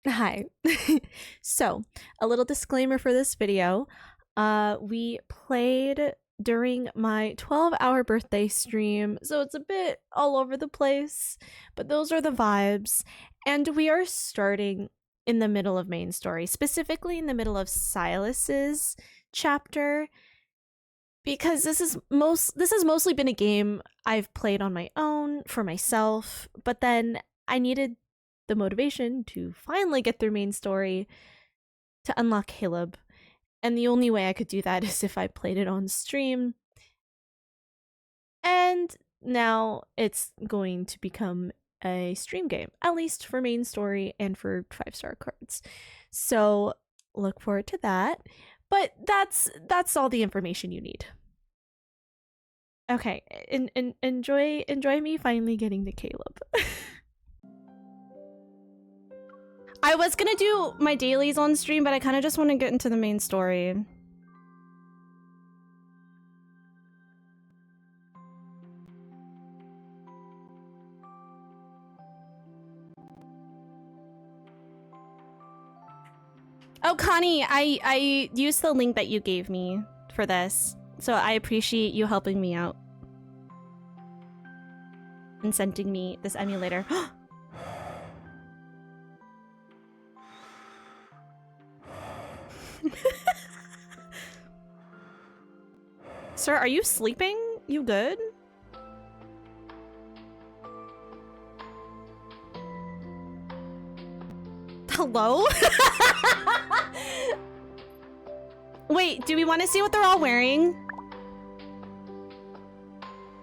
Hi. So, a little disclaimer for this video. We played during my 12-hour birthday stream, so it's a bit all over the place, but those are the vibes. And we are starting in the middle of main story, specifically in the middle of Silas's chapter, because this has mostly been a game I've played on my own for myself, but then I needed the motivation to finally get through main story to unlock Caleb. And the only way I could do that is if I played it on stream. And now it's going to become a stream game, at least for main story and for 5-star cards. So look forward to that. But that's all the information you need. Okay, enjoy me finally getting to Caleb. I was gonna do my dailies on stream, but I kind of just want to get into the main story. Oh, Connie, I used the link that you gave me for this, so I appreciate you helping me out and sending me this emulator. Sir, are you sleeping? You good? Hello? Wait, do we want to see what they're all wearing?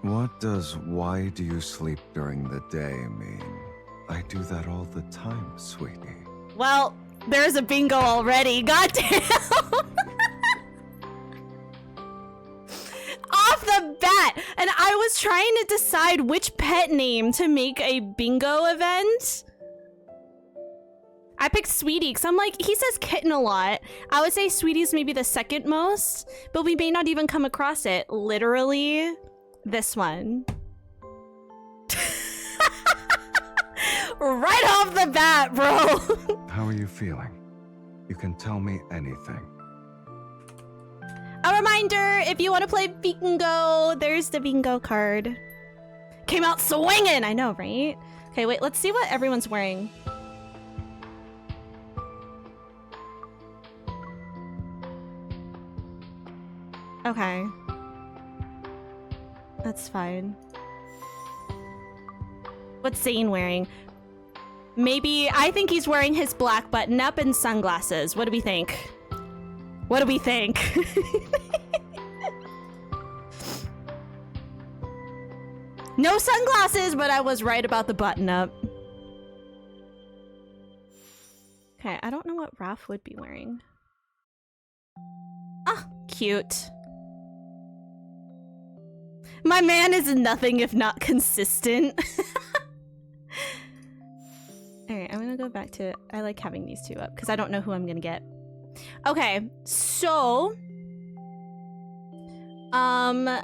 What does "why do you sleep during the day" mean? I do that all the time, sweetie. Well, there's a bingo already. Goddamn! Off the bat! And I was trying to decide which pet name to make a bingo event. I picked Sweetie because I'm like, he says kitten a lot. I would say Sweetie's maybe the second most, but we may not even come across it. Literally, this one. Right off the bat, bro. How are you feeling? You can tell me anything. A reminder, if you want to play bingo, there's the bingo card. Came out swinging, I know, right? Okay, wait, let's see what everyone's wearing. Okay. That's fine. What's Zane wearing? Maybe, I think he's wearing his black button-up and sunglasses. What do we think? What do we think? No sunglasses, but I was right about the button-up. Okay, I don't know what Raph would be wearing. Ah, cute. My man is nothing if not consistent. Alright, I'm gonna go back to... I like having these two up, because I don't know who I'm gonna get. Okay, so... I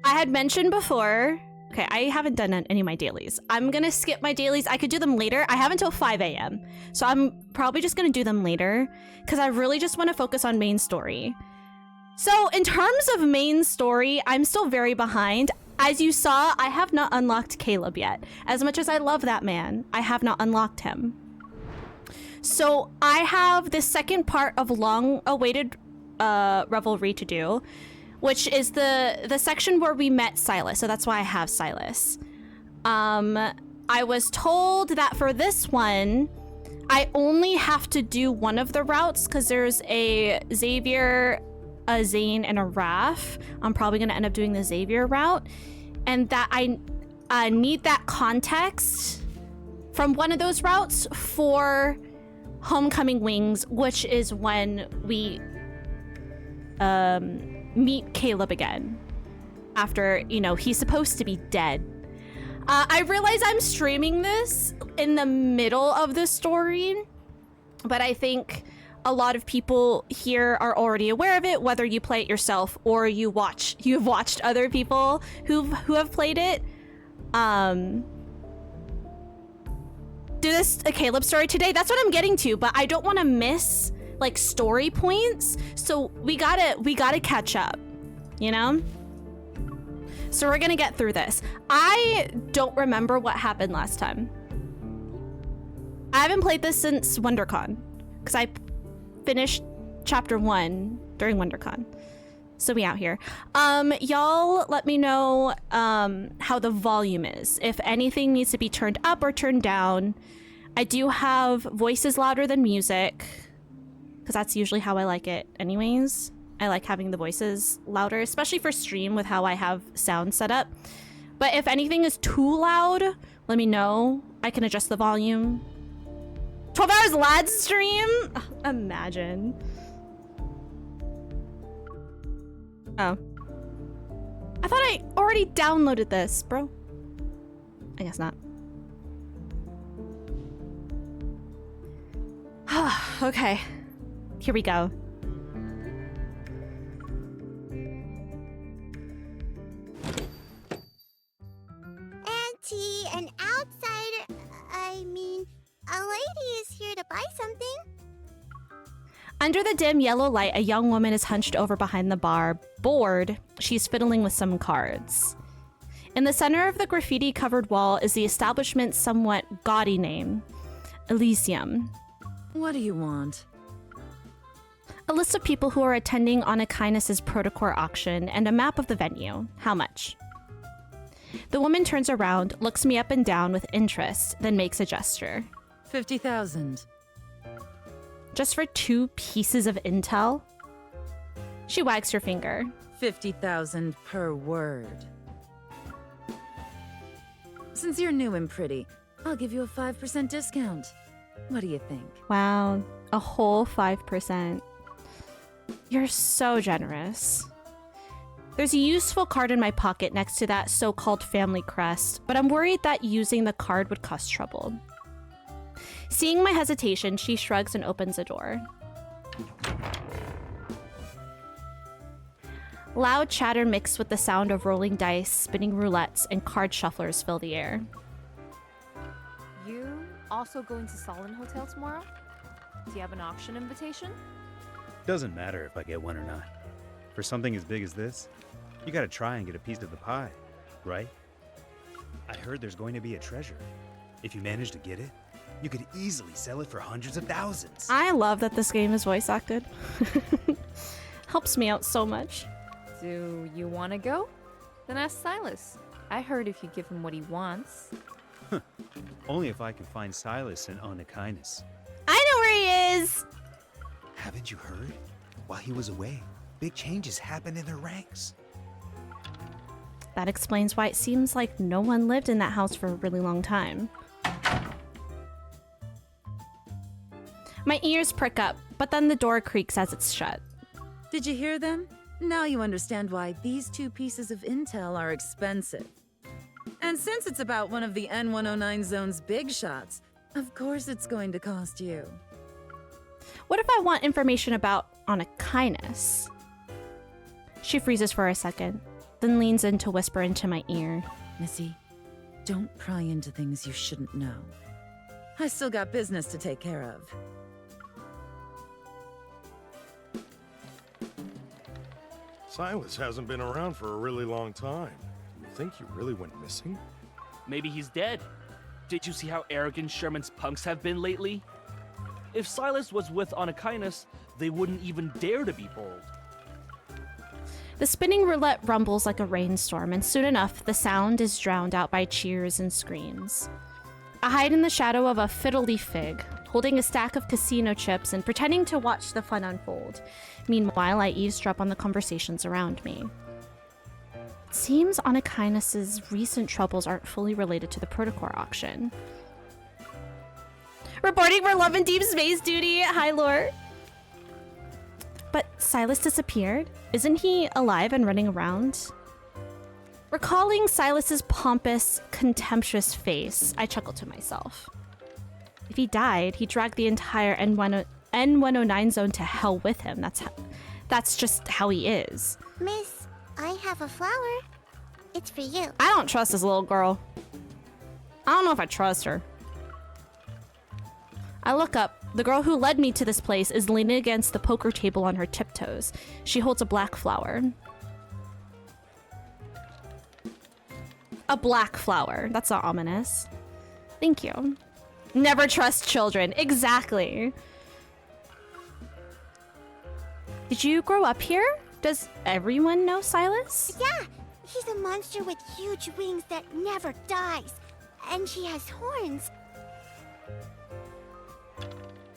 had mentioned before... Okay, I haven't done any of my dailies. I'm gonna skip my dailies. I could do them later. I have until 5 a.m. So I'm probably just gonna do them later, because I really just want to focus on main story. So in terms of main story, I'm still very behind. As you saw, I have not unlocked Caleb yet. As much as I love that man, I have not unlocked him. So I have the second part of long-awaited Revelry to do, which is the section where we met Silas. So that's why I have Silas. I was told that for this one, I only have to do one of the routes because there's a Xavier, a Zane, and a Raph. I'm probably gonna end up doing the Xavier route, and that I need that context from one of those routes for Homecoming Wings, which is when we meet Caleb again after, you know, he's supposed to be dead. I realize I'm streaming this in the middle of the story, but I think a lot of people here are already aware of it, whether you play it yourself or you've watched other people who have played it. do this a Caleb story today. That's what I'm getting to, but I don't want to miss like story points. So we gotta catch up, you know? So we're gonna get through this. I don't remember what happened last time. I haven't played this since WonderCon because I finished chapter 1 during WonderCon. So we out here. Y'all let me know how the volume is. If anything needs to be turned up or turned down. I do have voices louder than music because that's usually how I like it anyways. I like having the voices louder, especially for stream with how I have sound set up. But if anything is too loud, let me know. I can adjust the volume. 12 hours lad stream? Ugh, imagine. Oh. I thought I already downloaded this, bro. I guess not. Okay. Here we go. Auntie, an outsider, I mean, a lady is here to buy something. Under the dim yellow light, a young woman is hunched over behind the bar. Bored, she's fiddling with some cards. In the center of the graffiti-covered wall is the establishment's somewhat gaudy name, Elysium. What do you want? A list of people who are attending Anakinus' Protocore auction and a map of the venue. How much? The woman turns around, looks me up and down with interest, then makes a gesture. 50,000. Just for 2 pieces of intel? She wags her finger. 50,000 per word. Since you're new and pretty, I'll give you a 5% discount. What do you think? Wow, a whole 5%. You're so generous. There's a useful card in my pocket next to that so-called family crest, but I'm worried that using the card would cause trouble. Seeing my hesitation, she shrugs and opens a door. Loud chatter mixed with the sound of rolling dice, spinning roulettes, and card shufflers fill the air. You also going to Solon Hotel tomorrow? Do you have an auction invitation? Doesn't matter if I get one or not. For something as big as this, you gotta try and get a piece of the pie, right? I heard there's going to be a treasure. If you manage to get it, you could easily sell it for hundreds of thousands. I love that this game is voice acted. Helps me out so much. Do you want to go? Then ask Silas. I heard if you give him what he wants. Only if I can find Silas and Anakinus. I know where he is! Haven't you heard? While he was away, big changes happened in their ranks. That explains why it seems like no one lived in that house for a really long time. My ears prick up, but then the door creaks as it's shut. Did you hear them? Now you understand why these 2 pieces of intel are expensive. And since it's about one of the N109 zone's big shots, of course it's going to cost you. What if I want information about Anakinus? She freezes for a second, then leans in to whisper into my ear. Missy, don't pry into things you shouldn't know. I still got business to take care of. Silas hasn't been around for a really long time. Do you think he really went missing? Maybe he's dead. Did you see how arrogant Sherman's punks have been lately? If Silas was with Anakinus, they wouldn't even dare to be bold. The spinning roulette rumbles like a rainstorm, and soon enough, the sound is drowned out by cheers and screams. I hide in the shadow of a fiddly fig, holding a stack of casino chips and pretending to watch the fun unfold. Meanwhile, I eavesdrop on the conversations around me. It seems Anakinus' recent troubles aren't fully related to the Protocore auction. Reporting for Love and Deep Space duty. Hi, Lore. But Silas disappeared? Isn't he alive and running around? Recalling Silas's pompous, contemptuous face, I chuckled to myself. If he died, he dragged the entire N109 zone to hell with him. That's just how he is. Miss, I have a flower. It's for you. I don't trust this little girl. I don't know if I trust her. I look up. The girl who led me to this place is leaning against the poker table on her tiptoes. She holds a black flower. A black flower. That's not ominous. Thank you. Never trust children. Exactly. Did you grow up here? Does everyone know Silas? Yeah, he's a monster with huge wings that never dies. And he has horns.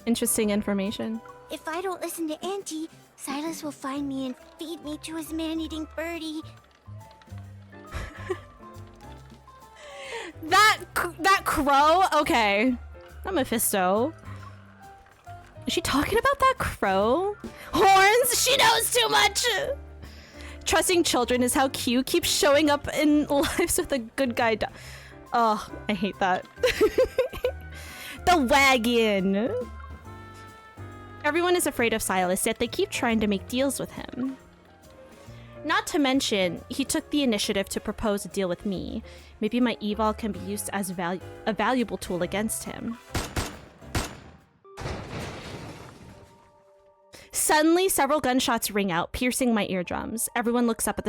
Interesting information. If I don't listen to Auntie, Silas will find me and feed me to his man-eating birdie. That crow? Okay. Not Mephisto. Is she talking about that crow? Horns? She knows too much! Trusting children is how Q keeps showing up in lives with a good guy. Oh, I hate that. The wagon. Everyone is afraid of Silas, yet they keep trying to make deals with him. Not to mention, he took the initiative to propose a deal with me. Maybe my eval can be used as a valuable tool against him. Suddenly, several gunshots ring out, piercing my eardrums. Everyone looks up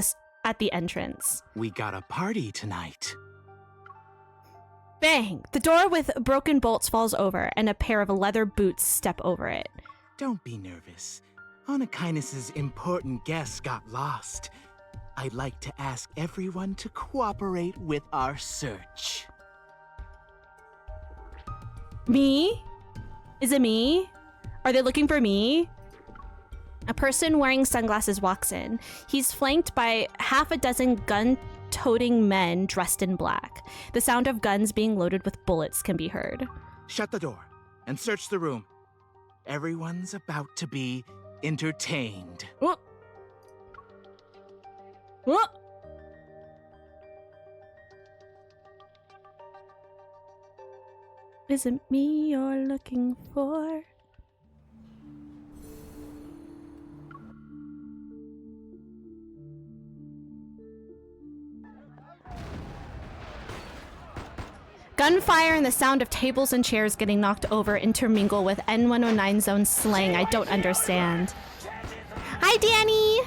at the entrance. We got a party tonight. Bang! The door with broken bolts falls over, and a pair of leather boots step over it. Don't be nervous. Onakainis's important guests got lost. I'd like to ask everyone to cooperate with our search. Me? Is it me? Are they looking for me? A person wearing sunglasses walks in. He's flanked by half a dozen gun-toting men dressed in black. The sound of guns being loaded with bullets can be heard. Shut the door and search the room. Everyone's about to be entertained. What? What? Is it me you're looking for? Gunfire and the sound of tables and chairs getting knocked over intermingle with N109 zone slang I don't understand. Hi, Danny!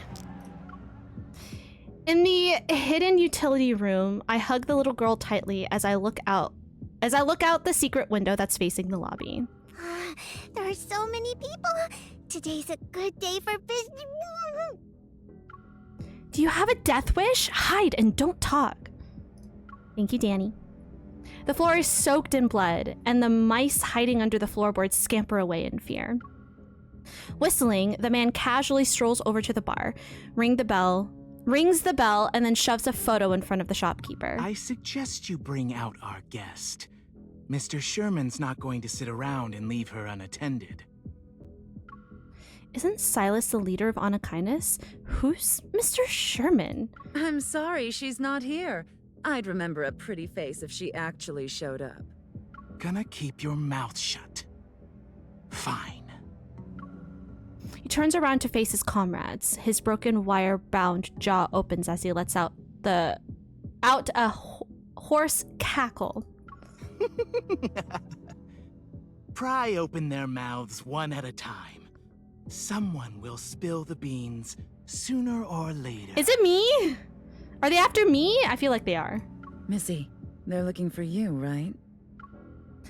In the hidden utility room, I hug the little girl tightly as I look out the secret window that's facing the lobby. There are so many people. Today's a good day for business. Do you have a death wish? Hide and don't talk. Thank you, Danny. The floor is soaked in blood, and the mice hiding under the floorboards scamper away in fear. Whistling, the man casually strolls over to the bar, rings the bell, and then shoves a photo in front of the shopkeeper. I suggest you bring out our guest. Mr. Sherman's not going to sit around and leave her unattended. Isn't Silas the leader of Onakainis? Who's Mr. Sherman? I'm sorry she's not here. I'd remember a pretty face if she actually showed up. Gonna keep your mouth shut. Fine. He turns around to face his comrades. His broken wire-bound jaw opens as he lets out a hoarse cackle. Pry open their mouths one at a time. Someone will spill the beans sooner or later. Is it me? Are they after me? I feel like they are. Missy, they're looking for you, right?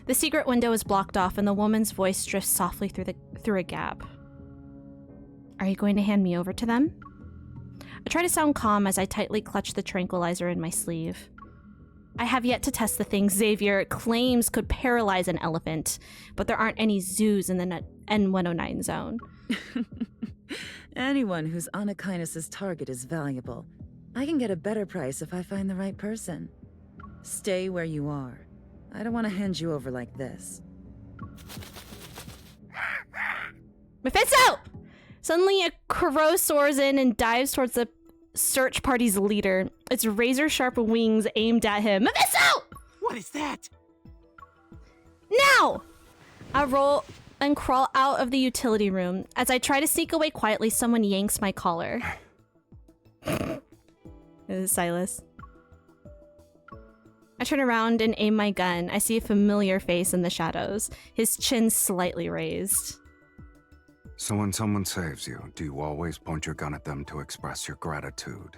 The secret window is blocked off and the woman's voice drifts softly through a gap. Are you going to hand me over to them? I try to sound calm as I tightly clutch the tranquilizer in my sleeve. I have yet to test the thing Xavier claims could paralyze an elephant, but there aren't any zoos in the N109 zone. Anyone who's Onakainis' target is valuable. I can get a better price if I find the right person. Stay where you are. I don't want to hand you over like this. Mephisto! Suddenly a crow soars in and dives towards the search party's leader. Its razor-sharp wings aimed at him. Mephisto! What is that? Now! I roll and crawl out of the utility room. As I try to sneak away quietly, someone yanks my collar. This is Silas. I turn around and aim my gun. I see a familiar face in the shadows, his chin slightly raised. So when someone saves you, do you always point your gun at them to express your gratitude?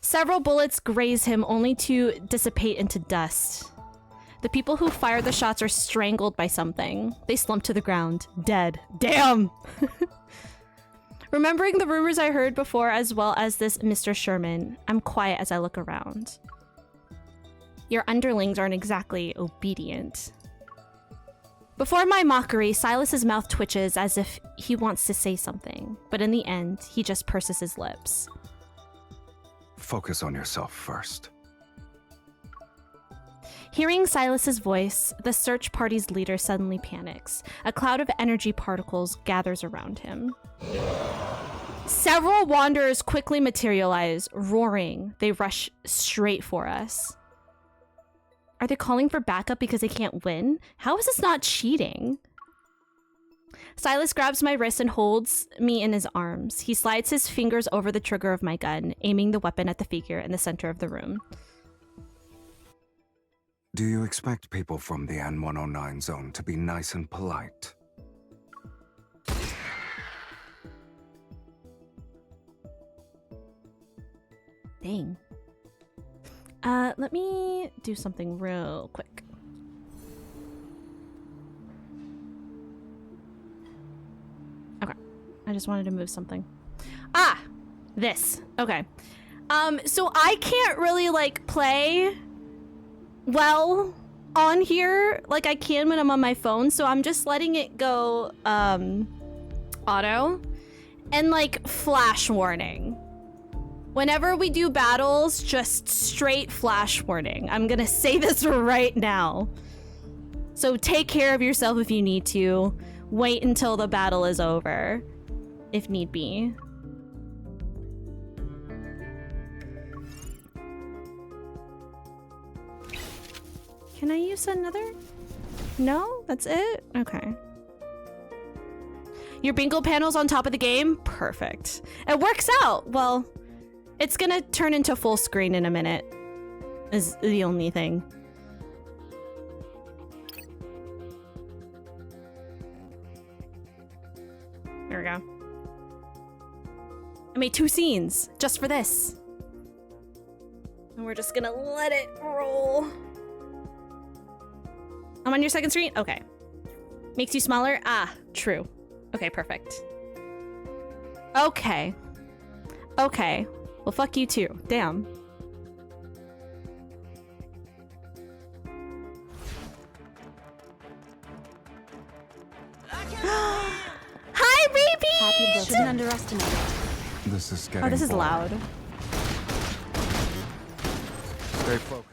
Several bullets graze him only to dissipate into dust. The people who fired the shots are strangled by something. They slump to the ground, dead. Damn! Remembering the rumors I heard before as well as this Mr. Sherman, I'm quiet as I look around. Your underlings aren't exactly obedient. Before my mockery, Silas's mouth twitches as if he wants to say something, but in the end, he just purses his lips. Focus on yourself first. Hearing Silas's voice, the search party's leader suddenly panics. A cloud of energy particles gathers around him. Several wanderers quickly materialize, roaring. They rush straight for us. Are they calling for backup because they can't win? How is this not cheating? Silas grabs my wrist and holds me in his arms. He slides his fingers over the trigger of my gun, aiming the weapon at the figure in the center of the room. Do you expect people from the N109 zone to be nice and polite? Dang. Let me do something real quick. Okay. I just wanted to move something. Ah! This. Okay. So I can't really, like, play well on here like I can when I'm on my phone, so I'm just letting it go, auto. And, like, flash warning. Whenever we do battles, just straight flash warning. I'm gonna say this right now. So take care of yourself if you need to. Wait until the battle is over, if need be. Can I use another? No? That's it? Okay. Your bingo panel's on top of the game? Perfect. It works out. Well, it's gonna turn into full screen in a minute, is the only thing. There we go. I made 2 scenes just for this. And we're just gonna let it roll. I'm on your second screen? Okay. Makes you smaller? Ah, true. Okay, perfect. Okay. Okay. Well, fuck you too. Damn. Hi, Repeat! Shouldn't underestimate it. This is getting Oh, this is boring. loud. Stay focused.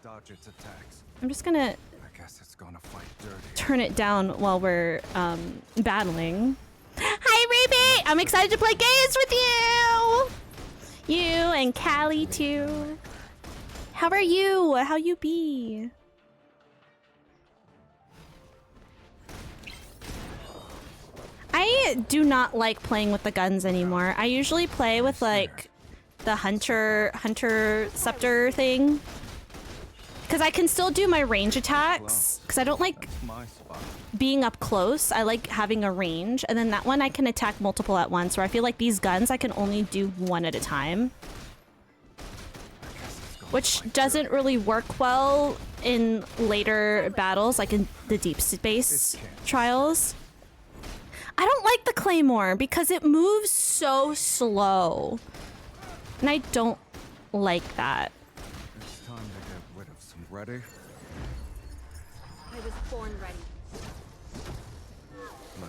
Dodge its attacks. I'm just gonna I guess it's gonna fight dirty. turn it down while we're battling. Hi, Repeat! I'm excited to play games with you! You and Callie too. How are you? How you be? I do not like playing with the guns anymore. I usually play with like the hunter scepter thing. Because I can still do my range attacks. Because I don't like My spot. being up close. I like having a range, and then that one I can attack multiple at once, where I feel like these guns I can only do one at a time, which doesn't really work well in later battles, like in the Deepspace trials. I don't like the Claymore because it moves so slow, and I don't like that. It's time to get rid of some. Ready? I was born ready.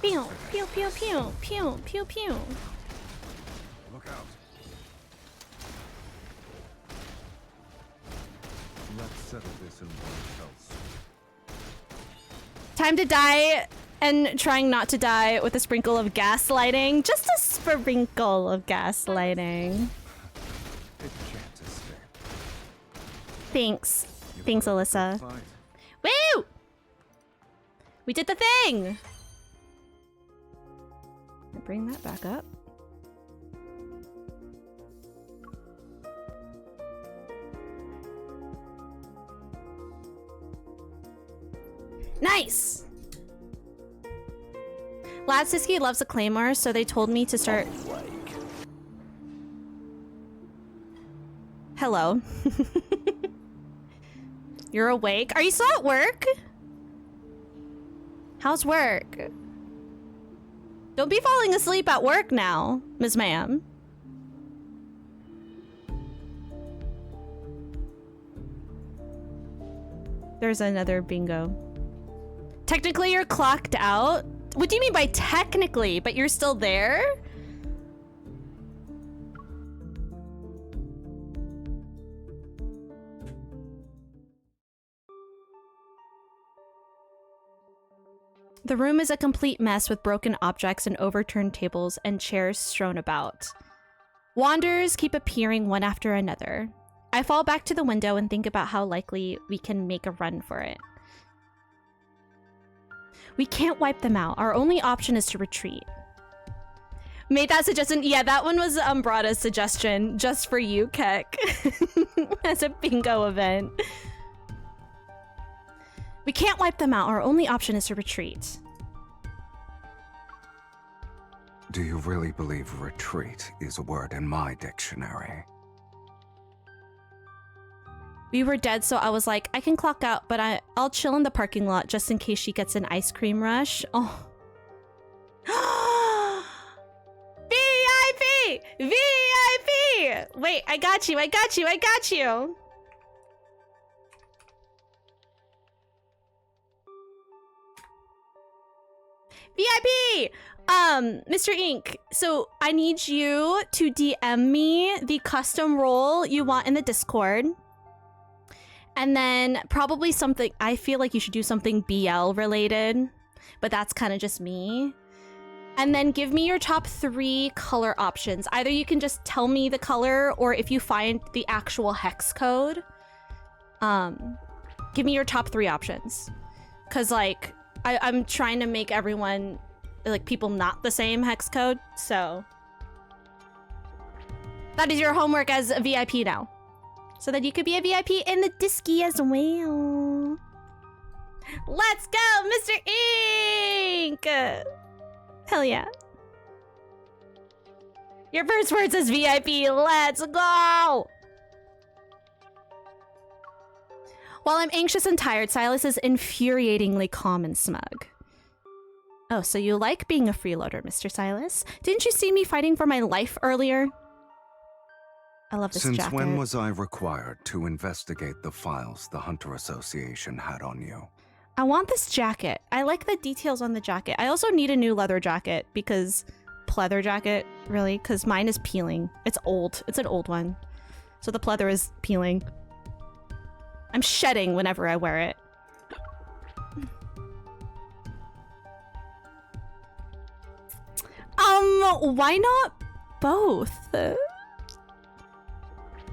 Pew, pew, pew, pew, pew, pew, pew. Look out. Let's settle this in one fell swoop. Time to die and trying not to die with a sprinkle of gaslighting. Just a sprinkle of gaslighting. It can't escape. Thanks. You Thanks, put up a Alyssa. good fight. Woo! We did the thing! Bring that back up. Nice! Ladsiski loves a claymore, so they told me to start... Hello. You're awake? Are you still at work? How's work? Don't be falling asleep at work now, Miss Ma'am. There's another bingo. Technically, you're clocked out? What do you mean by technically? But you're still there? The room is a complete mess with broken objects and overturned tables and chairs strewn about. Wanderers keep appearing one after another. I fall back to the window and think about how likely we can make a run for it. We can't wipe them out. Our only option is to retreat. Made that suggestion. Yeah, that one was Umbrada's suggestion just for you, Keck. As a bingo event. We can't wipe them out. Our only option is to retreat. Do you really believe retreat is a word in my dictionary? We were dead, so I was like, I can clock out, but I'll chill in the parking lot just in case she gets an ice cream rush. Oh. VIP! VIP! Wait, I got you, I got you, I got you! VIP! Mr. Ink, so I need you to DM me the custom role you want in the Discord. And then probably something, I feel like you should do something BL related, but that's kind of just me. And then give me your top 3 color options. Either you can just tell me the color, or if you find the actual hex code, give me your top 3 options. Cause like, I'm trying to make everyone, like people not the same hex code, so. That is your homework as a VIP now. So that you could be a VIP in the Disky as well. Let's go, Mr. Ink! Hell yeah. Your first words as VIP, let's go! While I'm anxious and tired, Silas is infuriatingly calm and smug. Oh, so you like being a freeloader, Mr. Silas? Didn't you see me fighting for my life earlier? I love this jacket. Since when was I required to investigate the files the Hunter Association had on you? I want this jacket. I like the details on the jacket. I also need a new leather jacket because... Pleather jacket, really? Because mine is peeling. It's old. It's an old one. So the pleather is peeling. I'm shedding whenever I wear it. Why not both?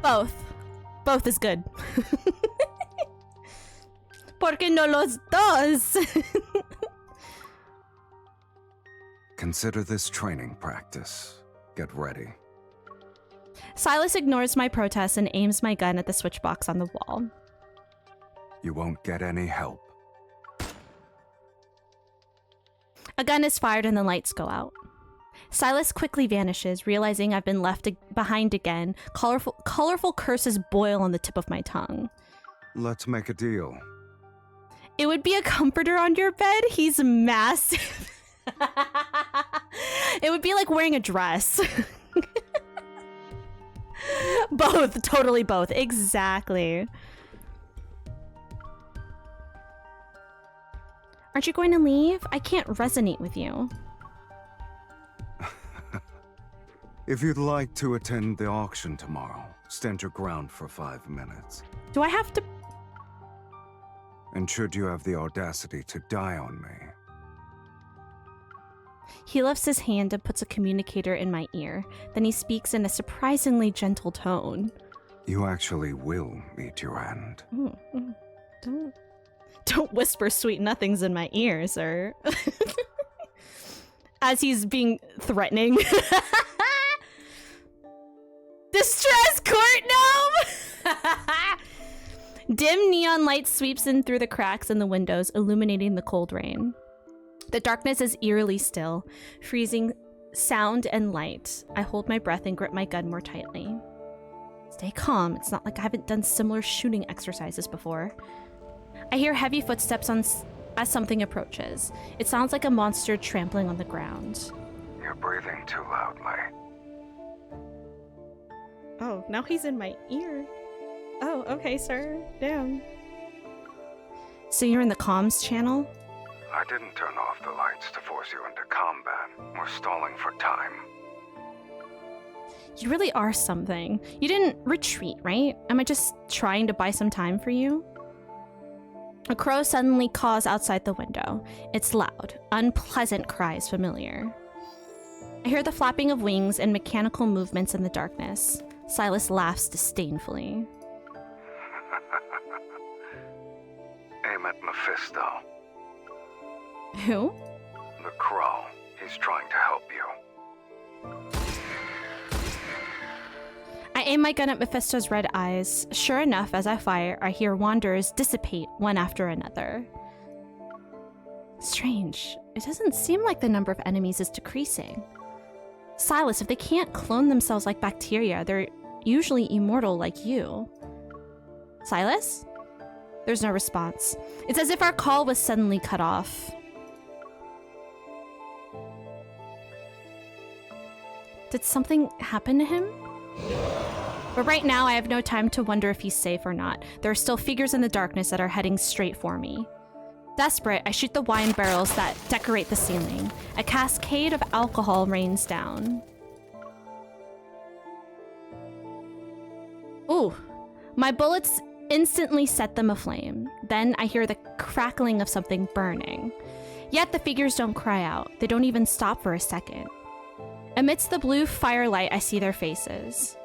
Both. Both is good. ¿Por qué no los dos? Consider this training practice. Get ready. Silas ignores my protest and aims my gun at the switch box on the wall. You won't get any help. A gun is fired and the lights go out. Silas quickly vanishes, realizing I've been left behind again. Colorful curses boil on the tip of my tongue. Let's make a deal. It would be a comforter on your bed? He's massive. It would be like wearing a dress. Both, totally both. Exactly. Aren't you going to leave? I can't resonate with you. If you'd like to attend the auction tomorrow, stand your ground for 5 minutes. Do I have to... And should you have the audacity to die on me... He lifts his hand and puts a communicator in my ear. Then he speaks in a surprisingly gentle tone. You actually will meet your end. Don't whisper sweet nothings in my ear, sir. As he's being threatening. Distress court gnome! Dim neon light sweeps in through the cracks in the windows, illuminating the cold rain. The darkness is eerily still, freezing sound and light. I hold my breath and grip my gun more tightly. Stay calm. It's not like I haven't done similar shooting exercises before. I hear heavy footsteps as something approaches. It sounds like a monster trampling on the ground. You're breathing too loudly. Oh, now he's in my ear. Oh, okay, sir. Damn. So you're in the comms channel? I didn't turn off the lights to force you into combat. We're stalling for time. You really are something. You didn't retreat, right? Am I just trying to buy some time for you? A crow suddenly caws outside the window. It's loud, unpleasant cries familiar. I hear the flapping of wings and mechanical movements in the darkness. Silas laughs disdainfully. Aim at Mephisto. Who? The crow. He's trying to help you. I aim my gun at Mephisto's red eyes. Sure enough, as I fire, I hear wanderers dissipate one after another. Strange. It doesn't seem like the number of enemies is decreasing. Silas, if they can't clone themselves like bacteria, they're usually immortal like you. Silas? There's no response. It's as if our call was suddenly cut off. Did something happen to him? But right now, I have no time to wonder if he's safe or not. There are still figures in the darkness that are heading straight for me. Desperate, I shoot the wine barrels that decorate the ceiling. A cascade of alcohol rains down. Ooh, my bullets instantly set them aflame. Then I hear the crackling of something burning. Yet the figures don't cry out. They don't even stop for a second. Amidst the blue firelight, I see their faces.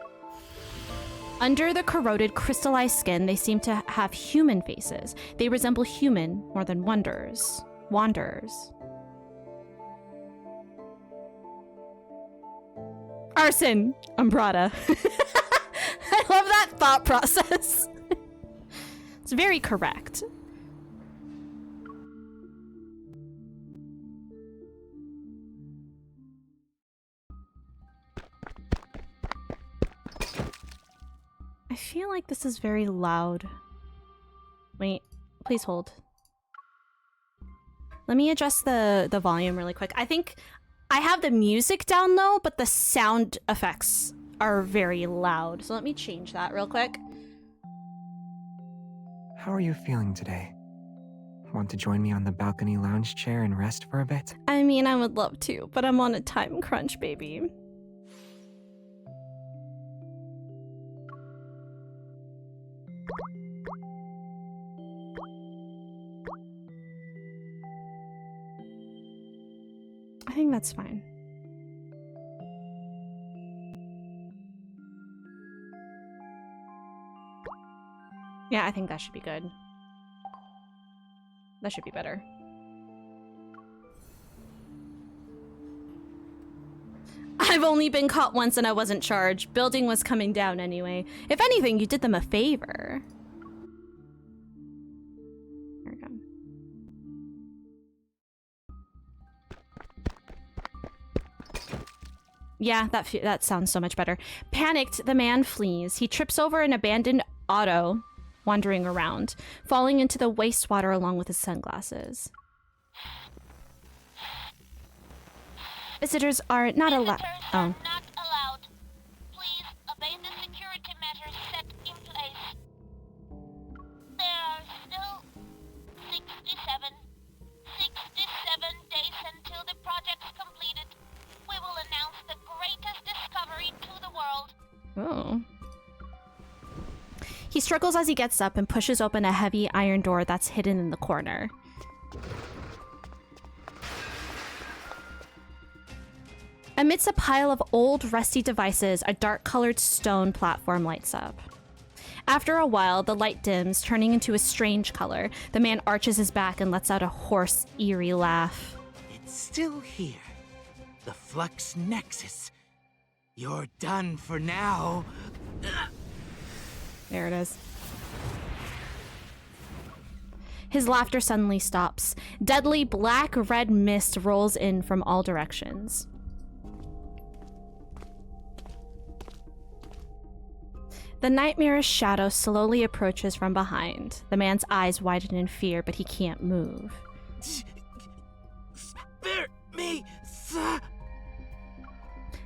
Under the corroded, crystallized skin, they seem to have human faces. They resemble human more than wanderers. Arson! Umbrata. I love that thought process. It's very correct. I feel like this is very loud. Wait, please hold. Let me adjust the volume really quick. I think I have the music down though, but the sound effects are very loud. So let me change that real quick. How are you feeling today? Want to join me on the balcony lounge chair and rest for a bit? I mean, I would love to, but I'm on a time crunch, baby. I think that's fine. Yeah, I think that should be good. That should be better. I've only been caught once and I wasn't charged. Building was coming down anyway. If anything, you did them a favor. There we go. Yeah, that sounds so much better. Panicked, the man flees. He trips over an abandoned auto, wandering around, falling into the wastewater along with his sunglasses. Visitors are not allowed. Oh. Not allowed. Please obey the security measures set in place. There are still 67 days until the project's completed. We will announce the greatest discovery to the world. Oh. He struggles as he gets up and pushes open a heavy iron door that's hidden in the corner. Amidst a pile of old, rusty devices, a dark-colored stone platform lights up. After a while, the light dims, turning into a strange color. The man arches his back and lets out a hoarse, eerie laugh. It's still here. The Flux Nexus. You're done for now. There it is. His laughter suddenly stops. Deadly black-red mist rolls in from all directions. The nightmarish shadow slowly approaches from behind. The man's eyes widen in fear, but he can't move. Spare me, sir!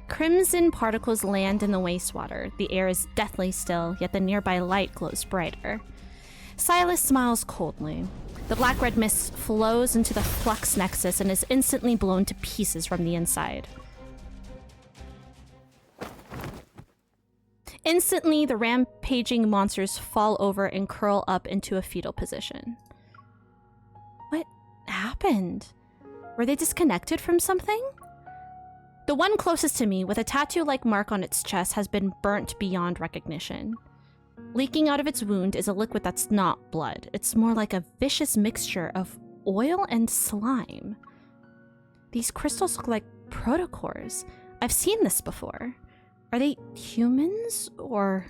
Crimson particles land in the wastewater. The air is deathly still, yet the nearby light glows brighter. Silas smiles coldly. The black-red mist flows into the flux nexus and is instantly blown to pieces from the inside. Instantly, the rampaging monsters fall over and curl up into a fetal position. What happened? Were they disconnected from something? The one closest to me, with a tattoo-like mark on its chest, has been burnt beyond recognition. Leaking out of its wound is a liquid that's not blood. It's more like a vicious mixture of oil and slime. These crystals look like protocores. I've seen this before. Are they humans or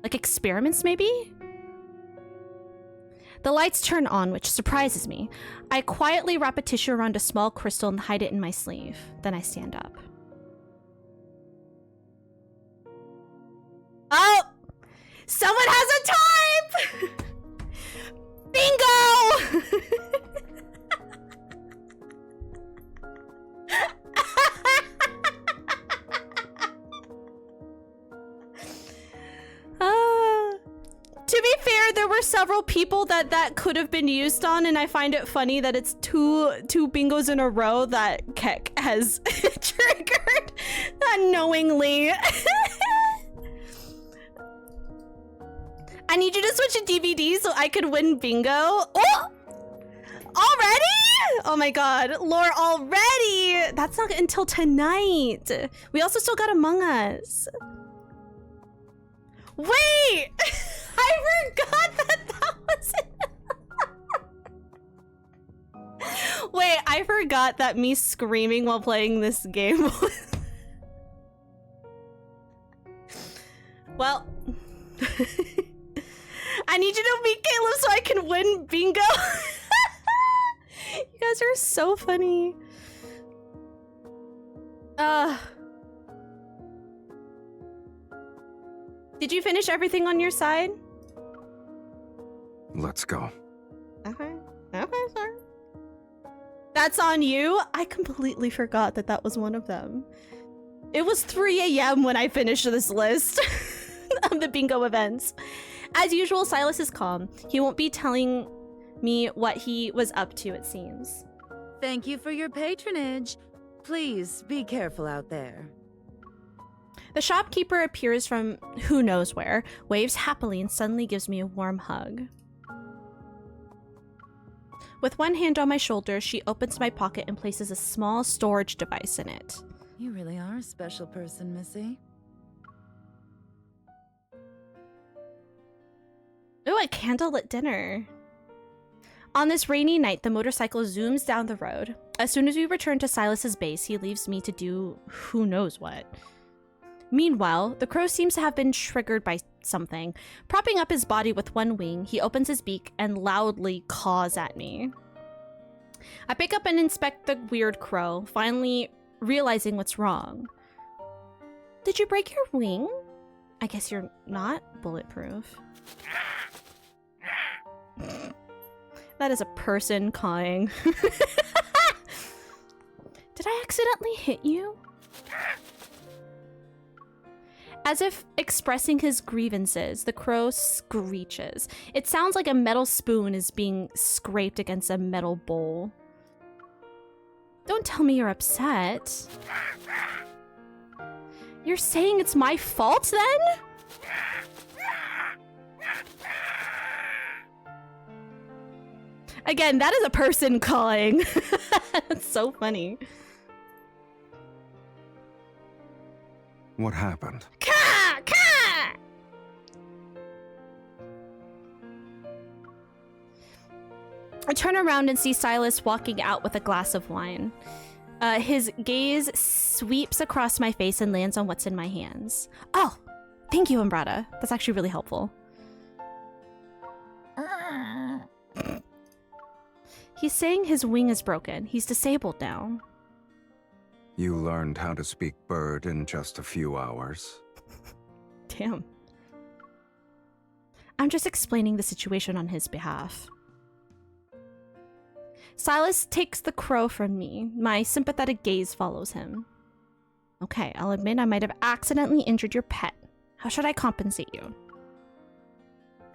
like experiments maybe? The lights turn on, which surprises me. I quietly wrap a tissue around a small crystal and hide it in my sleeve. Then I stand up. Oh! Someone has a type! Bingo! To be fair, there were several people that could have been used on, and I find it funny that it's two bingos in a row that Keck has triggered unknowingly. I need you to switch to DVD so I could win bingo. Oh! Already? Oh my god, lore already! That's not until tonight. We also still got Among Us. Wait! I forgot that was it. Wait, I forgot that me screaming while playing this game was... Well... I need you to beat Caleb so I can win bingo. You guys are so funny. Did you finish everything on your side? Let's go. Okay. Okay, sir. That's on you? I completely forgot that that was one of them. It was 3 a.m. when I finished this list of the bingo events. As usual, Silas is calm. He won't be telling me what he was up to, it seems. Thank you for your patronage. Please be careful out there. The shopkeeper appears from who knows where, waves happily, and suddenly gives me a warm hug. With one hand on my shoulder, she opens my pocket and places a small storage device in it. You really are a special person, Missy. Ooh, a candlelit dinner. On this rainy night, the motorcycle zooms down the road. As soon as we return to Silas's base, he leaves me to do who knows what. Meanwhile, the crow seems to have been triggered by something. Propping up his body with one wing, he opens his beak and loudly caws at me. I pick up and inspect the weird crow, finally realizing what's wrong. Did you break your wing? I guess you're not bulletproof. That is a person cawing. Did I accidentally hit you? As if expressing his grievances, the crow screeches. It sounds like a metal spoon is being scraped against a metal bowl. Don't tell me you're upset. You're saying it's my fault then? Again, that is a person calling. It's so funny. What happened? Ka! Ka! I turn around and see Silas walking out with a glass of wine. His gaze sweeps across my face and lands on what's in my hands. Oh, thank you, Umbrata. That's actually really helpful. He's saying his wing is broken. He's disabled now. You learned how to speak bird in just a few hours. Damn. I'm just explaining the situation on his behalf. Silas takes the crow from me. My sympathetic gaze follows him. Okay, I'll admit I might have accidentally injured your pet. How should I compensate you?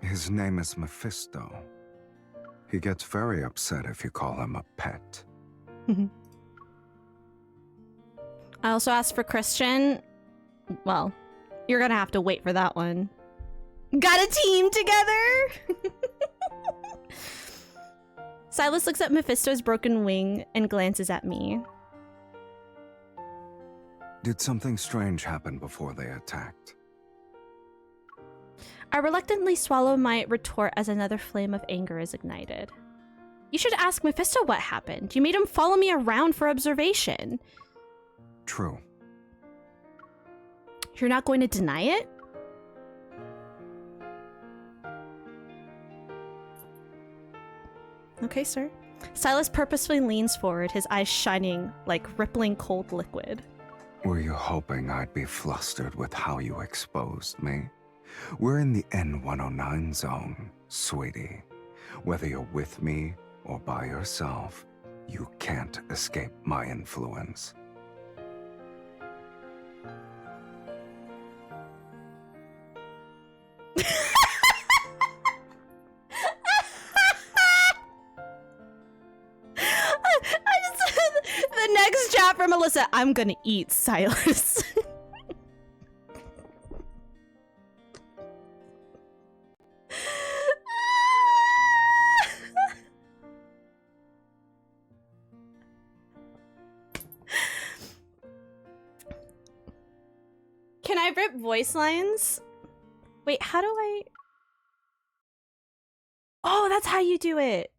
His name is Mephisto. He gets very upset if you call him a pet. I also asked for Christian. Well, you're gonna have to wait for that one. Got a team together! Silas looks at Mephisto's broken wing and glances at me. Did something strange happen before they attacked? I reluctantly swallow my retort as another flame of anger is ignited. You should ask Mephisto what happened. You made him follow me around for observation. True. You're not going to deny it? Okay, sir. Silas purposefully leans forward, his eyes shining like rippling cold liquid. Were you hoping I'd be flustered with how you exposed me? We're in the N109 zone, sweetie. Whether you're with me or by yourself, you can't escape my influence. The next chat from Melissa, I'm gonna eat Silas. Can I rip voice lines? Wait, how do I... Oh, that's how you do it.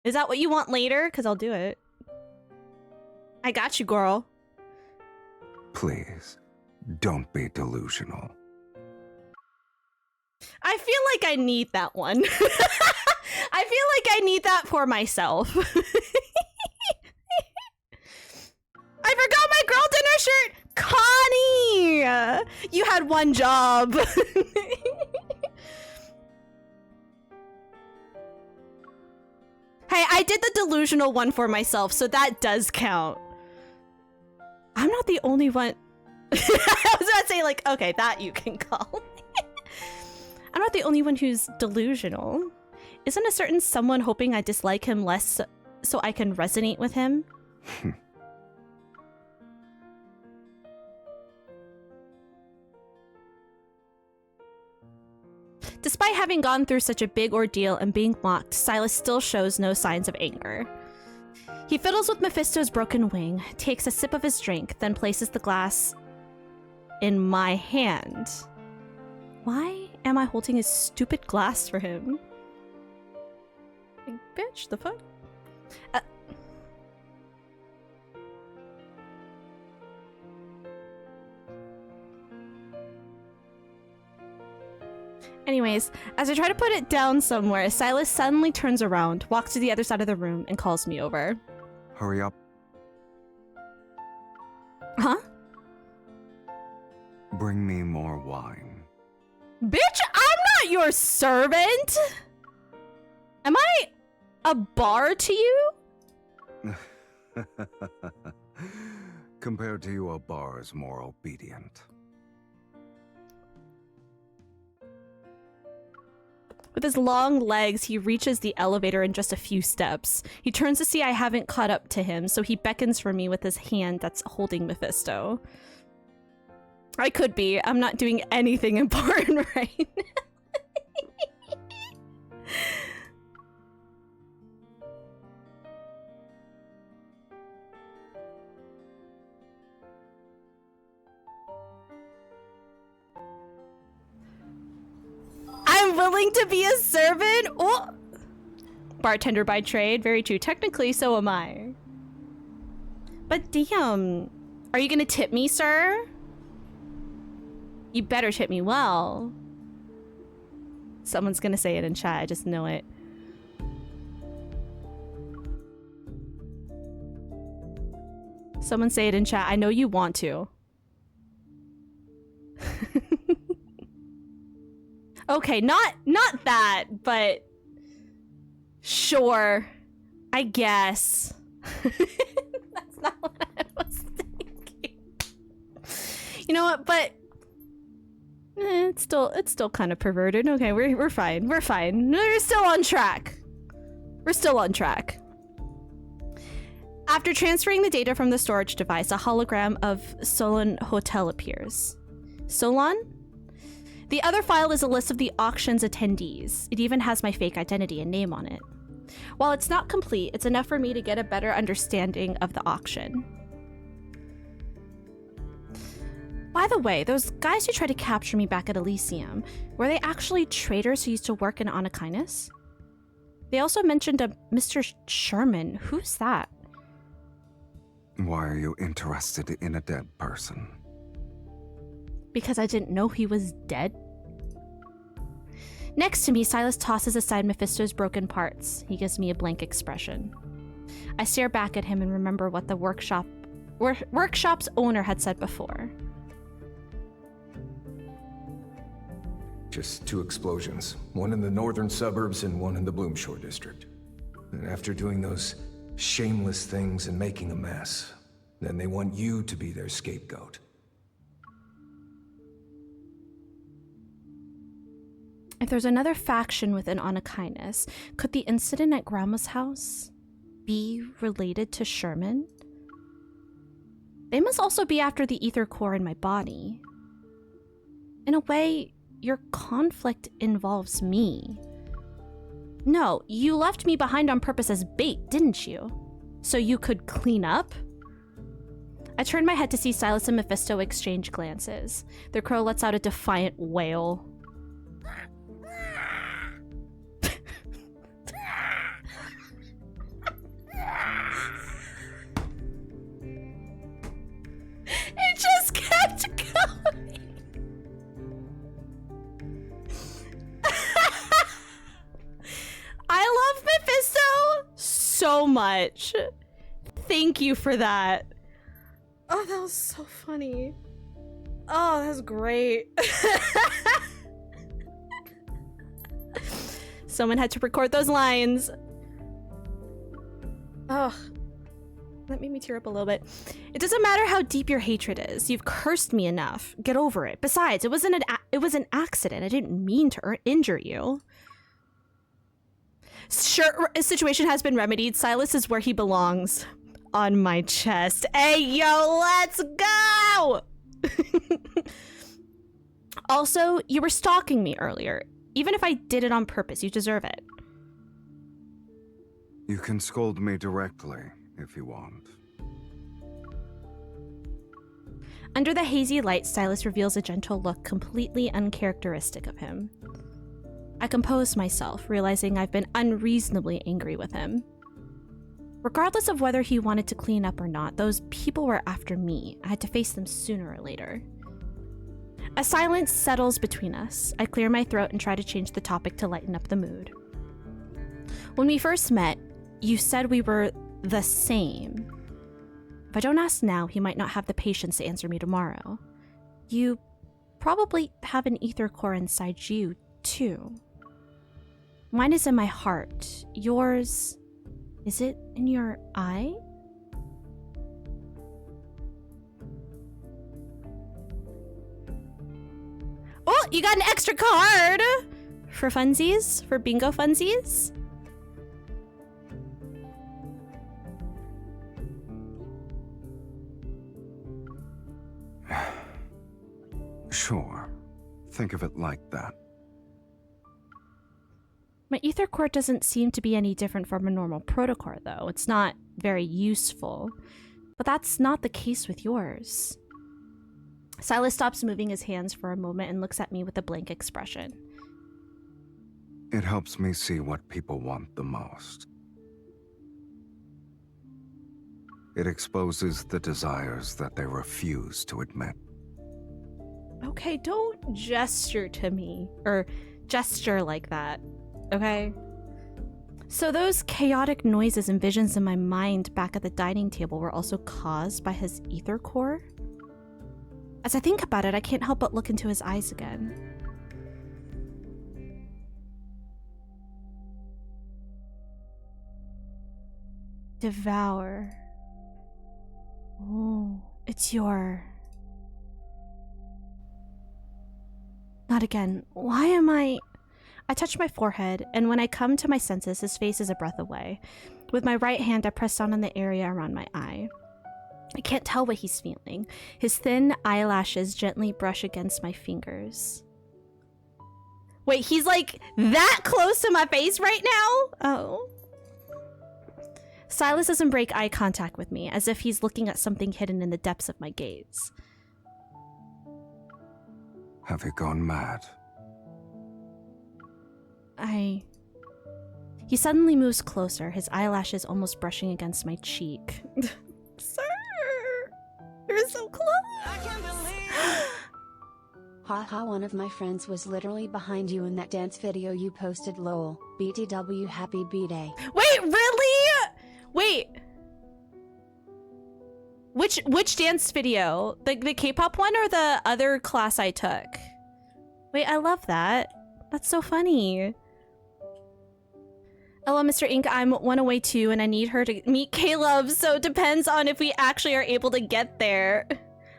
Is that what you want later? Because I'll do it. I got you, girl. Please, don't be delusional. I feel like I need that one. I feel like I need that for myself. I forgot my girl dinner shirt! Connie! You had one job. Hey, I did the delusional one for myself, so that does count. I'm not the only one. I was about to say, like, okay, that you can call. I'm not the only one who's delusional. Isn't a certain someone hoping I dislike him less so I can resonate with him? Despite having gone through such a big ordeal and being mocked, Silas still shows no signs of anger. He fiddles with Mephisto's broken wing, takes a sip of his drink, then places the glass in my hand. Why am I holding his stupid glass for him? Like, bitch, the fuck? Anyways, as I try to put it down somewhere, Silas suddenly turns around, walks to the other side of the room, and calls me over. Hurry up. Huh? Bring me more wine. Bitch, I'm not your servant! Am I a bar to you? Compared to you, a bar is more obedient. With his long legs, he reaches the elevator in just a few steps. He turns to see I haven't caught up to him, so he beckons for me with his hand that's holding Mephisto. I could be. I'm not doing anything important right now. I'm willing to be a servant? Oh! Bartender by trade, very true. Technically, so am I. But damn. Are you gonna tip me, sir? You better tip me well. Someone's gonna say it in chat, I just know it. Someone say it in chat, I know you want to. Okay, not that, but sure, I guess. That's not what I was thinking. You know what? But it's still kind of perverted. Okay, we're fine. We're fine. We're still on track. We're still on track. After transferring the data from the storage device, a hologram of Solon Hotel appears. Solon? The other file is a list of the auction's attendees. It even has my fake identity and name on it. While it's not complete, it's enough for me to get a better understanding of the auction. By the way, those guys who tried to capture me back at Elysium, were they actually traders who used to work in Anakinus? They also mentioned a Mr. Sherman. Who's that? Why are you interested in a dead person? Because I didn't know he was dead? Next to me, Silas tosses aside Mephisto's broken parts. He gives me a blank expression. I stare back at him and remember what the workshop's owner had said before. Just 2 explosions, one in the northern suburbs and one in the Bloomshore district. And after doing those shameless things and making a mess, then they want you to be their scapegoat. If there's another faction within Anakinus, could the incident at Grandma's house be related to Sherman? They must also be after the ether core in my body. In a way, your conflict involves me. No, you left me behind on purpose as bait, didn't you? So you could clean up? I turn my head to see Silas and Mephisto exchange glances. The crow lets out a defiant wail. It just kept going. I love Mephisto so much. Thank you for that. Oh, that was so funny. Oh, that was great. Someone had to record those lines. Oh, that made me tear up a little bit. It doesn't matter how deep your hatred is. You've cursed me enough. Get over it. Besides, it was an accident. I didn't mean to injure you. Sure, a situation has been remedied. Silas is where he belongs. On my chest. Hey, yo, let's go! Also, you were stalking me earlier. Even if I did it on purpose, you deserve it. You can scold me directly, if you want. Under the hazy light, Silas reveals a gentle look completely uncharacteristic of him. I compose myself, realizing I've been unreasonably angry with him. Regardless of whether he wanted to clean up or not, those people were after me. I had to face them sooner or later. A silence settles between us. I clear my throat and try to change the topic to lighten up the mood. When we first met, you said we were the same. If I don't ask now, he might not have the patience to answer me tomorrow. You probably have an ether core inside you, too. Mine is in my heart. Yours... is it in your eye? Oh, you got an extra card! For funsies? For bingo funsies? Sure. Think of it like that. My ether core doesn't seem to be any different from a normal protocore, though. It's not very useful. But that's not the case with yours. Silas stops moving his hands for a moment and looks at me with a blank expression. It helps me see what people want the most. It exposes the desires that they refuse to admit. Okay, don't gesture to me. Or gesture like that, okay? So those chaotic noises and visions in my mind back at the dining table were also caused by his ether core? As I think about it, I can't help but look into his eyes again. Devour. Oh, it's your... Not again. Why am I touch my forehead, and when I come to my senses, his face is a breath away. With my right hand, I press down on the area around my eye. I can't tell what he's feeling. His thin eyelashes gently brush against my fingers. Wait, he's like that close to my face right now? Oh. Silas doesn't break eye contact with me, as if he's looking at something hidden in the depths of my gaze. Have you gone mad? He suddenly moves closer, his eyelashes almost brushing against my cheek. Sir! You're so close! I can't believe... Haha, one of my friends was literally behind you in that dance video you posted, lol. BTW, happy B-Day. Wait, really? Wait. Which dance video? The K-pop one or the other class I took? Wait, I love that. That's so funny. Hello, Mr. Ink. I'm one away too, and I need her to meet Caleb, so it depends on if we actually are able to get there.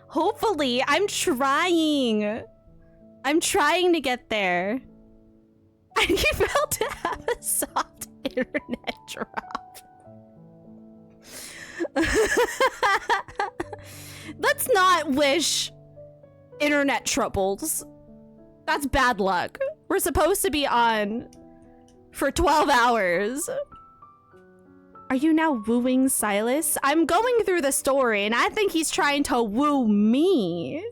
Hopefully. I'm trying. I'm trying to get there. I need Val to have a soft internet drop. Let's not wish internet troubles. That's bad luck. We're supposed to be on for 12 hours. Are you now wooing Silas? I'm going through the story and I think he's trying to woo me.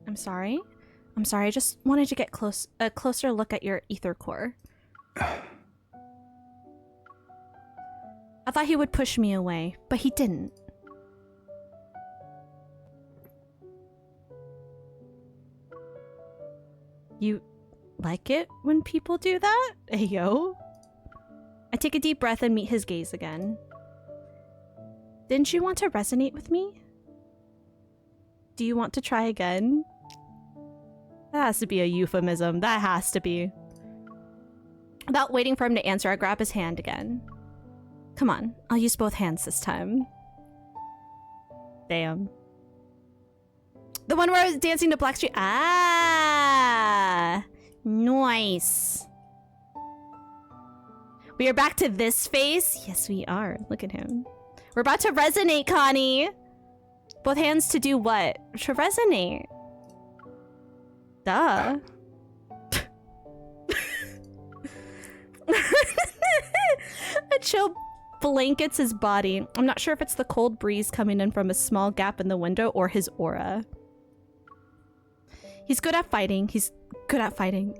I'm sorry. I just wanted to get a closer look at your ether core. I thought he would push me away, but he didn't. You like it when people do that? Ayo. I take a deep breath and meet his gaze again. Didn't you want to resonate with me? Do you want to try again? That has to be a euphemism. That has to be. Without waiting for him to answer, I grab his hand again. Come on, I'll use both hands this time. Damn. The one where I was dancing to Blackstreet. Ah, nice. We are back to this face. Yes, we are. Look at him. We're about to resonate, Connie. Both hands to do what? To resonate. Duh. A chill blankets his body. I'm not sure if it's the cold breeze coming in from a small gap in the window or his aura. He's good at fighting. He's good at fighting.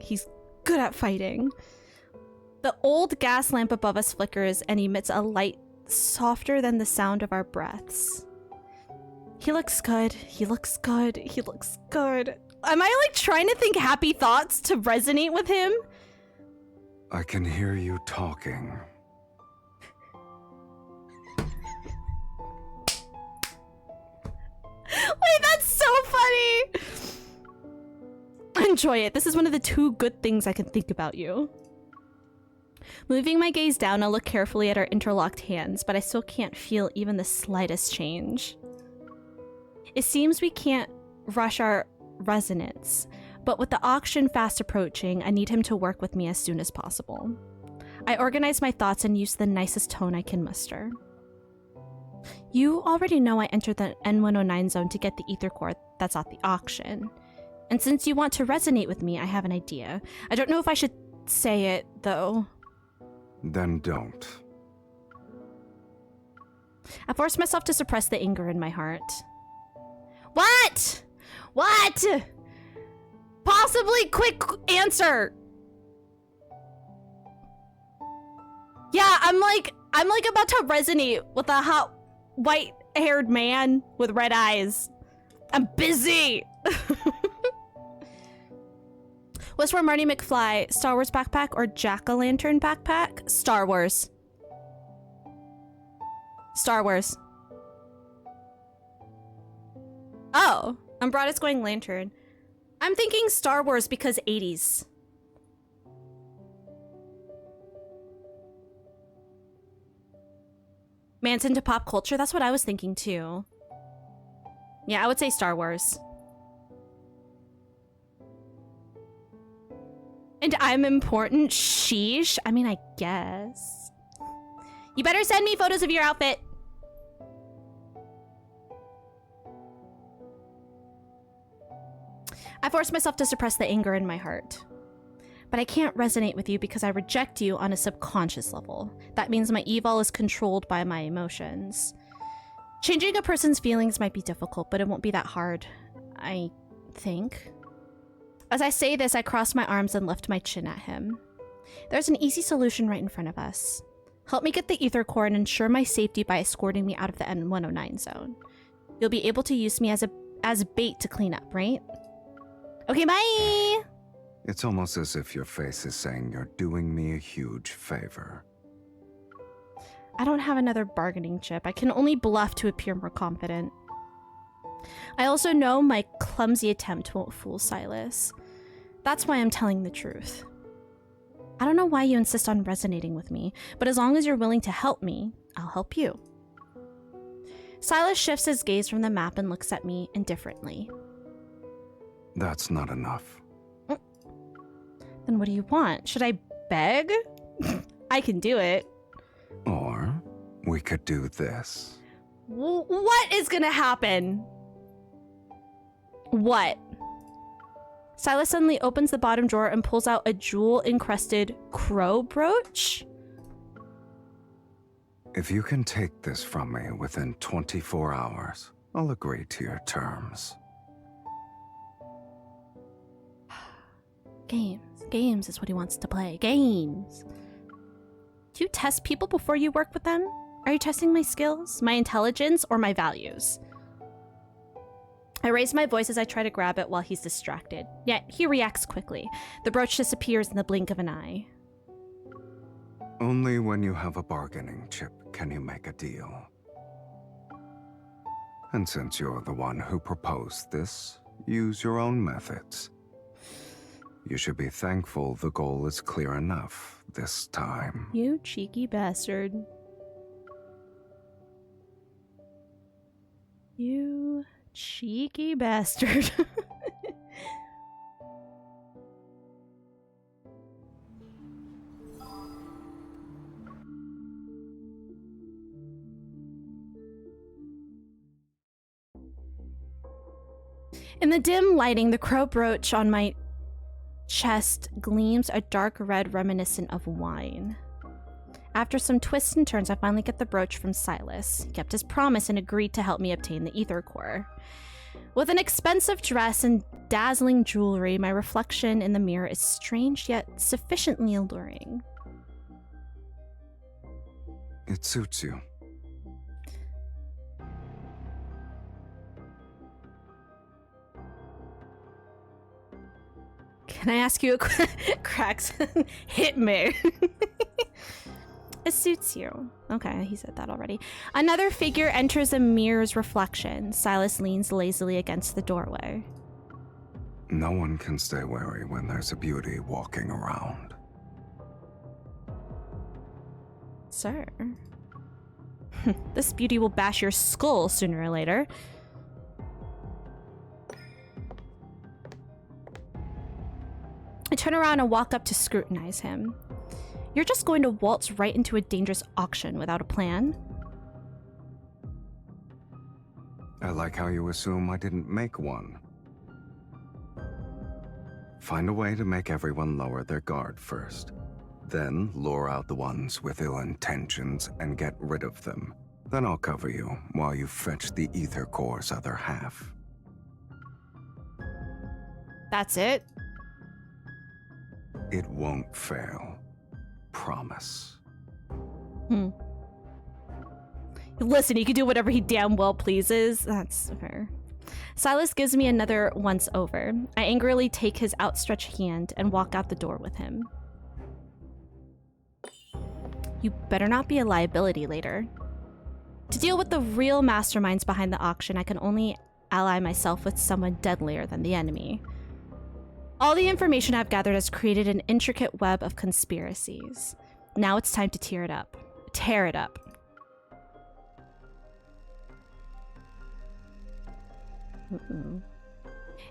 The old gas lamp above us flickers and emits a light softer than the sound of our breaths. He looks good. Am I like trying to think happy thoughts to resonate with him? I can hear you talking. Wait, that's so funny! Enjoy it. This is one of the 2 good things I can think about you. Moving my gaze down, I look carefully at our interlocked hands, but I still can't feel even the slightest change. It seems we can't rush our resonance, but with the auction fast approaching, I need him to work with me as soon as possible. I organize my thoughts and use the nicest tone I can muster. You already know I entered the N109 zone to get the ether core that's at the auction. And since you want to resonate with me, I have an idea. I don't know if I should say it, though. Then don't. I force myself to suppress the anger in my heart. What? What? Possibly quick answer. Yeah, I'm like about to resonate with a hot white-haired man with red eyes. I'm busy! What's for Marty McFly? Star Wars backpack or Jack-o'-lantern backpack? Star Wars. Star Wars. Oh, Umbrada's going lantern. I'm thinking Star Wars because 80s. Man's into pop culture? That's what I was thinking too. Yeah, I would say Star Wars. And I'm important? Sheesh. I mean, I guess. You better send me photos of your outfit. I forced myself to suppress the anger in my heart. But I can't resonate with you because I reject you on a subconscious level. That means my evil is controlled by my emotions. Changing a person's feelings might be difficult, but it won't be that hard, I think. As I say this, I cross my arms and lift my chin at him. There's an easy solution right in front of us. Help me get the ether core and ensure my safety by escorting me out of the N109 zone. You'll be able to use me as bait to clean up, right? Okay, bye! It's almost as if your face is saying you're doing me a huge favor. I don't have another bargaining chip. I can only bluff to appear more confident. I also know my clumsy attempt won't fool Silas. That's why I'm telling the truth. I don't know why you insist on resonating with me, but as long as you're willing to help me, I'll help you. Silas shifts his gaze from the map and looks at me indifferently. That's not enough. Then what do you want? Should I beg? I can do it. Or we could do this. What is gonna happen? What? Silas suddenly opens the bottom drawer and pulls out a jewel-encrusted crow brooch. If you can take this from me within 24 hours, I'll agree to your terms. Games is what he wants to play. Games. Do you test people before you work with them? Are you testing my skills, my intelligence, or my values? I raise my voice as I try to grab it while he's distracted. Yet he reacts quickly. The brooch disappears in the blink of an eye. Only when you have a bargaining chip can you make a deal. And since you're the one who proposed this, use your own methods. You should be thankful the goal is clear enough this time. You cheeky bastard. You cheeky bastard. In the dim lighting, the crow brooch on my chest gleams a dark red reminiscent of wine. After some twists and turns, I finally get the brooch from Silas. He kept his promise and agreed to help me obtain the ether core. With an expensive dress and dazzling jewelry, my reflection in the mirror is strange yet sufficiently alluring. It suits you. Can I ask you a cracks? Hit me. It suits you. Okay, he said that already. Another figure enters a mirror's reflection. Silas leans lazily against the doorway. No one can stay wary when there's a beauty walking around. Sir. This beauty will bash your skull sooner or later. I turn around and walk up to scrutinize him. You're just going to waltz right into a dangerous auction without a plan? I like how you assume I didn't make one. Find a way to make everyone lower their guard first. Then lure out the ones with ill intentions and get rid of them. Then I'll cover you while you fetch the ether core's other half. That's it? It won't fail. Promise. Listen, he can do whatever he damn well pleases. That's fair. Silas gives me another once over. I angrily take his outstretched hand and walk out the door with him. You better not be a liability later. To deal with the real masterminds behind the auction, I can only ally myself with someone deadlier than the enemy. All the information I've gathered has created an intricate web of conspiracies. Now it's time to tear it up. Tear it up.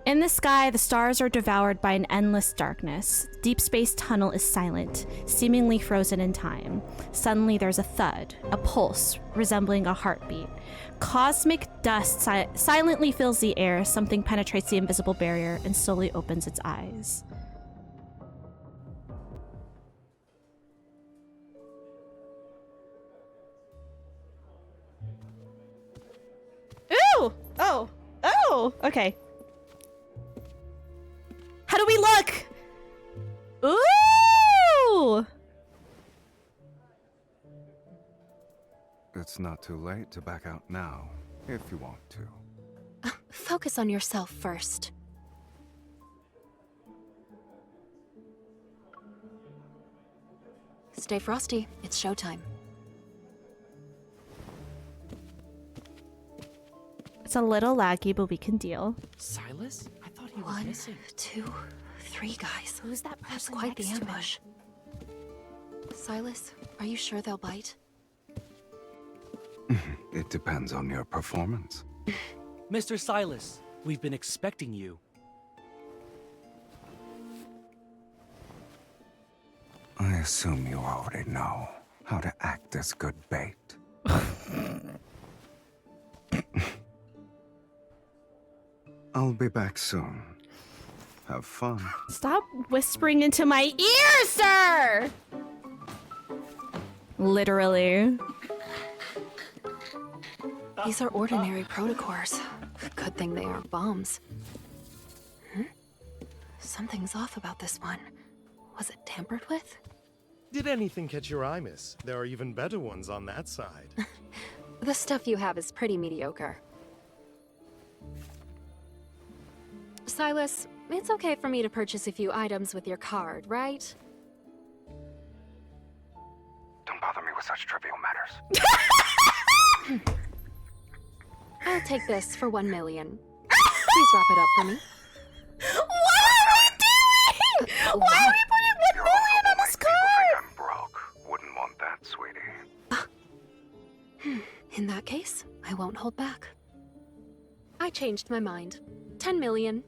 In the sky, the stars are devoured by an endless darkness. Deepspace tunnel is silent, seemingly frozen in time. Suddenly there's a thud, a pulse resembling a heartbeat. Cosmic dust silently fills the air. Something penetrates the invisible barrier and slowly opens its eyes. Ooh! Oh! Oh! Okay. How do we look? Ooh! It's not too late to back out now, if you want to. Focus on yourself first. Stay frosty. It's showtime. It's a little laggy, but we can deal. Silas? I thought he was 1, missing. 2, 3 guys. Who's that That's person quite the next to him? ambush. Silas, are you sure they'll bite? It depends on your performance. Mr. Silas, we've been expecting you. I assume you already know how to act as good bait. I'll be back soon. Have fun. Stop whispering into my ear, sir! Literally. These are ordinary protocors. Good thing they aren't bombs. Something's off about this one. Was it tampered with? Did anything catch your eye, miss? There are even better ones on that side. The stuff you have is pretty mediocre. Silas, it's okay for me to purchase a few items with your card, right? Don't bother me with such trivial matters. I'll take this for 1 million. Please wrap it up for me. What are we doing? Why are we putting 1 million on this card? I'm broke. Wouldn't want that, sweetie. In that case, I won't hold back. I changed my mind. 10 million.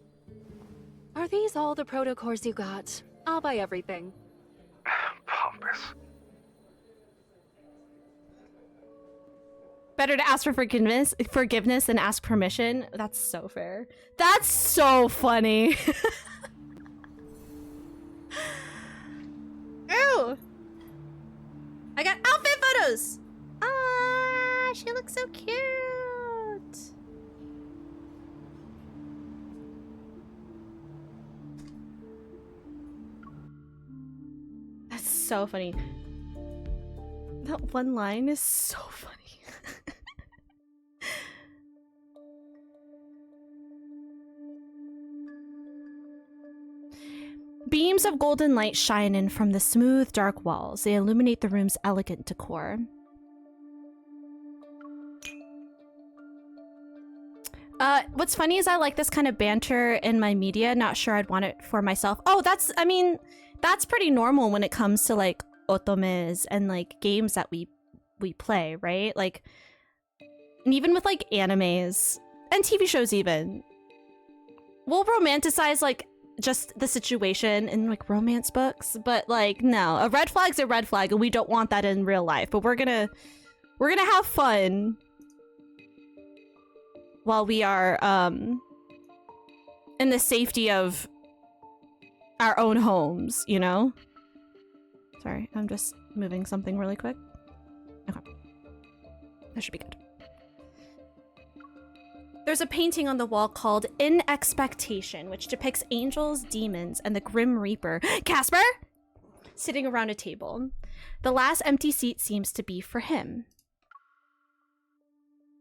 Are these all the protocors you got? I'll buy everything. Pompous. Better to ask for forgiveness than ask permission. That's so fair. That's so funny. Ew. I got outfit photos. Ah, she looks so cute. That's so funny. That one line is so funny. Beams of golden light shine in from the smooth, dark walls. They illuminate the room's elegant decor. What's funny is I like this kind of banter in my media. Not sure I'd want it for myself. Oh, that's pretty normal when it comes to like otomes and like games that we play, right? Like, and even with like animes and TV shows even. We'll romanticize like just the situation in like romance books, but like no, a red flag's a red flag and we don't want that in real life, but we're gonna have fun while we are in the safety of our own homes, you know? Sorry, I'm just moving something really quick. Okay. That should be good. There's a painting on the wall called In Expectation, which depicts angels, demons, and the Grim Reaper, Casper, sitting around a table. The last empty seat seems to be for him.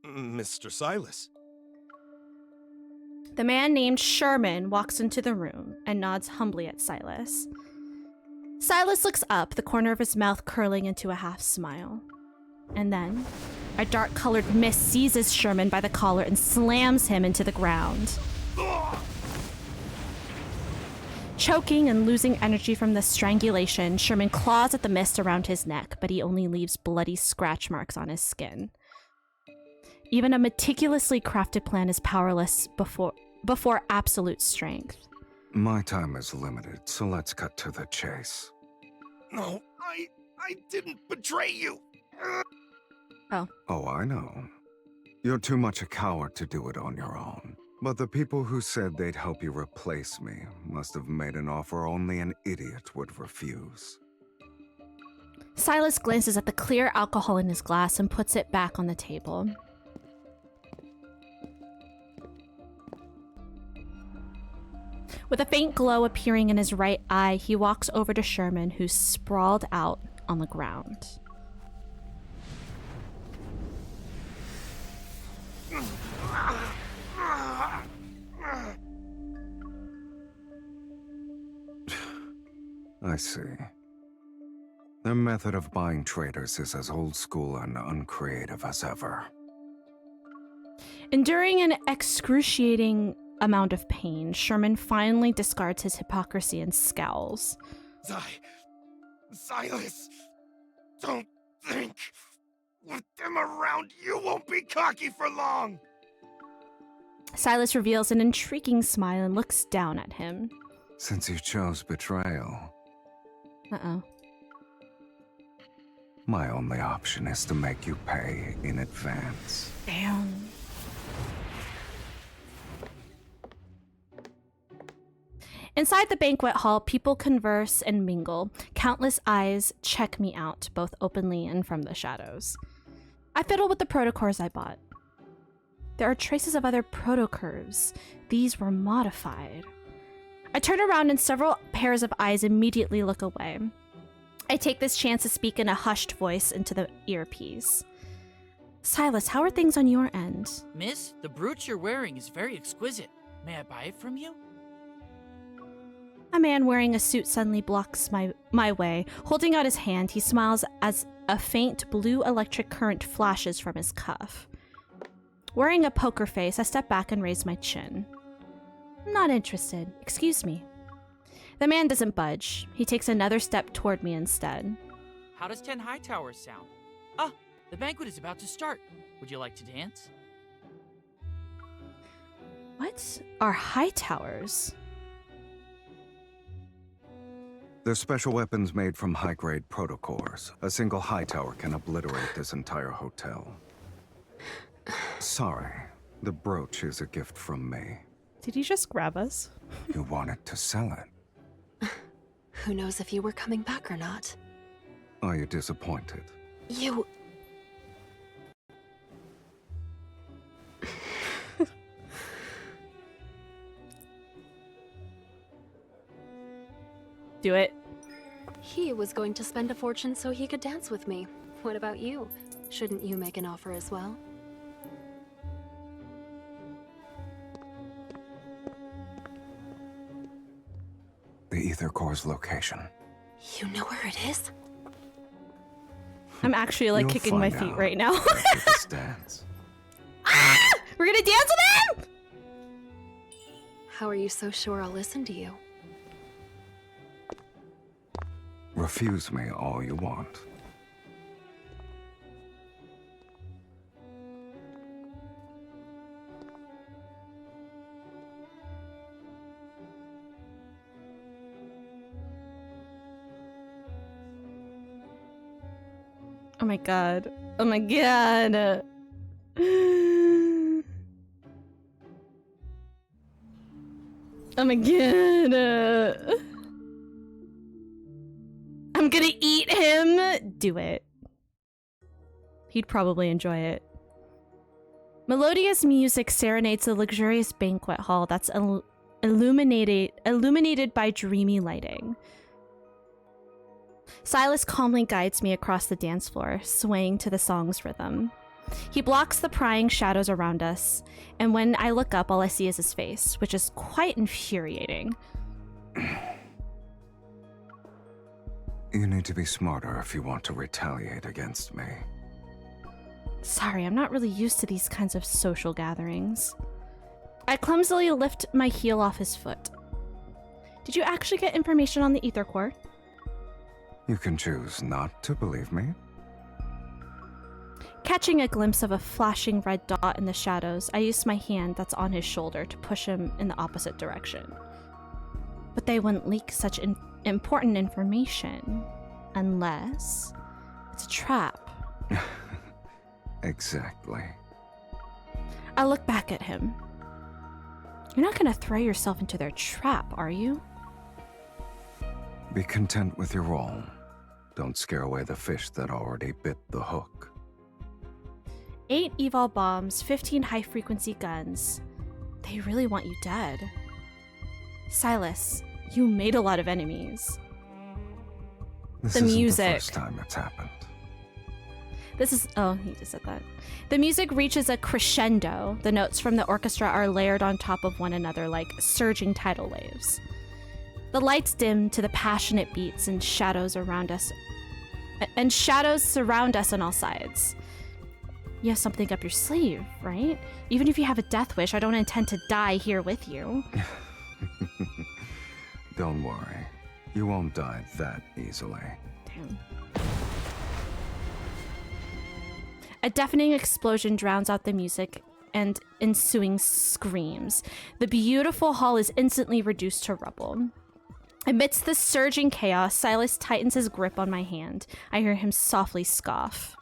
Mr. Silas. The man named Sherman walks into the room and nods humbly at Silas. Silas looks up, the corner of his mouth curling into a half smile. And then, a dark-colored mist seizes Sherman by the collar and slams him into the ground. Choking and losing energy from the strangulation, Sherman claws at the mist around his neck, but he only leaves bloody scratch marks on his skin. Even a meticulously crafted plan is powerless before absolute strength. My time is limited, so let's cut to the chase. No, I didn't betray you. Oh, I know. You're too much a coward to do it on your own. But the people who said they'd help you replace me must have made an offer only an idiot would refuse. Silas glances at the clear alcohol in his glass and puts it back on the table. With a faint glow appearing in his right eye, he walks over to Sherman, who's sprawled out on the ground. I see. Their method of buying traitors is as old school and uncreative as ever. Enduring an excruciating amount of pain, Sherman finally discards his hypocrisy and scowls. Silas, don't think. With them around, you won't be cocky for long. Silas reveals an intriguing smile and looks down at him. Since you chose betrayal, Uh-oh. my only option is to make you pay in advance. Damn. Inside the banquet hall, people converse and mingle. Countless eyes check me out, both openly and from the shadows. I fiddle with the protocurs I bought. There are traces of other protocurs. These were modified. I turn around and several pairs of eyes immediately look away. I take this chance to speak in a hushed voice into the earpiece. Silas, how are things on your end? Miss, the brooch you're wearing is very exquisite. May I buy it from you? A man wearing a suit suddenly blocks my way. Holding out his hand, he smiles as a faint blue electric current flashes from his cuff. Wearing a poker face, I step back and raise my chin. Not interested. Excuse me. The man doesn't budge. He takes another step toward me instead. How does 10 High Towers sound? Ah, the banquet is about to start. Would you like to dance? What are high towers? They're special weapons made from high-grade protocors. A single high tower can obliterate this entire hotel. Sorry, the brooch is a gift from me. Did he just grab us? You wanted to sell it. Who knows if you were coming back or not? Are you disappointed? You... Do it. He was going to spend a fortune so he could dance with me. What about you? Shouldn't you make an offer as well? The Ether Core's location. You know where it is? I'm actually like You'll kicking my find feet out right now. after this dance. Ah! We're gonna dance with him? How are you so sure I'll listen to you? Refuse me all you want. Oh my god. Oh my god. Oh my god. I'm gonna eat him. Do it. He'd probably enjoy it. Melodious music serenades the luxurious banquet hall that's illuminated by dreamy lighting. Silas calmly guides me across the dance floor, swaying to the song's rhythm. He blocks the prying shadows around us, and when I look up, all I see is his face, which is quite infuriating. You need to be smarter if you want to retaliate against me. Sorry, I'm not really used to these kinds of social gatherings. I clumsily lift my heel off his foot. Did you actually get information on the ether core? You can choose not to believe me. Catching a glimpse of a flashing red dot in the shadows, I use my hand that's on his shoulder to push him in the opposite direction. But they wouldn't leak such important information unless it's a trap. Exactly. I look back at him. You're not going to throw yourself into their trap, are you? Be content with your role. Don't scare away the fish that already bit the hook. 8 evol bombs, 15 high-frequency guns. They really want you dead. Silas, you made a lot of enemies. This The isn't music. the first time it's happened. Oh, he just said that. The music reaches a crescendo. The notes from the orchestra are layered on top of one another like surging tidal waves. The lights dim to the passionate beats and shadows around us. And shadows surround us on all sides. You have something up your sleeve, right? Even if you have a death wish, I don't intend to die here with you. Don't worry. You won't die that easily. Damn. A deafening explosion drowns out the music and ensuing screams. The beautiful hall is instantly reduced to rubble. Amidst the surging chaos, Silas tightens his grip on my hand. I hear him softly scoff.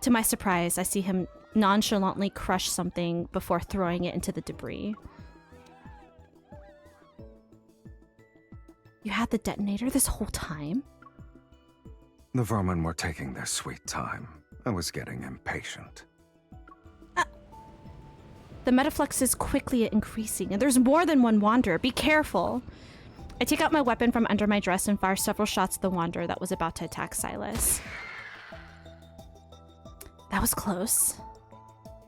To my surprise, I see him nonchalantly crush something before throwing it into the debris. You had the detonator this whole time? The vermin were taking their sweet time. I was getting impatient. The metaflux is quickly increasing, and there's more than one wanderer. Be careful. I take out my weapon from under my dress and fire several shots at the wanderer that was about to attack Silas. That was close.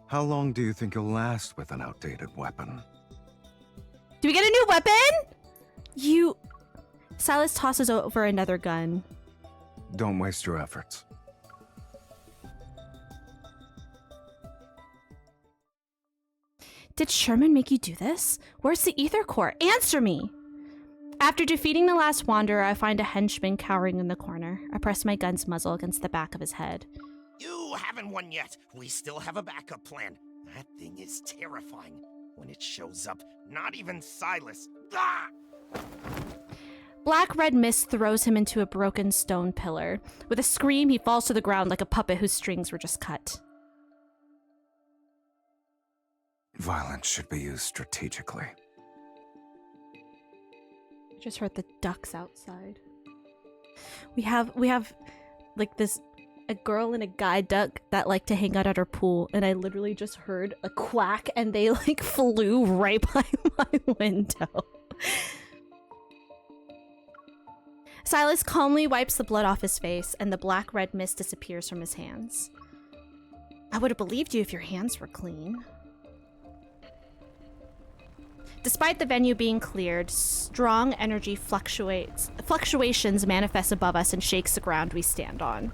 How long do you think you'll last with an outdated weapon? Do we get a new weapon? Silas tosses over another gun. Don't waste your efforts. Did Sherman make you do this? Where's the ether core? Answer me! After defeating the last wanderer, I find a henchman cowering in the corner. I press my gun's muzzle against the back of his head. You haven't won yet. We still have a backup plan. That thing is terrifying. When it shows up, not even Silas. Ah! Black-red mist throws him into a broken stone pillar. With a scream, he falls to the ground like a puppet whose strings were just cut. Violence should be used strategically. I just heard the ducks outside. We have like a girl and a guy duck that like to hang out at our pool, and I literally just heard a quack and they like flew right by my window. Silas calmly wipes the blood off his face, and the black-red mist disappears from his hands. I would have believed you if your hands were clean. Despite the venue being cleared, strong energy fluctuations manifest above us and shakes the ground we stand on.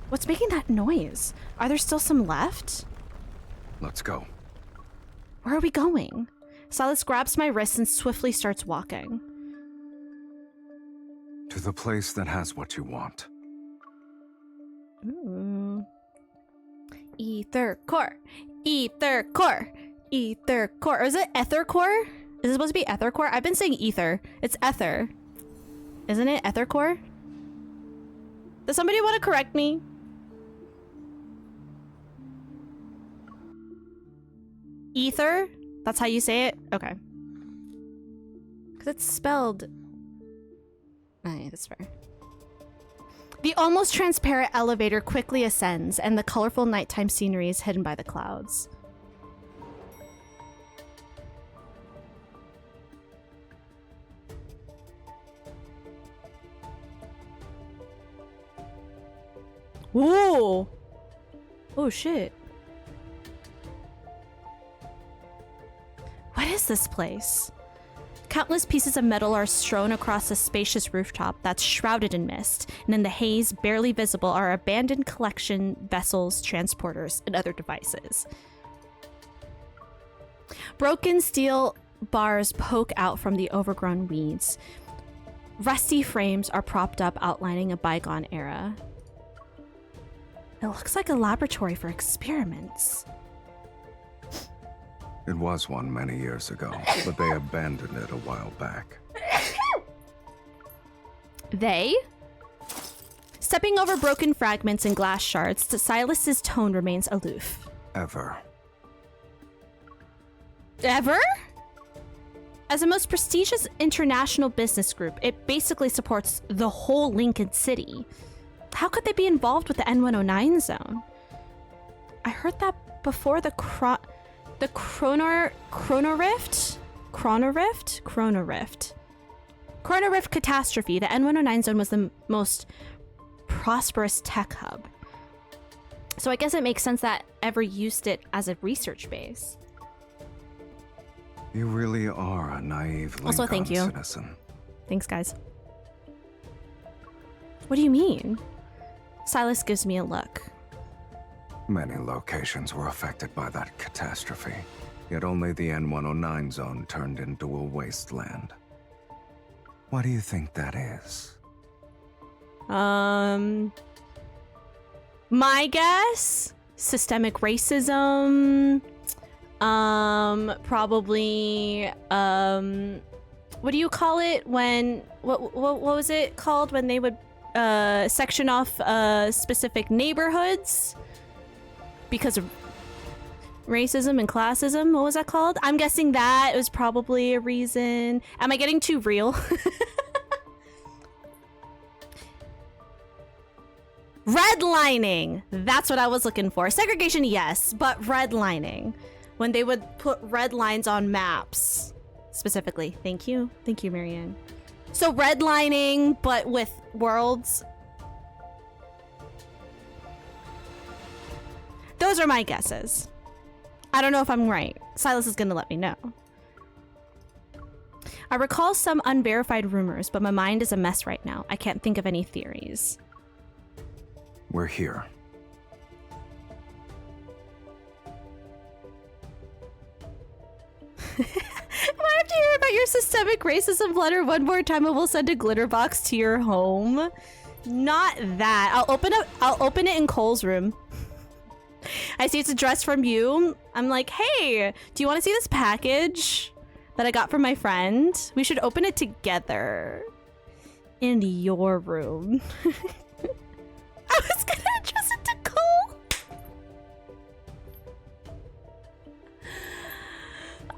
What's making that noise? Are there still some left? Let's go. Where are we going? Silas grabs my wrist and swiftly starts walking. To the place that has what you want. Ooh. Ether core. Ether core. Ether core. Or is it ether core? Is it supposed to be ether core? I've been saying ether. It's ether. Isn't it ether core? Does somebody want to correct me? Ether? That's how you say it? Okay. Because it's spelled... Oh, that's fair. The almost transparent elevator quickly ascends, and the colorful nighttime scenery is hidden by the clouds. Ooh! Oh shit. What is this place? Countless pieces of metal are strewn across a spacious rooftop that's shrouded in mist, and in the haze, barely visible, are abandoned collection vessels, transporters, and other devices. Broken steel bars poke out from the overgrown weeds. Rusty frames are propped up, outlining a bygone era. It looks like a laboratory for experiments. It was one many years ago, but they abandoned it a while back. They? Stepping over broken fragments and glass shards, Silas's tone remains aloof. Ever. Ever? As the most prestigious international business group, it basically supports the whole Lincoln City. How could they be involved with the N109 zone? I heard that before the Chrono Rift catastrophe, the N109 zone was the most prosperous tech hub. So I guess it makes sense that ever used it as a research base. You really are a naive Lincoln Also, thank you. citizen. Thanks, guys. What do you mean? Silas gives me a look. Many locations were affected by that catastrophe, yet only the N109 zone turned into a wasteland. Why do you think that is? My guess? Systemic racism. Probably, what do you call it when, what was it called when they would, section off, specific neighborhoods? Because of racism and classism, what was that called? I'm guessing that was probably a reason. Am I getting too real? Redlining! That's what I was looking for. Segregation, yes, but redlining. When they would put red lines on maps, specifically. Thank you. Thank you, Marianne. So redlining, but with worlds. Those are my guesses. I don't know if I'm right. Silas is gonna let me know. I recall some unverified rumors, but my mind is a mess right now. I can't think of any theories. We're here. If I have to hear about your systemic racism letter one more time, I will send a glitter box to your home. Not that. I'll open it in Cole's room. I see it's addressed from you. I'm like, hey, do you want to see this package that I got from my friend? We should open it together in your room. I was gonna address it to Cole.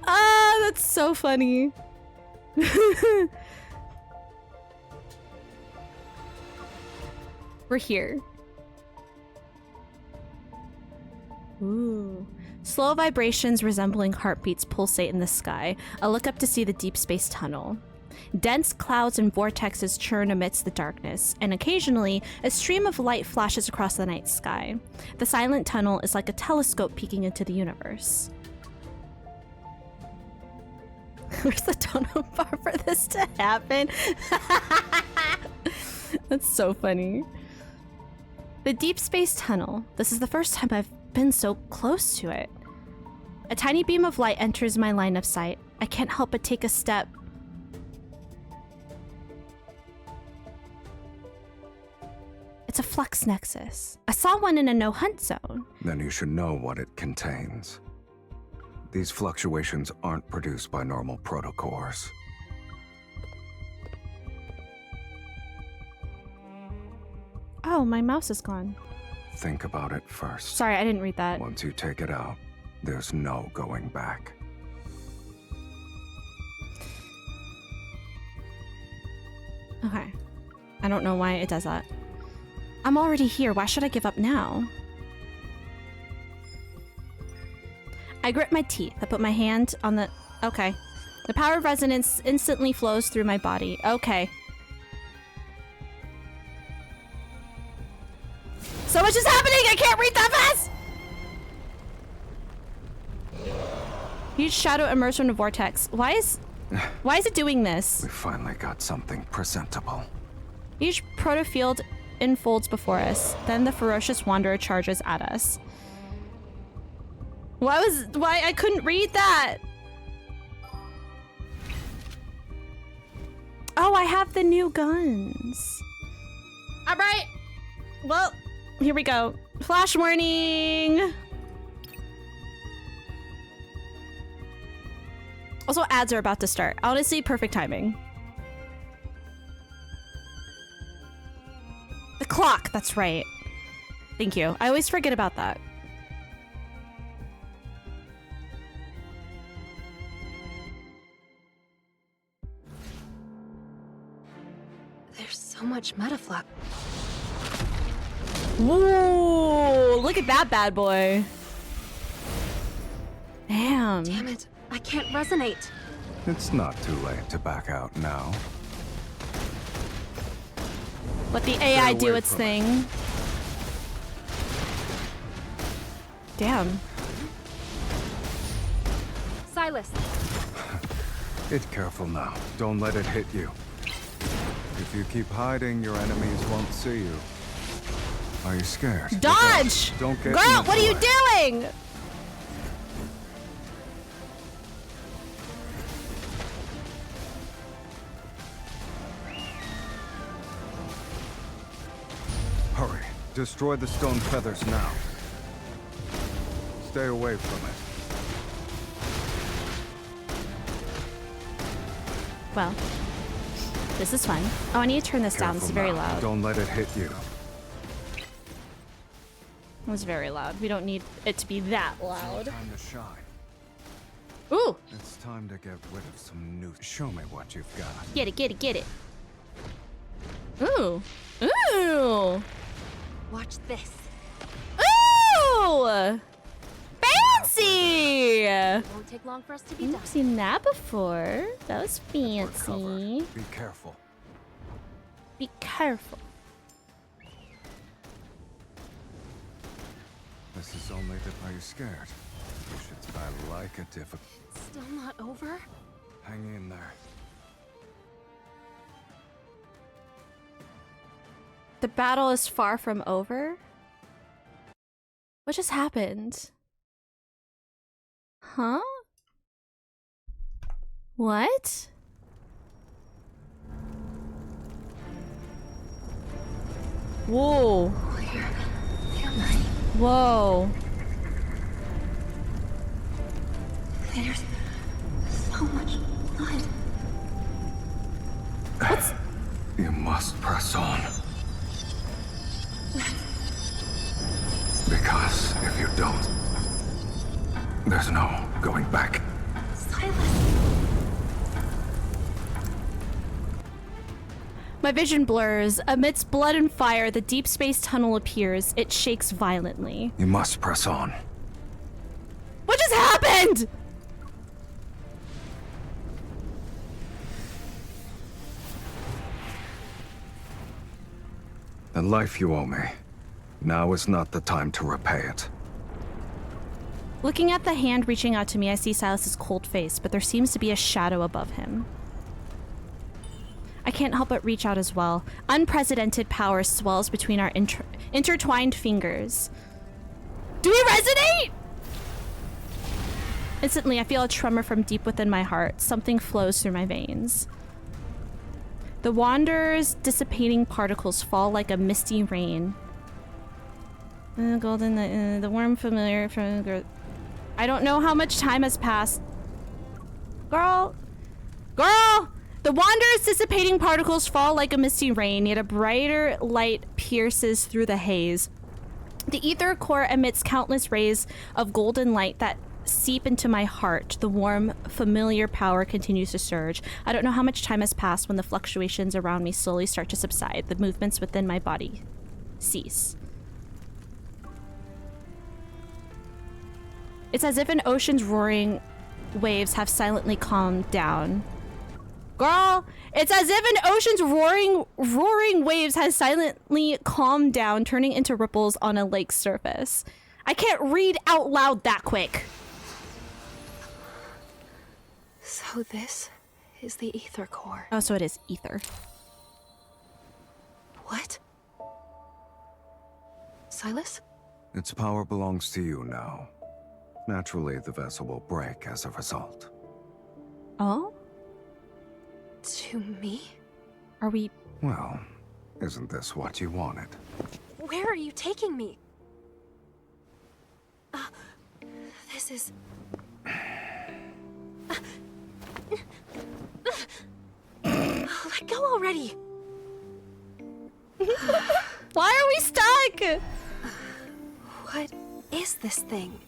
Ah, that's so funny. We're here. Ooh. Slow vibrations resembling heartbeats pulsate in the sky. I look up to see the Deepspace tunnel. Dense clouds and vortexes churn amidst the darkness, and occasionally, a stream of light flashes across the night sky. The silent tunnel is like a telescope peeking into the universe. Where's the tono bar for this to happen? That's so funny. The Deepspace tunnel. This is the first time I've been so close to it. A tiny beam of light enters my line of sight. I can't help but take a step. It's a flux nexus. I saw one in a no-hunt zone. Then you should know what it contains. These fluctuations aren't produced by normal protocores. Oh, my mouse is gone. Think about it first. Sorry, I didn't read that. Once you take it out, there's no going back. Okay. I don't know why it does that. I'm already here. Why should I give up now? I grit my teeth. I put my hand on the... Okay. The power of resonance instantly flows through my body. Okay. So much is happening! I can't read that fast! Huge shadow emerged from the vortex. Why is it doing this? We finally got something presentable. Huge protofield unfolds before us. Then the ferocious wanderer charges at us. Why I couldn't read that? Oh, I have the new guns. All right. Well, here we go. Flash warning. Also, ads are about to start. Honestly, perfect timing. The clock, that's right. Thank you. I always forget about that. There's so much metaflap. Whoa! Look at that bad boy. Damn. Damn it. I can't resonate. It's not too late to back out now. Let the AI do its thing. Damn. Silas. Get careful now. Don't let it hit you. If you keep hiding, your enemies won't see you. Are you scared? Dodge! Don't get Girl, what are you doing? Hurry. Destroy the stone feathers now. Stay away from it. Well, this is fun. Oh, I need to turn this down. It's very loud. Don't let it hit you. It was very loud. We don't need it to be that loud. Time to shine. Ooh! It's time to get rid of some new. Show me what you've got. Get it, get it, get it. Ooh. Ooh! Watch this. Ooh! Fancy! It won't take long for us to be done. I've seen that before. That was fancy. Be careful. Be careful. This is only the. Are you scared? You should try like a difficult. Still not over? Hang in there. The battle is far from over? What just happened? Huh? What? Whoa. Whoa. There's so much blood. What's... You must press on. Because if you don't, there's no going back. My vision blurs. Amidst blood and fire, the deep space tunnel appears. It shakes violently. You must press on. What just happened? The life you owe me. Now is not the time to repay it. Looking at the hand reaching out to me, I see Silas's cold face, but there seems to be a shadow above him. I can't help but reach out as well. Unprecedented power swells between our intertwined fingers. Do we resonate? Instantly, I feel a tremor from deep within my heart. Something flows through my veins. The Wanderer's dissipating particles fall like a misty rain. Golden, the warm familiar from... I don't know how much time has passed. Girl! Girl! The Wanderer's dissipating particles fall like a misty rain, yet a brighter light pierces through the haze. The ether core emits countless rays of golden light that seep into my heart. The warm, familiar power continues to surge. I don't know how much time has passed when the fluctuations around me slowly start to subside. The movements within my body cease. It's as if an ocean's roaring waves have silently calmed down. Girl, it's as if an ocean's roaring waves has silently calmed down, turning into ripples on a lake's surface. I can't read out loud that quick. So this is the ether core. Oh, so it is ether. What? Silas? Its power belongs to you now. Naturally, the vessel will break as a result. Oh? To me? Are we... Well, isn't this what you wanted? Where are you taking me? This is... Let go already! Why are we stuck? What is this thing?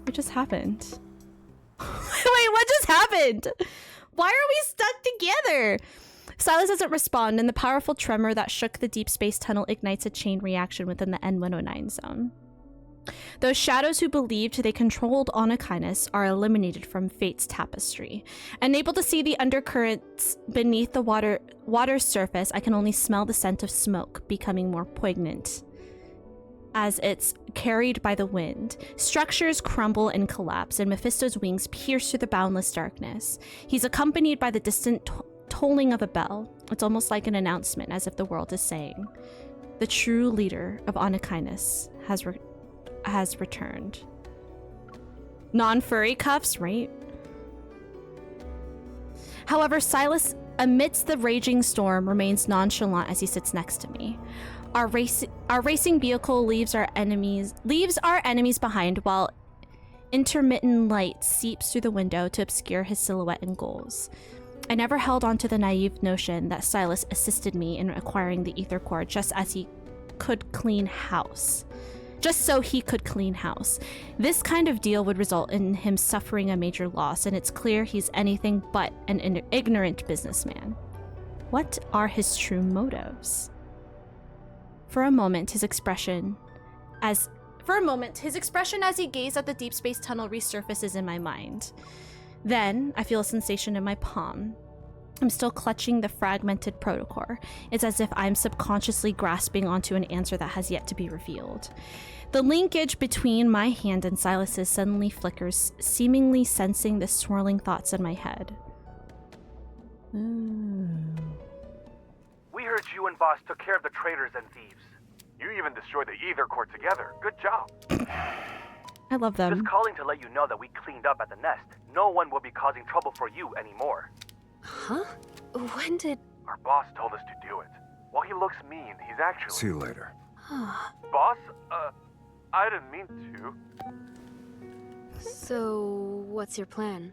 What just happened? Wait, what just happened? Why are we stuck together? Silas doesn't respond, and the powerful tremor that shook the deep space tunnel ignites a chain reaction within the N109 zone. Those shadows who believed they controlled Anakinus are eliminated from fate's tapestry. Unable to see the undercurrents beneath the water's surface, I can only smell the scent of smoke becoming more poignant as it's carried by the wind. Structures crumble and collapse, and Mephisto's wings pierce through the boundless darkness. He's accompanied by the distant tolling of a bell. It's almost like an announcement, as if the world is saying, the true leader of Anakinus has returned. Non-furry cuffs, right? However, Silas, amidst the raging storm, remains nonchalant as he sits next to me. Our racing vehicle leaves our enemies behind, while intermittent light seeps through the window to obscure his silhouette and goals. I never held on to the naive notion that Silas assisted me in acquiring the ether core just so he could clean house. This kind of deal would result in him suffering a major loss, and it's clear he's anything but an ignorant businessman. What are his true motives? For a moment, his expression as he gazed at the deep space tunnel resurfaces in my mind. Then, I feel a sensation in my palm. I'm still clutching the fragmented protocore. It's as if I'm subconsciously grasping onto an answer that has yet to be revealed. The linkage between my hand and Silas's suddenly flickers, seemingly sensing the swirling thoughts in my head. We heard you and Boss took care of the traitors and thieves. You even destroyed the ether core together. Good job. I love them. Just calling to let you know that we cleaned up at the nest. No one will be causing trouble for you anymore. Huh? When did... Our boss told us to do it. While he looks mean, he's actually... See you later. Boss? I didn't mean to. So, what's your plan?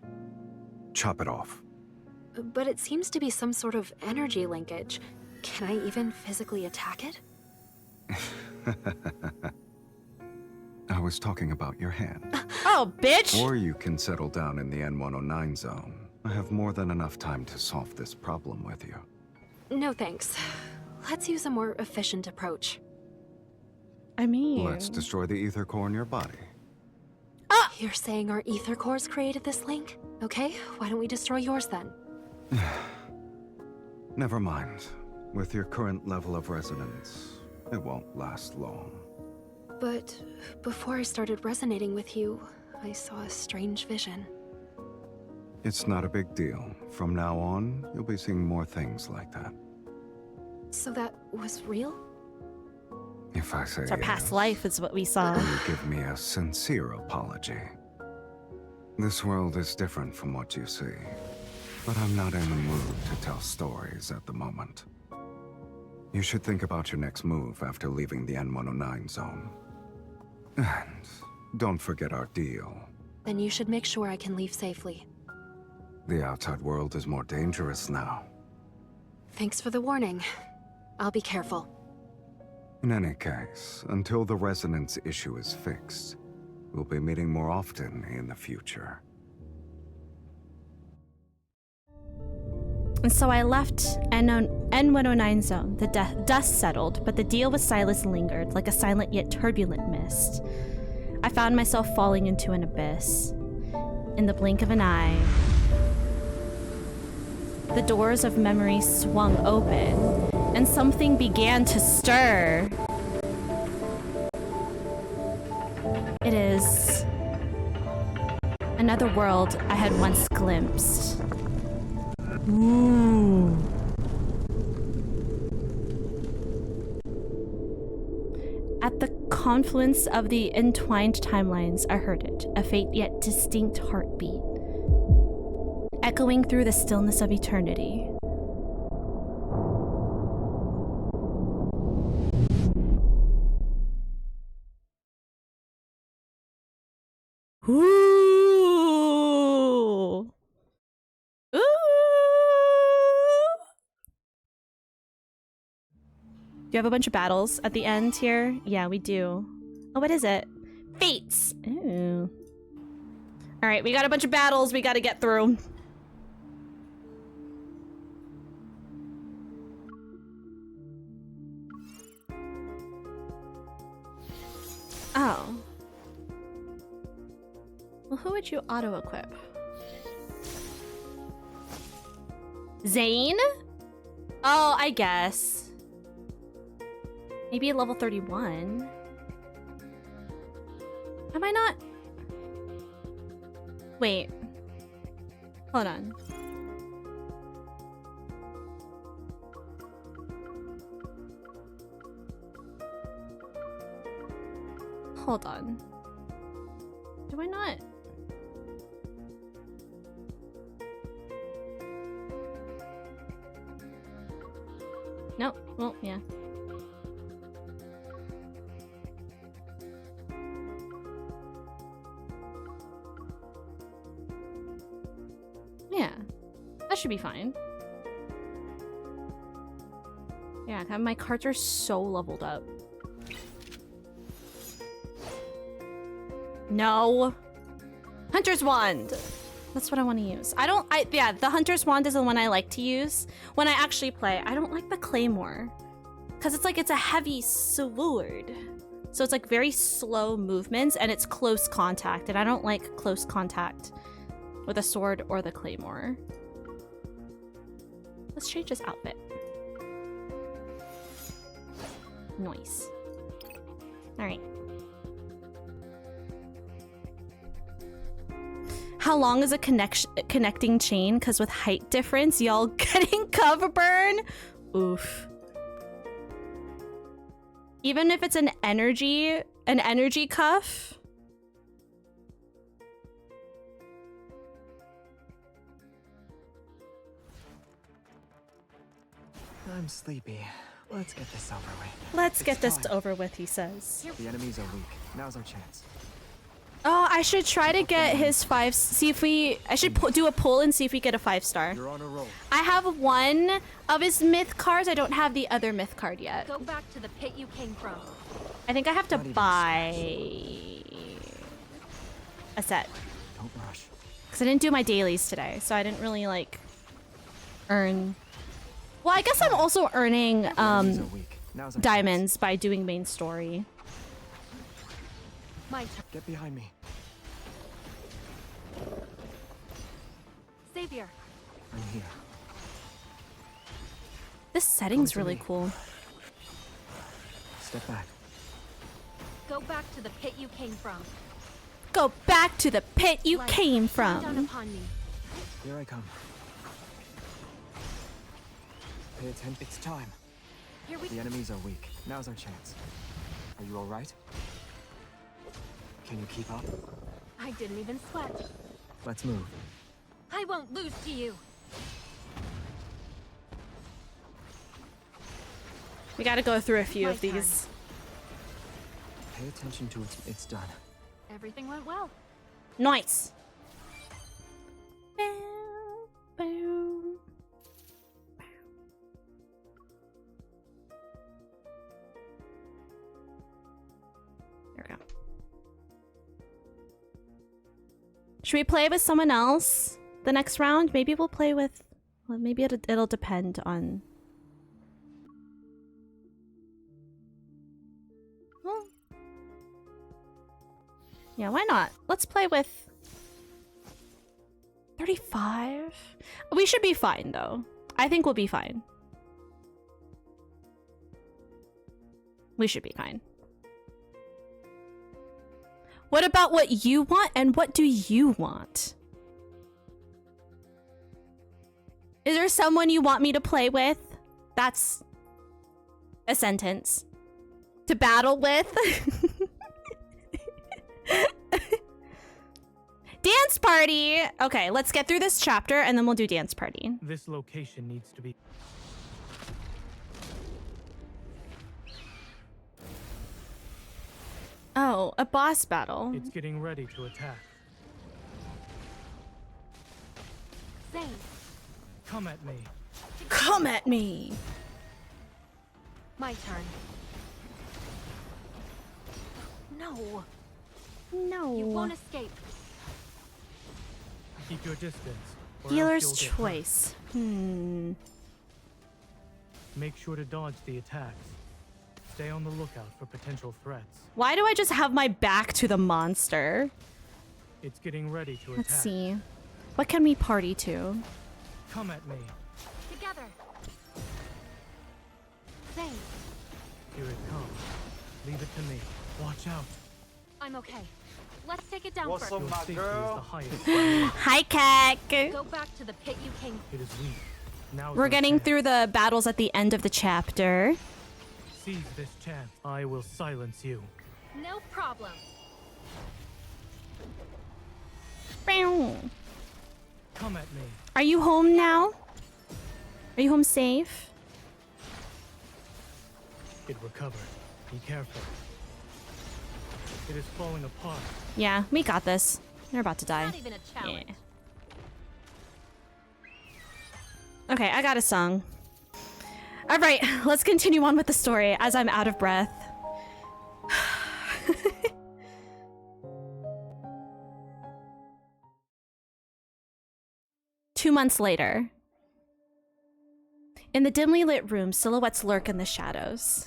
Chop it off. But it seems to be some sort of energy linkage. Can I even physically attack it? I was talking about your hand. Oh, bitch! Or you can settle down in the N109 zone. I have more than enough time to solve this problem with you. No thanks. Let's use a more efficient approach. I mean... Let's destroy the ether core in your body. You're saying our ether cores created this link? Okay, why don't we destroy yours then? Never mind. With your current level of resonance, it won't last long. But before I started resonating with you, I saw a strange vision. It's not a big deal. From now on, you'll be seeing more things like that. So that was real? If I say It's our past life is what we saw. will you give me a sincere apology? This world is different from what you see, but I'm not in the mood to tell stories at the moment. You should think about your next move after leaving the N109 zone. And don't forget our deal. Then you should make sure I can leave safely. The outside world is more dangerous now. Thanks for the warning. I'll be careful. In any case, until the resonance issue is fixed, we'll be meeting more often in the future. And so I left N109 zone. The dust settled, but the deal with Silas lingered like a silent yet turbulent mist. I found myself falling into an abyss. In the blink of an eye, the doors of memory swung open, and something began to stir. It Another world I had once glimpsed. Ooh. At the confluence of the entwined timelines, I heard it, a faint yet distinct heartbeat, echoing through the stillness of eternity. Ooh. Ooh. Do you have a bunch of battles at the end here? Yeah, we do. Oh, what is it? Fates! Ooh. Alright, we got a bunch of battles we gotta get through. Oh. Well, who would you auto-equip? Zane? Oh, I guess. Maybe level 31. Am I not? Wait. Hold on. Hold on. Do I not? No. Well, yeah. Yeah, that should be fine. Yeah, my cards are so leveled up. No. Hunter's Wand. That's what I want to use. Yeah, the Hunter's Wand is the one I like to use when I actually play. I don't like the Claymore. Because it's a heavy sword. So it's like very slow movements and it's close contact. And I don't like close contact with a sword or the Claymore. Let's change this outfit. Nice. Alright. How long is a connecting chain? Because with height difference, y'all getting cover burn? Oof. Even if it's an energy cuff. I'm sleepy. Let's get this over with. Let's get this over with, he says. The enemies are weak. Now's our chance. Oh, I should try to get his 5. See if we. I should do a pull and see if we get a 5-star. You're on a roll. I have one of his myth cards. I don't have the other myth card yet. Go back to the pit you came from. I think I have to buy a set. Don't rush. Because I didn't do my dailies today, so I didn't really earn. Well, I guess I'm also earning diamonds by doing main story. My turn. Get behind me. Xavier. I'm here. This setting's really cool. Step back. Go back to the pit you came from. Go back to the pit you came Down from. upon me. Here I come. Pay attention. It's time. Here we The enemies are weak. Now's our chance. Are you all right? Can you keep up? I didn't even sweat. Let's move. I won't lose to you. We gotta go through a few My of these. Pay attention to it's done. Everything went well. Nice. There we go. Should we play with someone else the next round? Maybe we'll play with... Well, maybe it'll depend on... Well... Yeah, why not? Let's play with... 35? We should be fine, though. I think we'll be fine. We should be fine. What about what you want, and what do you want? Is there someone you want me to play with? That's a sentence. To battle with? Dance party! Okay, let's get through this chapter and then we'll do dance party. This location needs to be... Oh, a boss battle. It's getting ready to attack. Zane. Come at me. Come at me! My turn. No. No. You won't escape. Keep your distance. or else Dealer's you'll get hurt. choice. Make sure to dodge the attacks. Stay on the lookout for potential threats. Why do I just have my back to the monster? It's getting ready to attack. Let's see. What can we party to? Come at me. Together. Zane. Here it comes. Leave it to me. Watch out. I'm okay. Let's take it down What's first. up, my girl? Hi, Kek. Go back to the pit you came. It is weak. Now We're getting through the battles at the end of the chapter. Seize this chance. I will silence you. No problem. Come at me. Are you home now? Are you home safe? It recovered. Be careful. It is falling apart. Yeah, we got this. They're about to die. Not even a challenge. Yeah. Okay, I got a song. All right, let's continue on with the story as I'm out of breath. Two months later. In the dimly lit room, silhouettes lurk in the shadows.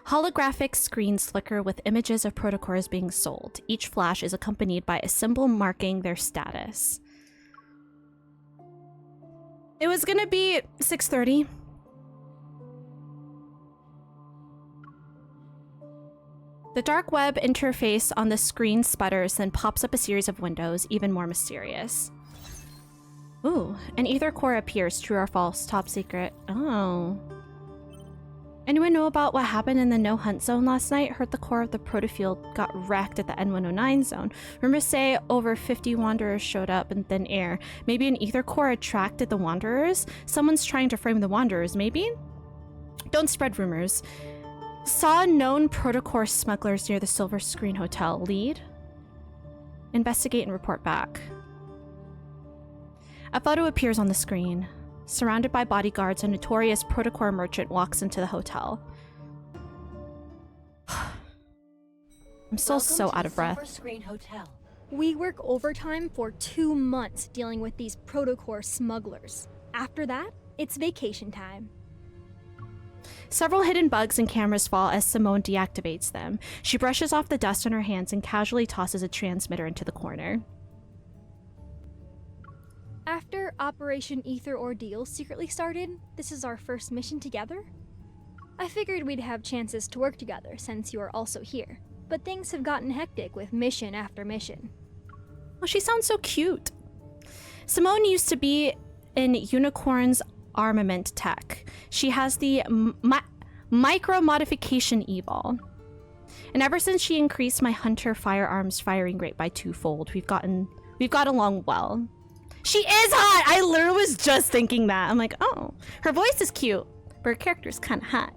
Holographic screens flicker with images of protocors being sold. Each flash is accompanied by a symbol marking their status. It was gonna be 6:30. The dark web interface on the screen sputters, then pops up a series of windows, even more mysterious. Ooh, an ether core appears. True or false? Top secret. Oh. Anyone know about what happened in the no-hunt zone last night? Heard the core of the protofield got wrecked at the N109 zone. Rumors say over 50 wanderers showed up in thin air. Maybe an ether core attracted the wanderers? Someone's trying to frame the wanderers, maybe? Don't spread rumors. Saw known protocore smugglers near the Silver Screen Hotel. Lead? Investigate and report back. A photo appears on the screen. Surrounded by bodyguards, a notorious protocore merchant walks into the hotel. I'm still so out of breath. Screen Hotel. We work overtime for 2 months dealing with these protocore smugglers. After that, it's vacation time. Several hidden bugs and cameras fall as Simone deactivates them. She brushes off the dust on her hands and casually tosses a transmitter into the corner. After Operation Ether Ordeal secretly started, this is our first mission together. I figured we'd have chances to work together since you are also here, but things have gotten hectic with mission after mission. Oh, she sounds so cute. Simone used to be in Unicorn's armament tech. She has the micro-modification evol. And ever since she increased my hunter firearms firing rate by 2-fold, we've got along well. She is hot! I literally was just thinking that. I'm like, oh, her voice is cute, but her character's kind of hot.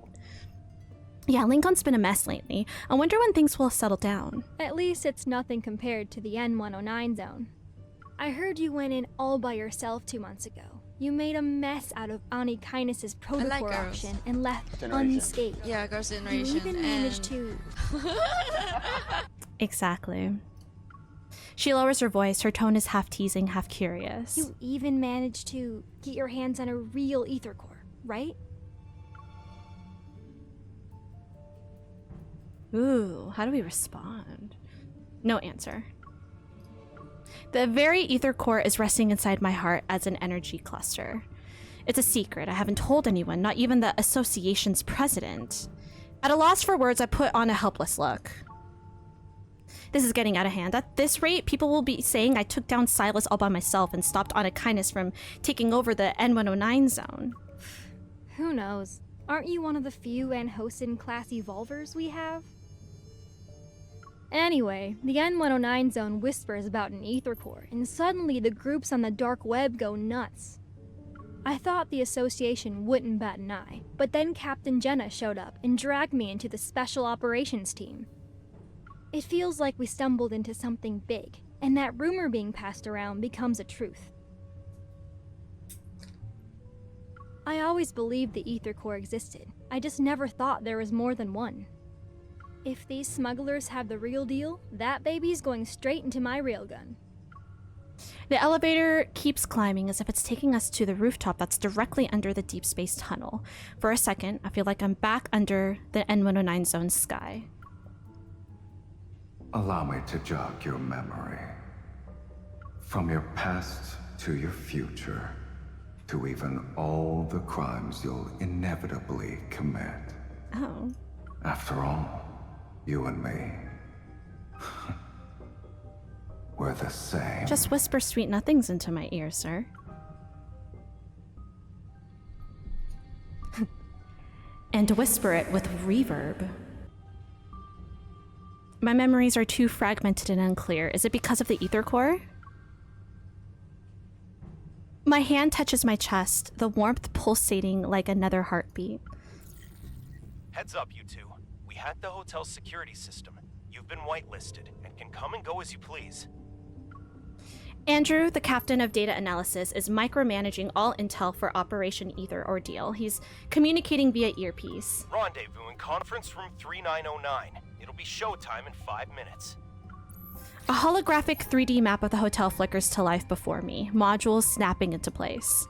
Yeah, Lincoln's been a mess lately. I wonder when things will settle down. At least it's nothing compared to the N109 zone. I heard you went in all by yourself 2 months ago. You made a mess out of Ani Kindness's protocore auction and left unscathed. Yeah, Girls' You Generation. even managed to... Exactly. She lowers her voice. Her tone is half teasing, half curious. You even managed to get your hands on a real ether core, right? Ooh, how do we respond? No answer. The very ether core is resting inside my heart as an energy cluster. It's a secret. I haven't told anyone, not even the association's president. At a loss for words, I put on a helpless look. This is getting out of hand. At this rate, people will be saying I took down Silas all by myself and stopped Anakainis from taking over the N109 zone. Who knows? Aren't you one of the few Anhosin class evolvers we have? Anyway, the N109 zone whispers about an ether core, and suddenly the groups on the dark web go nuts. I thought the association wouldn't bat an eye, but then Captain Jenna showed up and dragged me into the special operations team. It feels like we stumbled into something big, and that rumor being passed around becomes a truth. I always believed the ether core existed. I just never thought there was more than one. If these smugglers have the real deal, that baby's going straight into my railgun. The elevator keeps climbing as if it's taking us to the rooftop that's directly under the Deepspace tunnel. For a second, I feel like I'm back under the N109 zone sky. Allow me to jog your memory. From your past to your future, to even all the crimes you'll inevitably commit. Oh. After all, you and me, we're the same. Just whisper sweet nothings into my ear, sir. And whisper it with reverb. My memories are too fragmented and unclear. Is it because of the ether core? My hand touches my chest, the warmth pulsating like another heartbeat. Heads up, you two. We hacked the hotel's security system. You've been whitelisted and can come and go as you please. Andrew, the captain of data analysis, is micromanaging all intel for Operation Ether Ordeal. He's communicating via earpiece. Rendezvous in conference room 3909. It'll be showtime in 5 minutes. A holographic 3D map of the hotel flickers to life before me, modules snapping into place.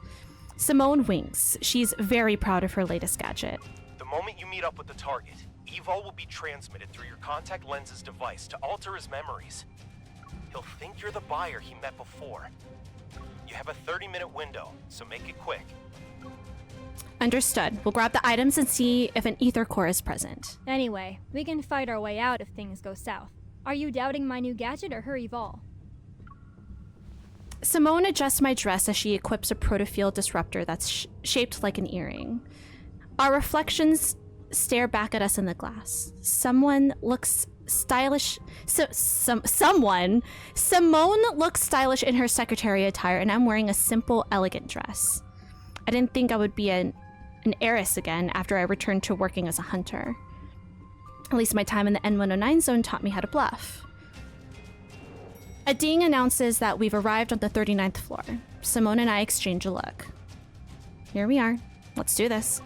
Simone winks. She's very proud of her latest gadget. The moment you meet up with the target, Evol will be transmitted through your contact lenses device to alter his memories. He'll think you're the buyer he met before. You have a 30-minute window, so make it quick. Understood. We'll grab the items and see if an ether core is present. Anyway, we can fight our way out if things go south. Are you doubting my new gadget or her evol? Simone adjusts my dress as she equips a protofield disruptor that's shaped like an earring. Our reflections stare back at us in the glass. Someone looks stylish. Simone looks stylish in her secretary attire, and I'm wearing a simple, elegant dress. I didn't think I would be an heiress again after I returned to working as a hunter. At least my time in the N109 zone taught me how to bluff. A ding announces that we've arrived on the 39th floor. Simone and I exchange a look. Here we are. Let's do this.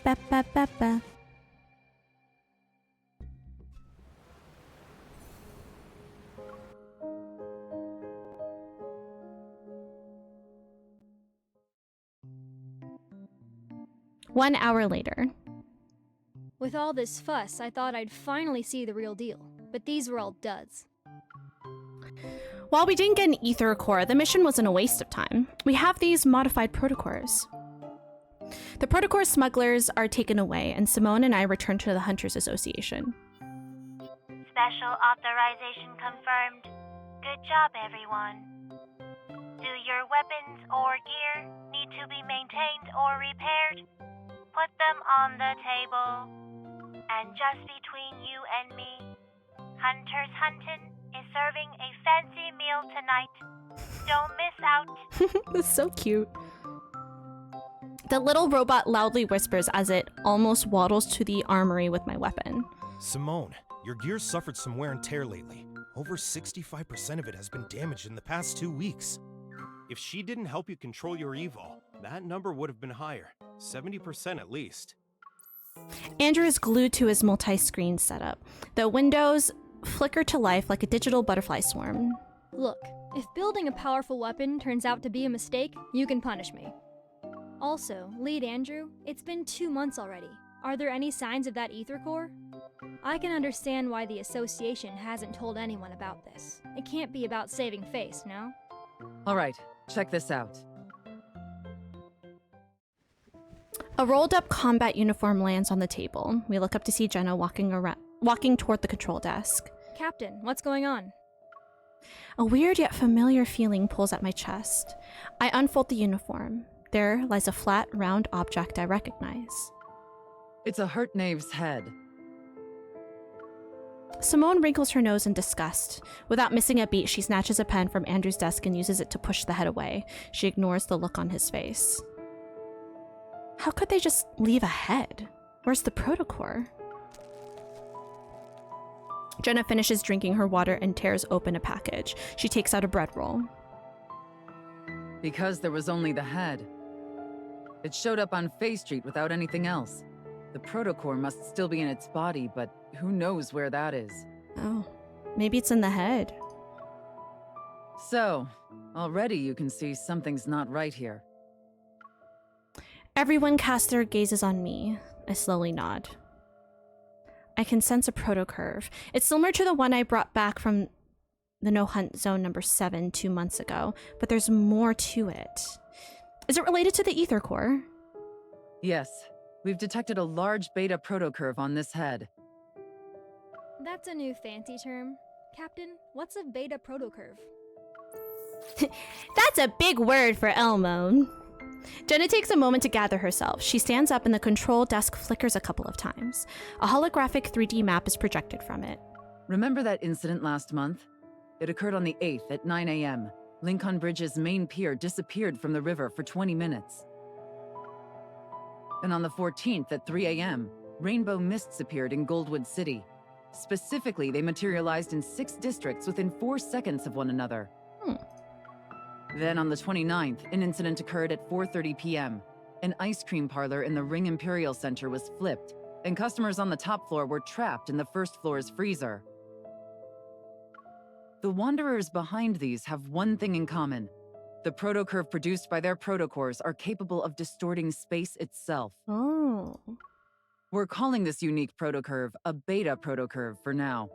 Ba ba ba ba. One hour later. With all this fuss, I thought I'd finally see the real deal, but these were all duds. While we didn't get an ether core, the mission wasn't a waste of time. We have these modified protocores. The protocore smugglers are taken away, and Simone and I return to the Hunters Association. Special authorization confirmed. Good job, everyone. Do your weapons or gear need to be maintained or repaired? Put them on the table. And just between you and me, Hunters Huntin' is serving a fancy meal tonight. Don't miss out. That's so cute. The little robot loudly whispers as it almost waddles to the armory with my weapon. Simone, your gear's suffered some wear and tear lately. Over 65% of it has been damaged in the past 2 weeks. If she didn't help you control your evil, that number would have been higher. 70% at least. Andrew is glued to his multi-screen setup. The windows flicker to life like a digital butterfly swarm. Look, if building a powerful weapon turns out to be a mistake, you can punish me. Also, Lead Andrew, it's been 2 months already. Are there any signs of that ether core? I can understand why the association hasn't told anyone about this. It can't be about saving face, no? Alright, check this out. A rolled-up combat uniform lands on the table. We look up to see Jenna walking toward the control desk. Captain, what's going on? A weird yet familiar feeling pulls at my chest. I unfold the uniform. There lies a flat, round object I recognize. It's a hurt knave's head. Simone wrinkles her nose in disgust. Without missing a beat, she snatches a pen from Andrew's desk and uses it to push the head away. She ignores the look on his face. How could they just leave a head? Where's the protocore? Jenna finishes drinking her water and tears open a package. She takes out a bread roll. Because there was only the head. It showed up on Faye Street without anything else. The protocore must still be in its body, but who knows where that is. Oh, maybe it's in the head. So, already you can see something's not right here. Everyone casts their gazes on me. I slowly nod. I can sense a protocurve. It's similar to the one I brought back from the no-hunt zone number 7 2 months ago, but there's more to it. Is it related to the ether core? Yes. We've detected a large beta protocurve on this head. That's a new fancy term. Captain, what's a beta protocurve? That's a big word for Elmo. Jenna takes a moment to gather herself. She stands up and the control desk flickers a couple of times. A holographic 3D map is projected from it. Remember that incident last month? It occurred on the 8th at 9 a.m. Lincoln Bridge's main pier disappeared from the river for 20 minutes. And on the 14th at 3 a.m., rainbow mists appeared in Goldwood City. Specifically, they materialized in 6 districts within 4 seconds of one another. Then on the 29th, an incident occurred at 4:30 p.m. An ice cream parlor in the Ring Imperial Center was flipped, and customers on the top floor were trapped in the first floor's freezer. The Wanderers behind these have one thing in common. The protocurve produced by their protocores are capable of distorting space itself. Oh. We're calling this unique protocurve a beta protocurve for now.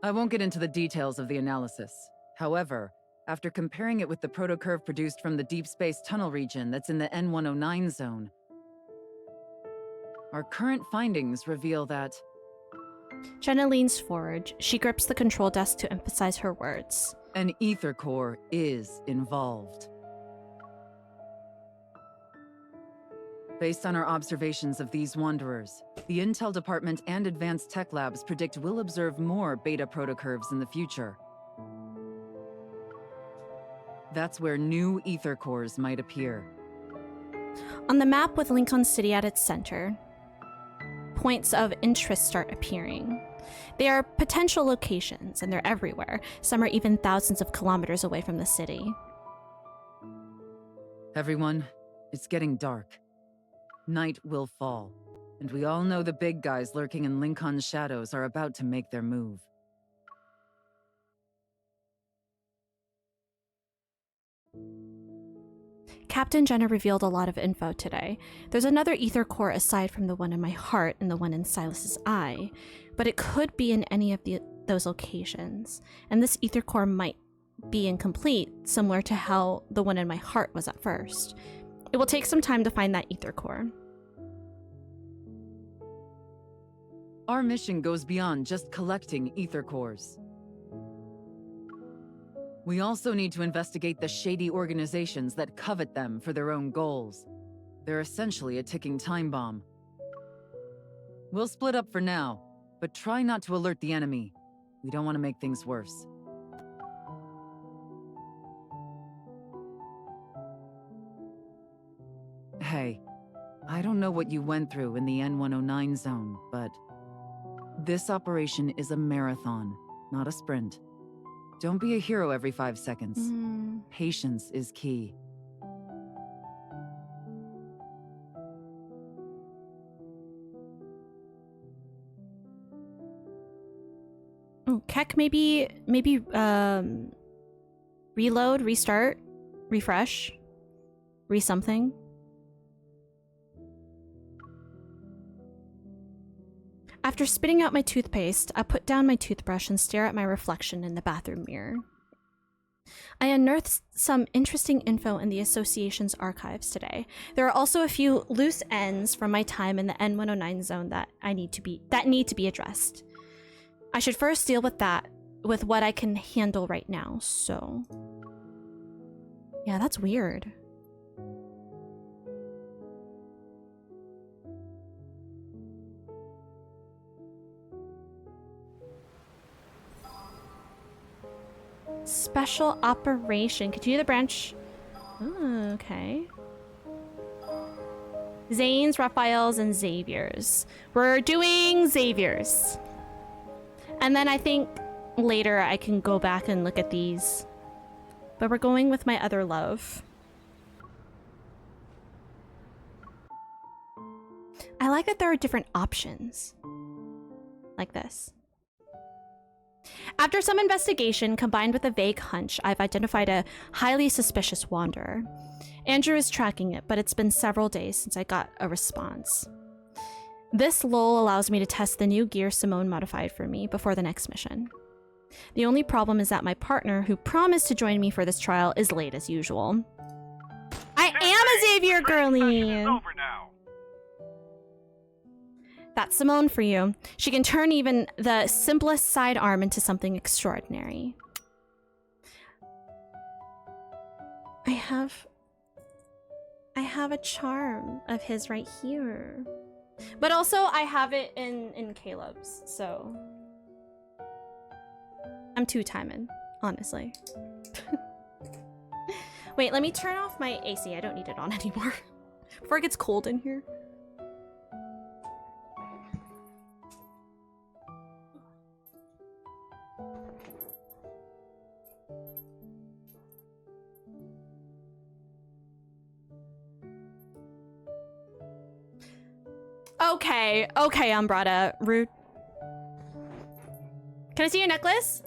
I won't get into the details of the analysis. However, after comparing it with the protocurve produced from the Deepspace tunnel region that's in the N109 zone, our current findings reveal that... Jenna leans forward. She grips the control desk to emphasize her words. An ether core is involved. Based on our observations of these Wanderers, the Intel Department and Advanced Tech Labs predict we'll observe more beta protocurves in the future. That's where new ether cores might appear. On the map with Lincoln City at its center, points of interest start appearing. They are potential locations, and they're everywhere. Some are even thousands of kilometers away from the city. Everyone, it's getting dark. Night will fall, and we all know the big guys lurking in Lincoln's shadows are about to make their move. Captain Jenna revealed a lot of info today. There's another ether core aside from the one in my heart and the one in Silas's eye, but it could be in any of those locations, and this ether core might be incomplete, similar to how the one in my heart was at first. It will take some time to find that ether core. Our mission goes beyond just collecting ether cores. We also need to investigate the shady organizations that covet them for their own goals. They're essentially a ticking time bomb. We'll split up for now, but try not to alert the enemy. We don't want to make things worse. Hey, I don't know what you went through in the N109 zone, but this operation is a marathon, not a sprint. Don't be a hero every 5 seconds. Patience is key. Oh, Keck, maybe reload, restart, refresh, re-something. After spitting out my toothpaste, I put down my toothbrush and stare at my reflection in the bathroom mirror. I unearthed some interesting info in the Association's archives today. There are also a few loose ends from my time in the N109 zone that need to be addressed. I should first deal with that, with what I can handle right now, so... Yeah, that's weird. Special operation. Continue the branch. Oh, okay. Zane's, Raphael's, and Xavier's. We're doing Xavier's. And then I think later I can go back and look at these. But we're going with my other love. I like that there are different options. Like this. After some investigation combined with a vague hunch, I've identified a highly suspicious wanderer. Andrew is tracking it, but it's been several days since I got a response. This lull allows me to test the new gear Simone modified for me before the next mission. The only problem is that my partner, who promised to join me for this trial, is late as usual. I am a Xavier girly! That's Simone for you. She can turn even the simplest sidearm into something extraordinary. I have a charm of his right here. But also I have it in Caleb's, so... I'm two-timing, honestly. Wait, let me turn off my AC. I don't need it on anymore. Before it gets cold in here. Okay, okay, Umbrata. Rude. Can I see your necklace?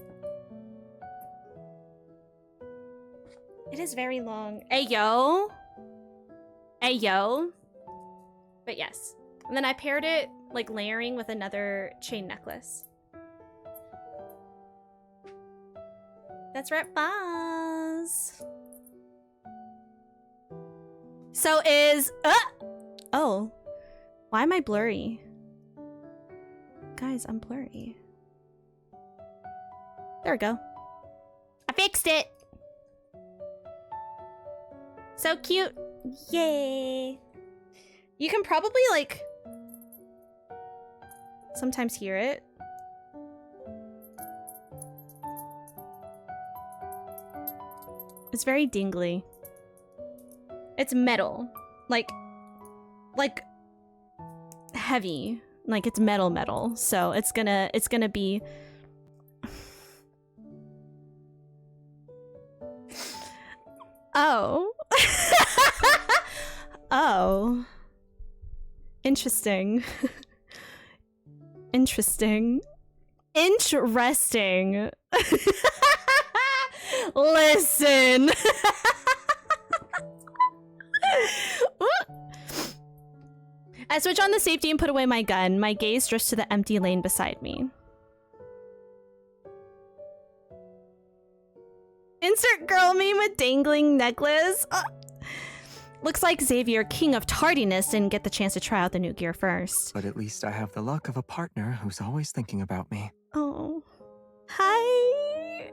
It is very long. Ayo. Ayo. But yes. And then I paired it, like, layering with another chain necklace. That's right, Buzz. So is... Oh. Why am I blurry? Guys, I'm blurry. There we go. I fixed it! So cute. Yay. You can probably, like, sometimes hear it. It's very dingly. It's metal. Like heavy. Like it's metal. So it's gonna be Oh. Oh. Interesting. Interesting. Listen. I switch on the safety and put away my gun. My gaze drifts to the empty lane beside me. Insert girl meme with dangling necklace. Looks like Xavier, king of tardiness, didn't get the chance to try out the new gear first. But at least I have the luck of a partner who's always thinking about me. Oh. Hi.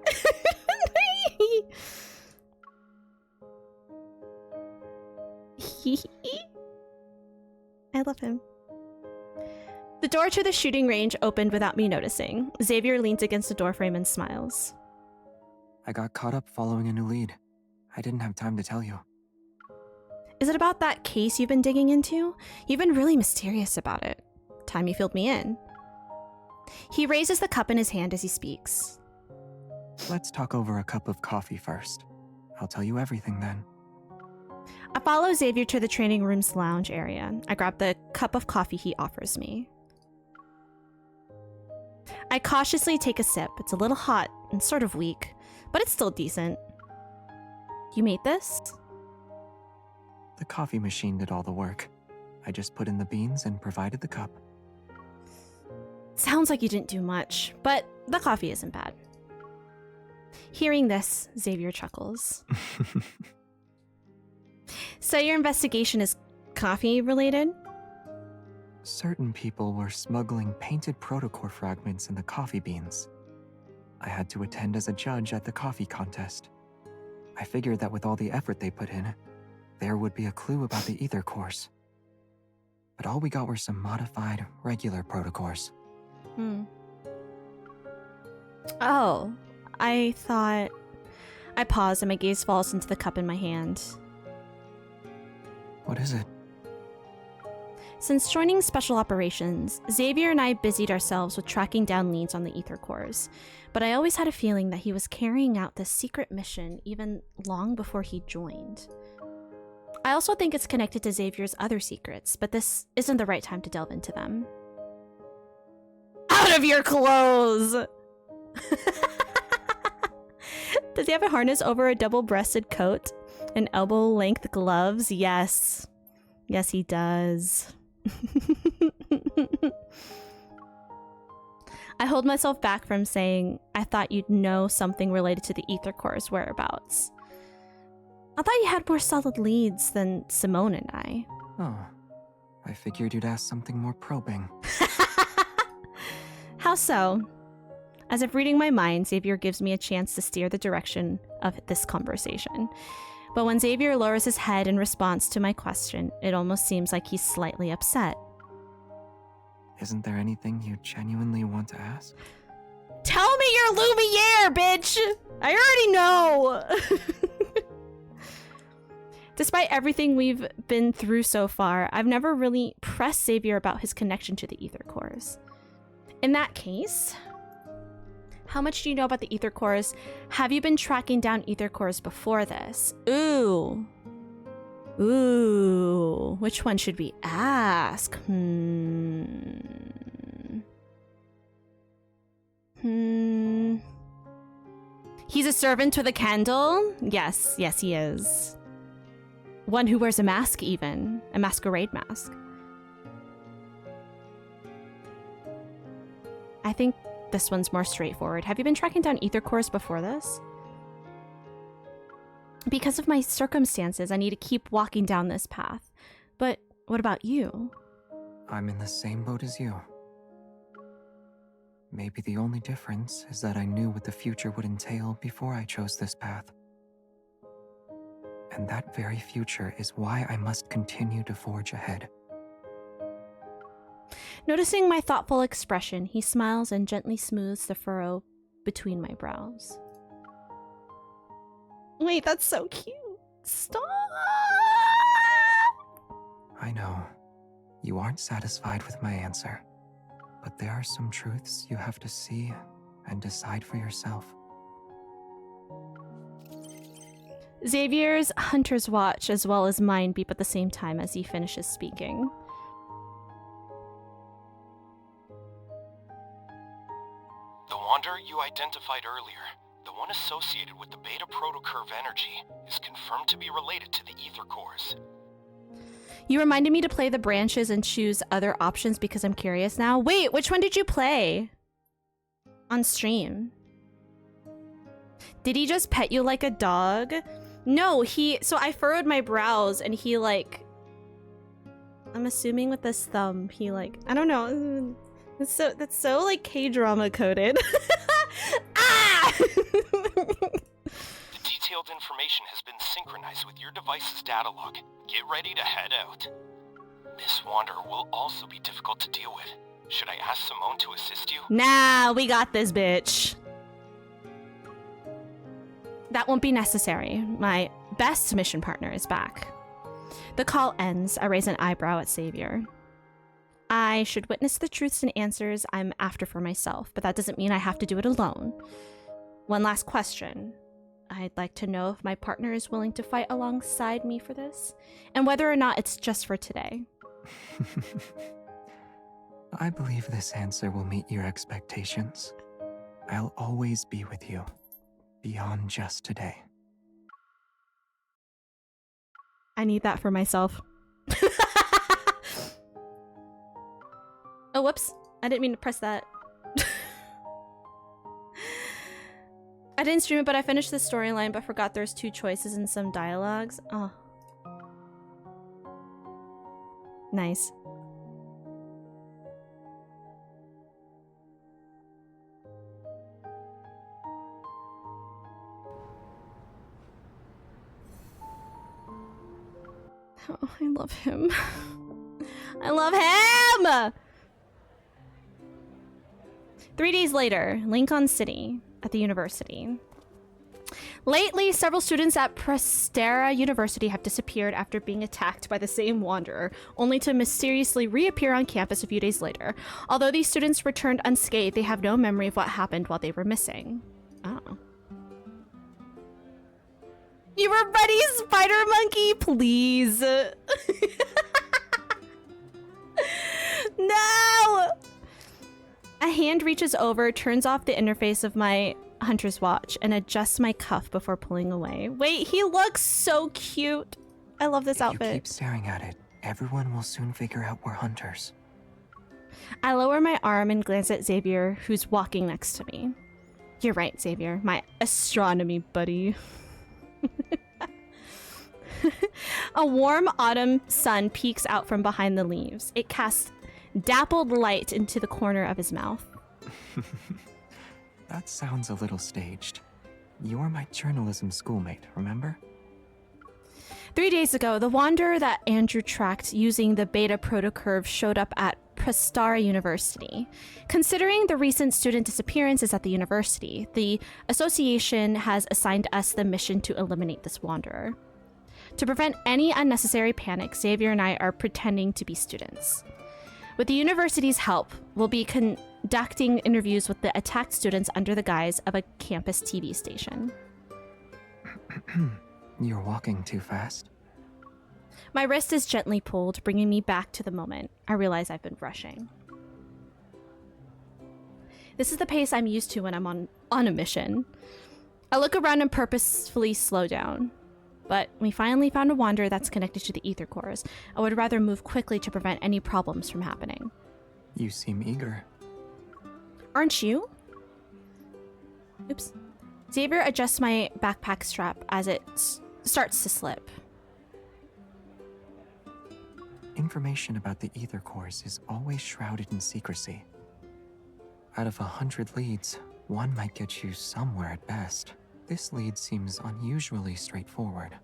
I love him. The door to the shooting range opened without me noticing. Xavier leans against the doorframe and smiles. I got caught up following a new lead. I didn't have time to tell you. Is it about that case you've been digging into? You've been really mysterious about it. Time you filled me in. He raises the cup in his hand as he speaks. Let's talk over a cup of coffee first. I'll tell you everything then. I follow Xavier to the training room's lounge area. I grab the cup of coffee he offers me. I cautiously take a sip. It's a little hot and sort of weak, but it's still decent. You made this? The coffee machine did all the work. I just put in the beans and provided the cup. Sounds like you didn't do much, but the coffee isn't bad. Hearing this, Xavier chuckles. So your investigation is coffee related? Certain people were smuggling painted protocore fragments in the coffee beans. I had to attend as a judge at the coffee contest. I figured that with all the effort they put in, there would be a clue about the ether cores. But all we got were some modified, regular protocores. Oh, I thought... I pause and my gaze falls into the cup in my hand. What is it? Since joining Special Operations, Xavier and I busied ourselves with tracking down leads on the ether cores, but I always had a feeling that he was carrying out this secret mission even long before he joined. I also think it's connected to Xavier's other secrets, but this isn't the right time to delve into them. Out of your clothes! Does he have a harness over a double-breasted coat? And elbow-length gloves? Yes. Yes, he does. I hold myself back from saying, I thought you'd know something related to the ether core's whereabouts. I thought you had more solid leads than Simone and I. Oh, I figured you'd ask something more probing. How so? As if reading my mind, Xavier gives me a chance to steer the direction of this conversation. But when Xavier lowers his head in response to my question, it almost seems like he's slightly upset. Isn't there anything you genuinely want to ask? Tell me your Lumiere, bitch! I already know! Despite everything we've been through so far, I've never really pressed Xavier about his connection to the ether cores. In that case, how much do you know about the ether cores? Have you been tracking down ether cores before this? Ooh. Ooh. Which one should we ask? He's a servant with a candle? Yes, yes he is. One who wears a mask even. A masquerade mask. I think this one's more straightforward. Have you been tracking down ether cores before this? Because of my circumstances, I need to keep walking down this path. But what about you? I'm in the same boat as you. Maybe the only difference is that I knew what the future would entail before I chose this path. And that very future is why I must continue to forge ahead. Noticing my thoughtful expression, he smiles and gently smooths the furrow between my brows. Wait, that's so cute. Stop! I know. You aren't satisfied with my answer. But there are some truths you have to see and decide for yourself. Xavier's hunter's watch as well as mine beep at the same time as he finishes speaking. The wanderer you identified earlier, the one associated with the beta protocurve energy, is confirmed to be related to the ether cores. You reminded me to play the branches and choose other options because I'm curious now. Wait, which one did you play? On stream? Did he just pet you like a dog? No, so I furrowed my brows and he like, I'm assuming with this thumb, he like, I don't know. That's so like K-drama coded. Ah! The detailed information has been synchronized with your device's data log. Get ready to head out. This wanderer will also be difficult to deal with. Should I ask Simone to assist you? Nah, we got this, bitch. That won't be necessary. My best mission partner is back. The call ends. I raise an eyebrow at Xavier. I should witness the truths and answers I'm after for myself, but that doesn't mean I have to do it alone. One last question. I'd like to know if my partner is willing to fight alongside me for this, and whether or not it's just for today. I believe this answer will meet your expectations. I'll always be with you, beyond just today. I need that for myself. Oh, whoops. I didn't mean to press that. I didn't stream it, but I finished the storyline, but forgot there's 2 choices in some dialogues. Oh. Nice. Oh, I love him. I love him! 3 days later, Lincoln City, at the university. Lately, several students at Prestera University have disappeared after being attacked by the same wanderer, only to mysteriously reappear on campus a few days later. Although these students returned unscathed, they have no memory of what happened while they were missing. Oh. You were ready, Spider Monkey? Please. No! A hand reaches over, turns off the interface of my hunter's watch, and adjusts my cuff before pulling away. Wait, he looks so cute. I love this outfit. If you keep staring at it, everyone will soon figure out we're hunters. I lower my arm and glance at Xavier, who's walking next to me. You're right, Xavier, my astronomy buddy. A warm autumn sun peeks out from behind the leaves. It casts dappled light into the corner of his mouth. That sounds a little staged. You're my journalism schoolmate, remember? 3 days ago, the wanderer that Andrew tracked using the beta protocurve showed up at Prestera University. Considering the recent student disappearances at the university, the association has assigned us the mission to eliminate this wanderer. To prevent any unnecessary panic, Xavier and I are pretending to be students. With the university's help, we'll be conducting interviews with the attacked students under the guise of a campus TV station. You're walking too fast. My wrist is gently pulled, bringing me back to the moment. I realize I've been rushing. This is the pace I'm used to when I'm on a mission. I look around and purposefully slow down. But we finally found a wanderer that's connected to the ether cores. I would rather move quickly to prevent any problems from happening. You seem eager. Aren't you? Oops. Xavier adjusts my backpack strap as it starts to slip. Information about the ether cores is always shrouded in secrecy. Out of 100 leads, one might get you somewhere at best. This lead seems unusually straightforward.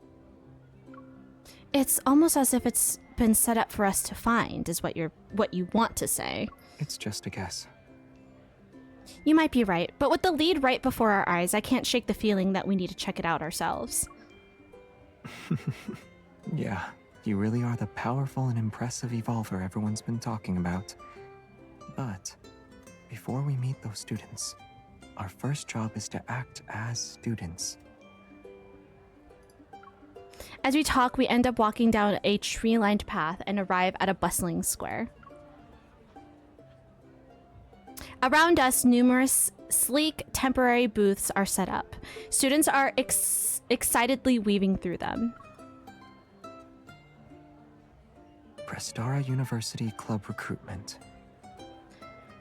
It's almost as if it's been set up for us to find, is what you want to say. It's just a guess. You might be right, but with the lead right before our eyes, I can't shake the feeling that we need to check it out ourselves. Yeah, you really are the powerful and impressive evolver everyone's been talking about. But before we meet those students, our first job is to act as students. As we talk, we end up walking down a tree-lined path and arrive at a bustling square. Around us, numerous sleek temporary booths are set up. Students are excitedly weaving through them. Prestera University Club Recruitment.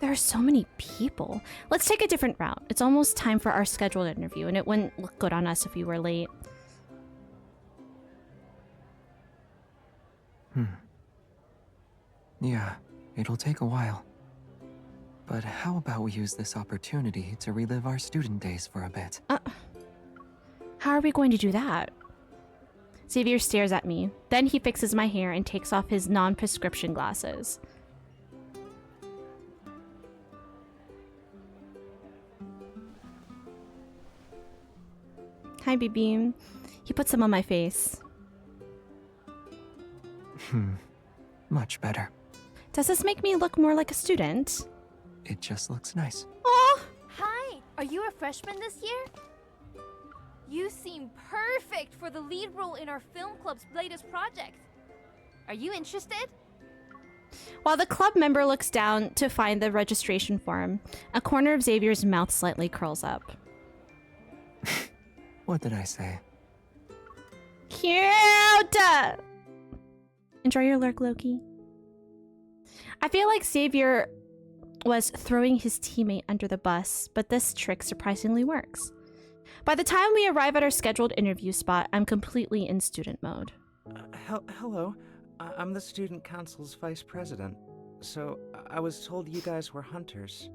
There are so many people. Let's take a different route. It's almost time for our scheduled interview, and it wouldn't look good on us if we were late. Yeah, it'll take a while. But how about we use this opportunity to relive our student days for a bit? How are we going to do that? Xavier stares at me. Then he fixes my hair and takes off his non-prescription glasses. Hi, BB. He puts them on my face. Much better. Does this make me look more like a student? It just looks nice. Oh! Hi! Are you a freshman this year? You seem perfect for the lead role in our film club's latest project. Are you interested? While the club member looks down to find the registration form, a corner of Xavier's mouth slightly curls up. What did I say? Cute! Enjoy your lurk, Loki. I feel like Xavier was throwing his teammate under the bus, but this trick surprisingly works. By the time we arrive at our scheduled interview spot, I'm completely in student mode. Hello. I'm the student council's vice president. So, I was told you guys were hunters.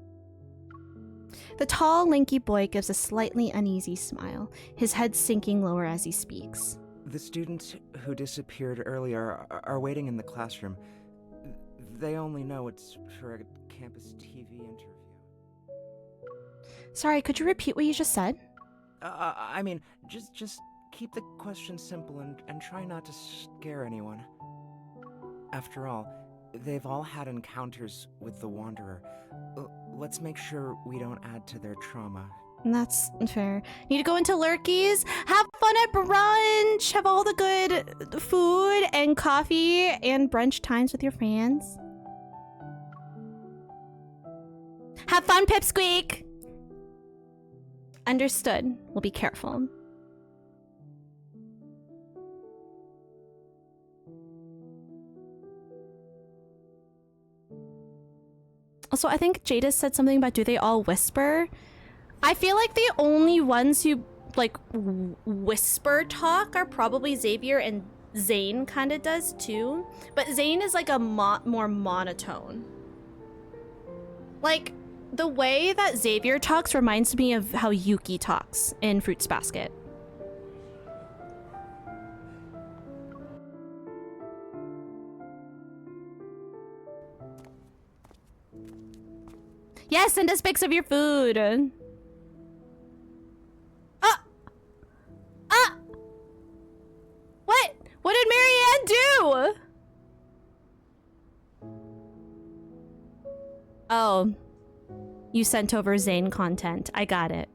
The tall, lanky boy gives a slightly uneasy smile, his head sinking lower as he speaks. The students who disappeared earlier are waiting in the classroom. They only know it's for a campus TV interview. Sorry, could you repeat what you just said? I mean, just keep the questions simple and try not to scare anyone. After all, they've all had encounters with the Wanderer. Let's make sure we don't add to their trauma. That's fair. Need to go into Lurkies, have fun at brunch, have all the good food and coffee and brunch times with your friends. Have fun, Pipsqueak! Understood. We'll be careful. Also, I think Jada said something about do they all whisper? I feel like the only ones who like whisper talk are probably Xavier, and Zane kind of does too. But Zane is like a more monotone. Like the way that Xavier talks reminds me of how Yuki talks in Fruits Basket. Yes, send us pics of your food. What? What did Marianne do? Oh. You sent over Zane content. I got it.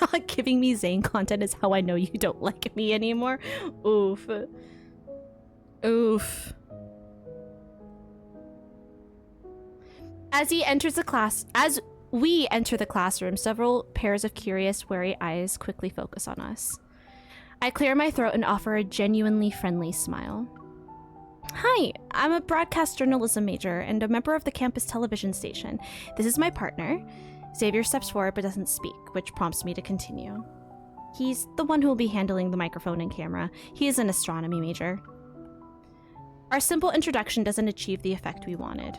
Not giving me Zane content is how I know you don't like me anymore. Oof. Oof. As we enter the classroom, several pairs of curious, wary eyes quickly focus on us. I clear my throat and offer a genuinely friendly smile. Hi, I'm a broadcast journalism major and a member of the campus television station. This is my partner. Xavier steps forward but doesn't speak, which prompts me to continue. He's the one who will be handling the microphone and camera. He is an astronomy major. Our simple introduction doesn't achieve the effect we wanted.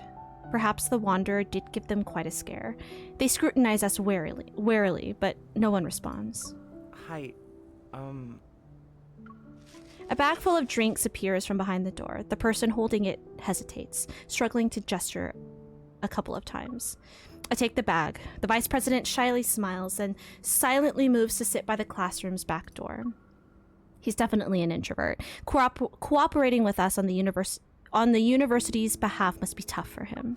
Perhaps the Wanderer did give them quite a scare. They scrutinize us warily, but no one responds. Hi, A bag full of drinks appears from behind the door. The person holding it hesitates, struggling to gesture a couple of times. I take the bag. The vice president shyly smiles and silently moves to sit by the classroom's back door. He's definitely an introvert. Cooperating with us on the university's behalf must be tough for him.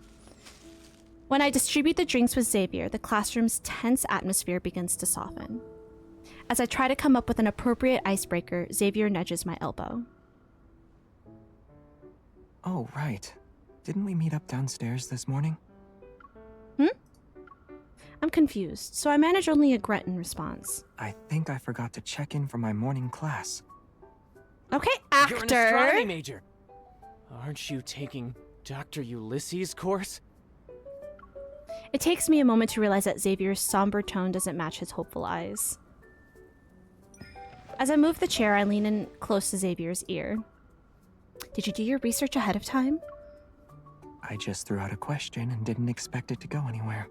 When I distribute the drinks with Xavier, the classroom's tense atmosphere begins to soften. As I try to come up with an appropriate icebreaker, Xavier nudges my elbow. Oh, right. Didn't we meet up downstairs this morning? I'm confused, so I manage only a grunt in response. I think I forgot to check in for my morning class. Okay, actor! You're an astronomy major. Aren't you taking Dr. Ulysses' course? It takes me a moment to realize that Xavier's somber tone doesn't match his hopeful eyes. As I move the chair, I lean in close to Xavier's ear. Did you do your research ahead of time? I just threw out a question and didn't expect it to go anywhere.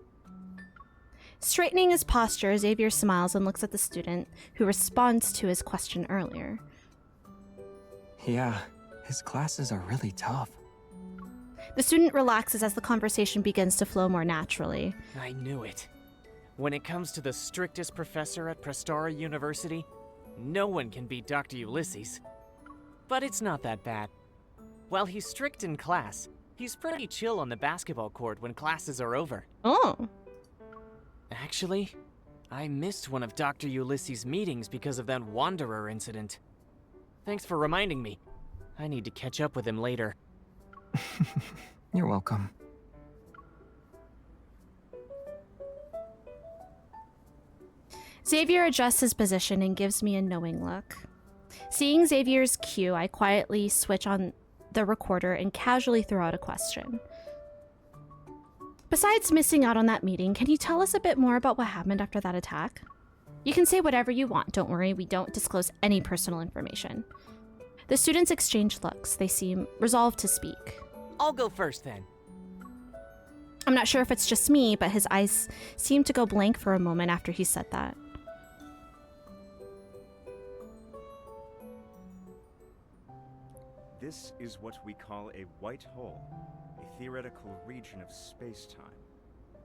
Straightening his posture, Xavier smiles and looks at the student, who responds to his question earlier. Yeah, his classes are really tough. The student relaxes as the conversation begins to flow more naturally. I knew it. When it comes to the strictest professor at Prestara University, no one can beat Dr. Ulysses. But it's not that bad. While he's strict in class, he's pretty chill on the basketball court when classes are over. Oh. Actually, I missed one of Dr. Ulysses' meetings because of that Wanderer incident. Thanks for reminding me. I need to catch up with him later. You're welcome. Xavier adjusts his position and gives me a knowing look. Seeing Xavier's cue, I quietly switch on the recorder and casually throw out a question. Besides missing out on that meeting, can you tell us a bit more about what happened after that attack? You can say whatever you want, don't worry, we don't disclose any personal information. The students exchange looks. They seem resolved to speak. I'll go first then. I'm not sure if it's just me, but his eyes seemed to go blank for a moment after he said that. This is what we call a white hole, a theoretical region of space-time.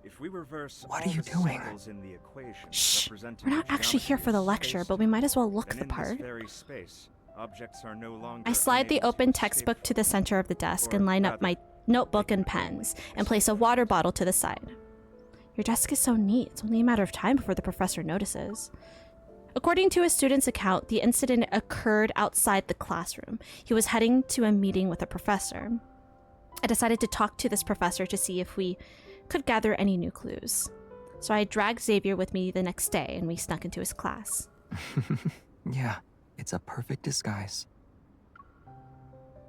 If we reverse What all are you the doing? symbols in the equation Shh! representing We're not the actually here for the geometry of lecture, but we might as well look then the in part. this very space, objects are no longer I slide the unable to open escape textbook to the center of the desk or and line up rather, my notebook and pens, and place a water bottle to the side. Your desk is so neat, it's only a matter of time before the professor notices. According to a student's account, the incident occurred outside the classroom. He was heading to a meeting with a professor. I decided to talk to this professor to see if we could gather any new clues. So I dragged Xavier with me the next day, and we snuck into his class. Yeah, it's a perfect disguise.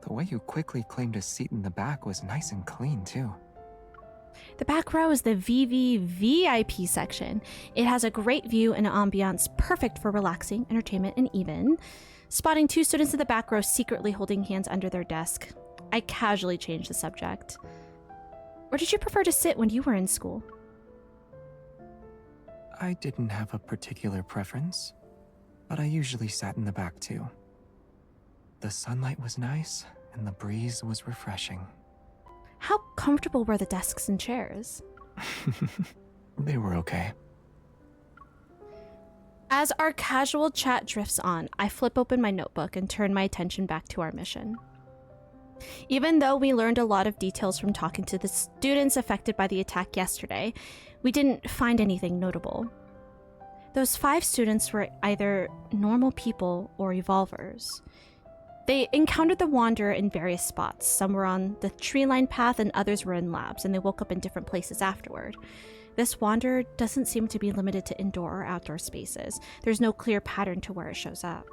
The way you quickly claimed a seat in the back was nice and clean, too. The back row is the VVVIP section. It has a great view and ambiance perfect for relaxing, entertainment, and even spotting two students in the back row secretly holding hands under their desk. I casually changed the subject. Where did you prefer to sit when you were in school? I didn't have a particular preference, but I usually sat in the back, too. The sunlight was nice, and the breeze was refreshing. How comfortable were the desks and chairs? They were okay. As our casual chat drifts on, I flip open my notebook and turn my attention back to our mission. Even though we learned a lot of details from talking to the students affected by the attack yesterday, we didn't find anything notable. Those 5 students were either normal people or evolvers. They encountered the Wanderer in various spots. Some were on the tree-lined path and others were in labs, and they woke up in different places afterward. This Wanderer doesn't seem to be limited to indoor or outdoor spaces. There's no clear pattern to where it shows up.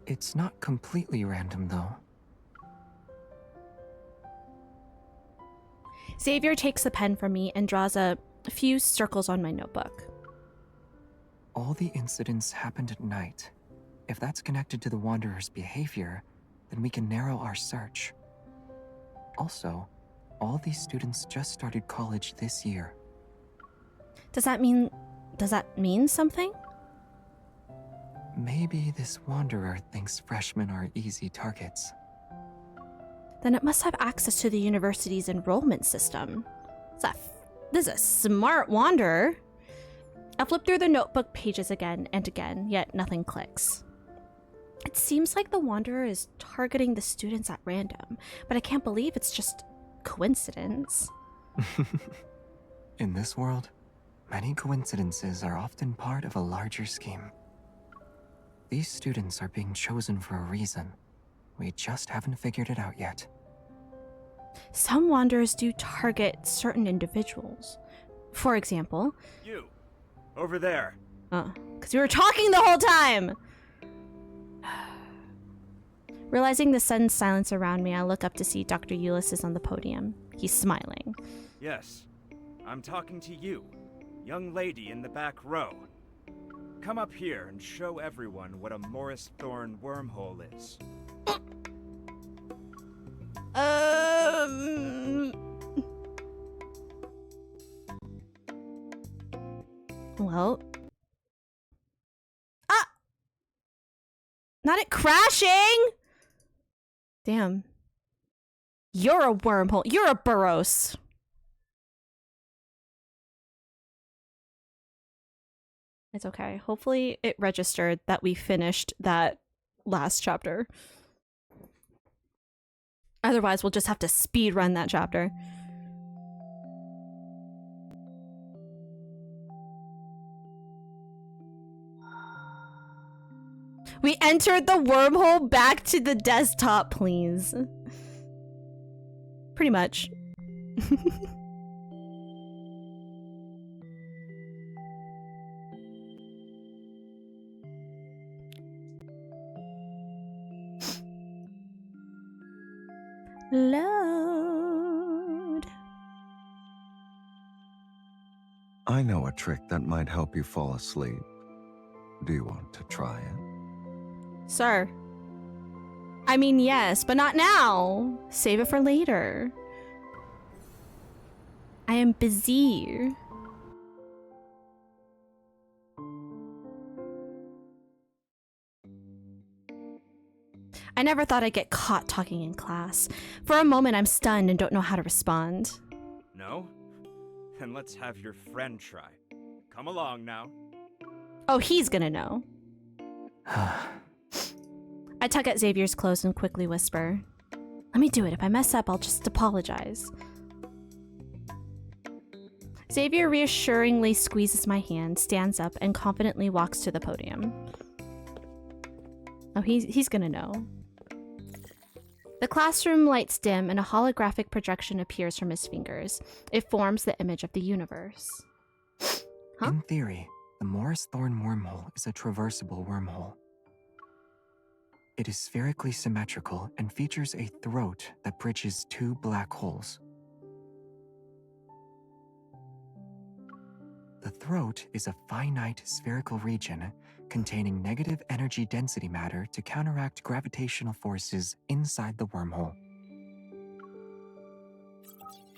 It's not completely random, though. Xavier takes the pen from me and draws a few circles on my notebook. All the incidents happened at night. If that's connected to the Wanderer's behavior, then we can narrow our search. Also, all these students just started college this year. Does that mean something? Maybe this Wanderer thinks freshmen are easy targets. Then it must have access to the university's enrollment system. This is a smart Wanderer. I flip through the notebook pages again and again, yet nothing clicks. It seems like the Wanderer is targeting the students at random, but I can't believe it's just coincidence. In this world, many coincidences are often part of a larger scheme. These students are being chosen for a reason. We just haven't figured it out yet. Some Wanderers do target certain individuals. For example... You! Over there! Because we were talking the whole time! Realizing the sudden silence around me, I look up to see Dr. Ulysses on the podium. He's smiling. Yes, I'm talking to you, young lady in the back row. Come up here and show everyone what a Morris Thorn wormhole is. Well... Not it crashing! Damn. You're a wormhole. You're a Burrows. It's okay. Hopefully it registered that we finished that last chapter. Otherwise, we'll just have to speed run that chapter. We entered the wormhole back to the desktop, please. Pretty much. Load. I know a trick that might help you fall asleep. Do you want to try it? Sir. I mean, yes, but not now. Save it for later. I am busy. I never thought I'd get caught talking in class. For a moment, I'm stunned and don't know how to respond. No? Then let's have your friend try. Come along now. Oh, he's gonna know. I tug at Xavier's clothes and quickly whisper, "Let me do it. If I mess up, I'll just apologize." Xavier reassuringly squeezes my hand, stands up, and confidently walks to the podium. Oh, he's gonna know. The classroom lights dim and a holographic projection appears from his fingers. It forms the image of the universe. Huh? In theory, the Morris Thorn wormhole is a traversable wormhole. It is spherically symmetrical and features a throat that bridges two black holes. The throat is a finite spherical region containing negative energy density matter to counteract gravitational forces inside the wormhole.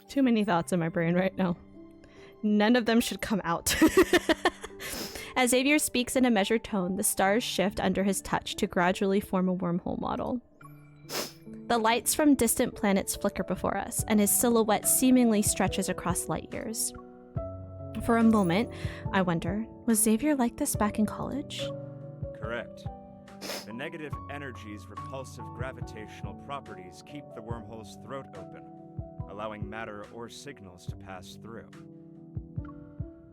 Too many thoughts in my brain right now. None of them should come out. As Xavier speaks in a measured tone, the stars shift under his touch to gradually form a wormhole model. The lights from distant planets flicker before us, and his silhouette seemingly stretches across light years. For a moment, I wonder, was Xavier like this back in college? Correct. The negative energy's repulsive gravitational properties keep the wormhole's throat open, allowing matter or signals to pass through.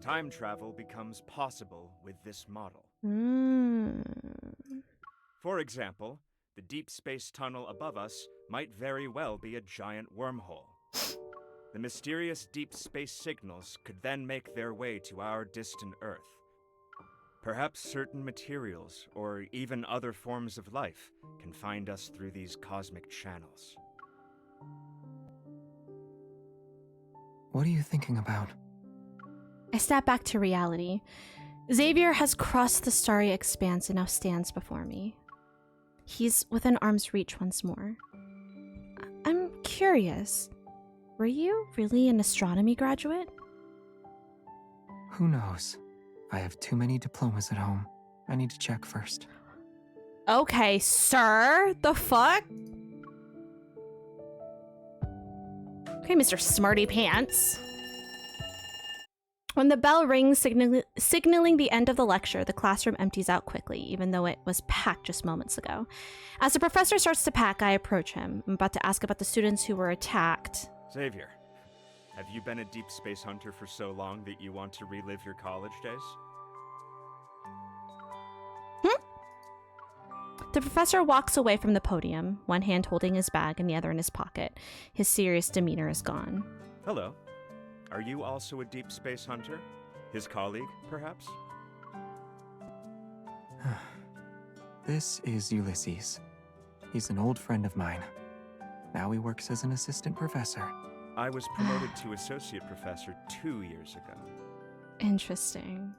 Time travel becomes possible with this model. For example, the deep space tunnel above us might very well be a giant wormhole. The mysterious deep space signals could then make their way to our distant Earth. Perhaps certain materials, or even other forms of life, can find us through these cosmic channels. What are you thinking about? I snap back to reality. Xavier has crossed the starry expanse and now stands before me. He's within arm's reach once more. I'm curious. Were you really an astronomy graduate? Who knows? I have too many diplomas at home. I need to check first. Okay, sir. The fuck? Okay, Mr. Smarty Pants. When the bell rings, signaling the end of the lecture, the classroom empties out quickly, even though it was packed just moments ago. As the professor starts to pack, I approach him. I'm about to ask about the students who were attacked. Xavier, have you been a deep space hunter for so long that you want to relive your college days? The professor walks away from the podium, one hand holding his bag and the other in his pocket. His serious demeanor is gone. Hello. Are you also a deep space hunter? His colleague, perhaps? This is Ulysses. He's an old friend of mine. Now he works as an assistant professor. I was promoted to associate professor 2 years ago. Interesting.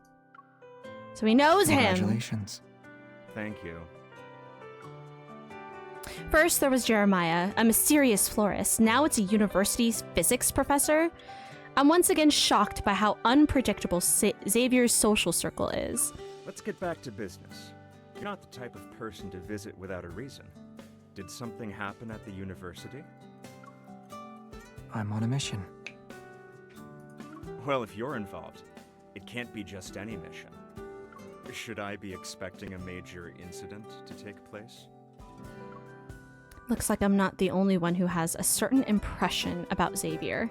So he knows him. Congratulations. Thank you. First, there was Jeremiah, a mysterious florist. Now it's a university's physics professor. I'm once again shocked by how unpredictable Xavier's social circle is. Let's get back to business. You're not the type of person to visit without a reason. Did something happen at the university? I'm on a mission. Well, if you're involved, it can't be just any mission. Should I be expecting a major incident to take place? Looks like I'm not the only one who has a certain impression about Xavier.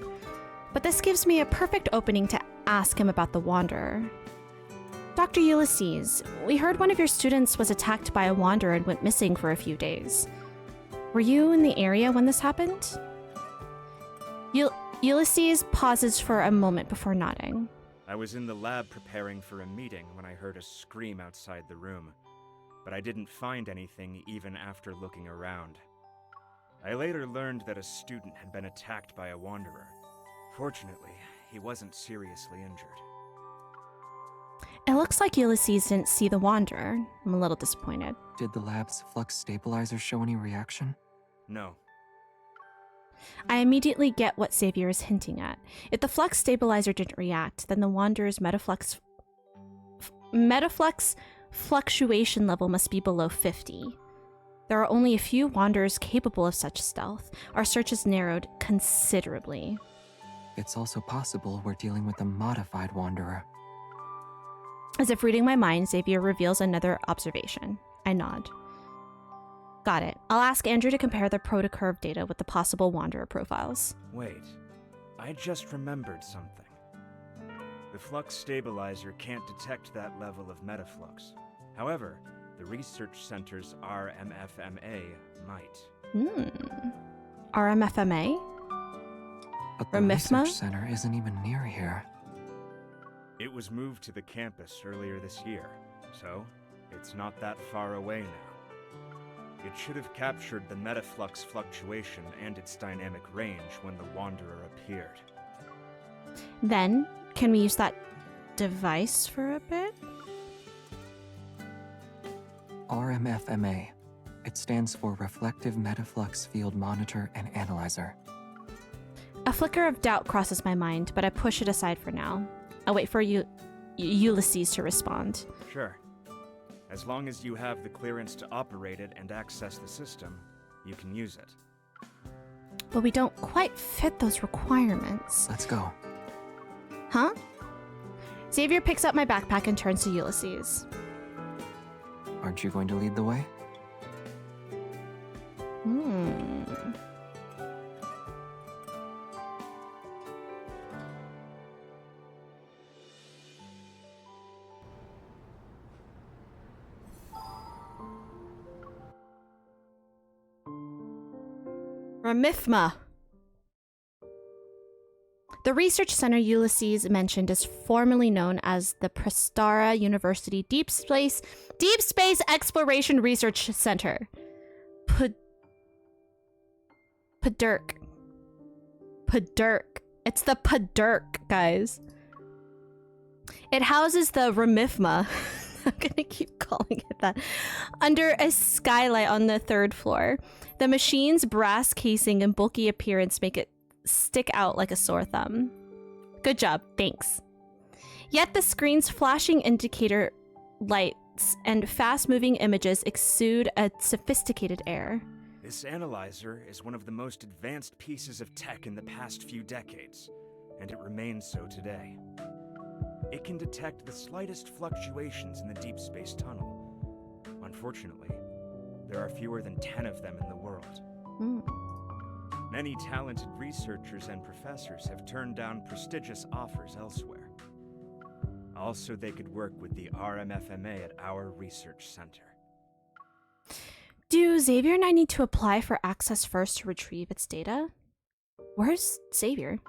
But this gives me a perfect opening to ask him about the Wanderer. Dr. Ulysses, we heard one of your students was attacked by a Wanderer and went missing for a few days. Were you in the area when this happened? Ulysses pauses for a moment before nodding. I was in the lab preparing for a meeting when I heard a scream outside the room, but I didn't find anything even after looking around. I later learned that a student had been attacked by a Wanderer. Fortunately, he wasn't seriously injured. It looks like Ulysses didn't see the Wanderer. I'm a little disappointed. Did the lab's flux stabilizer show any reaction? No. I immediately get what Xavier is hinting at. If the flux stabilizer didn't react, then the Wanderer's metaflux fluctuation level must be below 50. There are only a few Wanderers capable of such stealth. Our search is narrowed considerably. It's also possible we're dealing with a modified Wanderer. As if reading my mind, Xavier reveals another observation. I nod. Got it. I'll ask Andrew to compare the protocurve data with the possible Wanderer profiles. Wait, I just remembered something. The flux stabilizer can't detect that level of metaflux. However, the research center's RMFMA might. RMFMA? But the Remifma? research center isn't even near here. It was moved to the campus earlier this year, so it's not that far away now. It should have captured the metaflux fluctuation and its dynamic range when the Wanderer appeared. Then, can we use that device for a bit? RMFMA. It stands for Reflective Metaflux Field Monitor and Analyzer. A flicker of doubt crosses my mind, but I push it aside for now. I'll wait for Ulysses to respond. Sure. As long as you have the clearance to operate it and access the system, you can use it. But we don't quite fit those requirements. Let's go. Huh? Xavier picks up my backpack and turns to Ulysses. Aren't you going to lead the way? Remifma. The research center Ulysses mentioned is formerly known as the Prestara University Deepspace Exploration Research Center. Padirk. It's the Padirk, guys. It houses the Remifma. I'm gonna keep calling it that. Under a skylight on the 3rd floor. The machine's brass casing and bulky appearance make it stick out like a sore thumb. Good job, thanks. Yet the screen's flashing indicator lights and fast-moving images exude a sophisticated air. This analyzer is one of the most advanced pieces of tech in the past few decades, and it remains so today. It can detect the slightest fluctuations in the deep space tunnel. Unfortunately, there are fewer than 10 of them in the world. Many talented researchers and professors have turned down prestigious offers elsewhere. Also, they could work with the RMFMA at our research center. Do Xavier and I need to apply for access first to retrieve its data? Where's Xavier?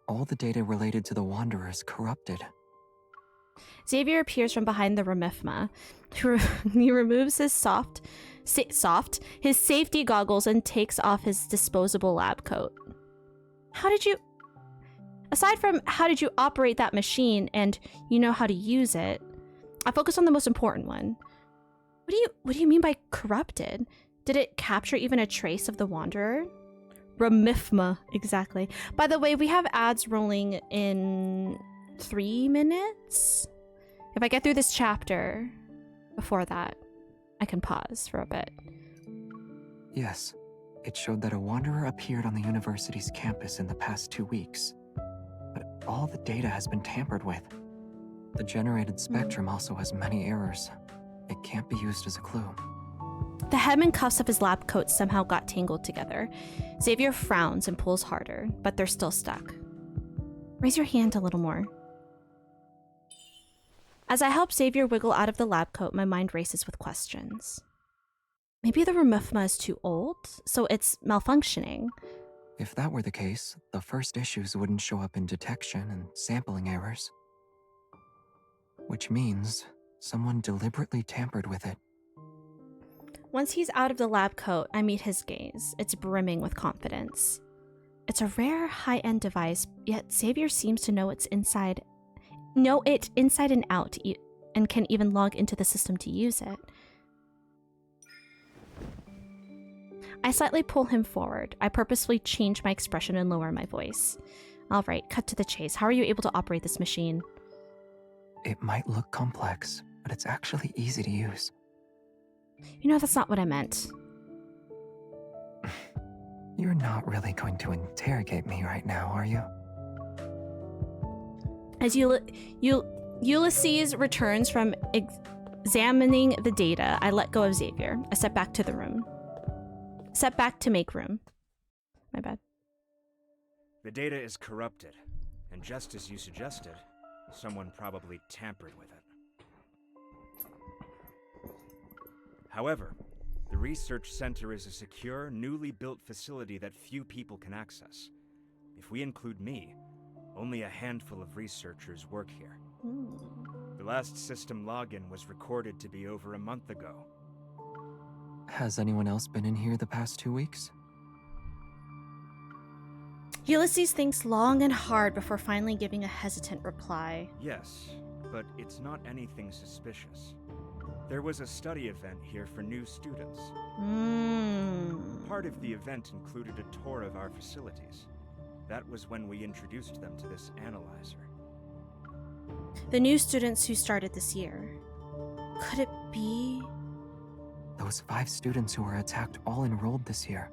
All the data related to the Wanderer is corrupted. Xavier appears from behind the Remifma. He removes his his safety goggles and takes off his disposable lab coat. Aside from how did you operate that machine and you know how to use it, I focus on the most important one. What do you mean by corrupted? Did it capture even a trace of the Wanderer? Remifma, exactly. By the way, we have ads rolling in 3 minutes. If I get through this chapter before that, I can pause for a bit. Yes, it showed that a Wanderer appeared on the university's campus in the past 2 weeks. But all the data has been tampered with. The generated spectrum also has many errors. It can't be used as a clue. The hem and cuffs of his lab coat somehow got tangled together. Xavier frowns and pulls harder, but they're still stuck. Raise your hand a little more. As I help Xavier wiggle out of the lab coat, my mind races with questions. Maybe the Remifma is too old, so it's malfunctioning. If that were the case, the first issues wouldn't show up in detection and sampling errors. Which means someone deliberately tampered with it. Once he's out of the lab coat, I meet his gaze. It's brimming with confidence. It's a rare high-end device, yet Xavier seems to know it inside and out, and can even log into the system to use it. I slightly pull him forward. I purposefully change my expression and lower my voice. Alright, cut to the chase. How are you able to operate this machine? It might look complex, but it's actually easy to use. You know, that's not what I meant. You're not really going to interrogate me right now, are you? As Ulysses returns from examining the data, I let go of Xavier. I step back to the room. Step back to make room. My bad. The data is corrupted, and just as you suggested, someone probably tampered with it. However, the research center is a secure, newly built facility that few people can access. If we include me, only a handful of researchers work here. The last system login was recorded to be over a month ago. Has anyone else been in here the past 2 weeks? Ulysses thinks long and hard before finally giving a hesitant reply. Yes, but it's not anything suspicious. There was a study event here for new students. Part of the event included a tour of our facilities. That was when we introduced them to this analyzer. The new students who started this year. Could it be? Those 5 students who were attacked all enrolled this year.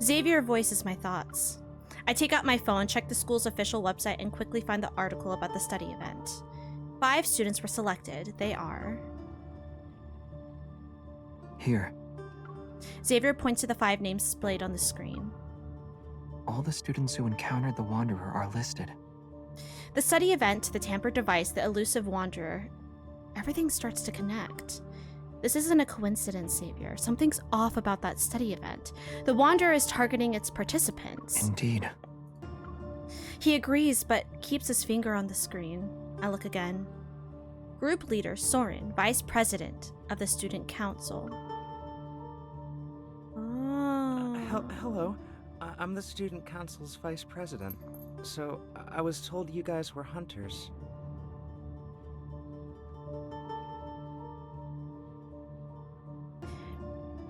Xavier voices my thoughts. I take out my phone, check the school's official website, and quickly find the article about the study event. 5 students were selected. They are... Here. Xavier points to the 5 names displayed on the screen. All the students who encountered the Wanderer are listed. The study event, the tampered device, the elusive Wanderer. Everything starts to connect. This isn't a coincidence, Xavier. Something's off about that study event. The Wanderer is targeting its participants. Indeed. He agrees, but keeps his finger on the screen. I look again. Group leader Soren, vice president of the student council. Hello. I'm the student council's vice president. So, I was told you guys were hunters.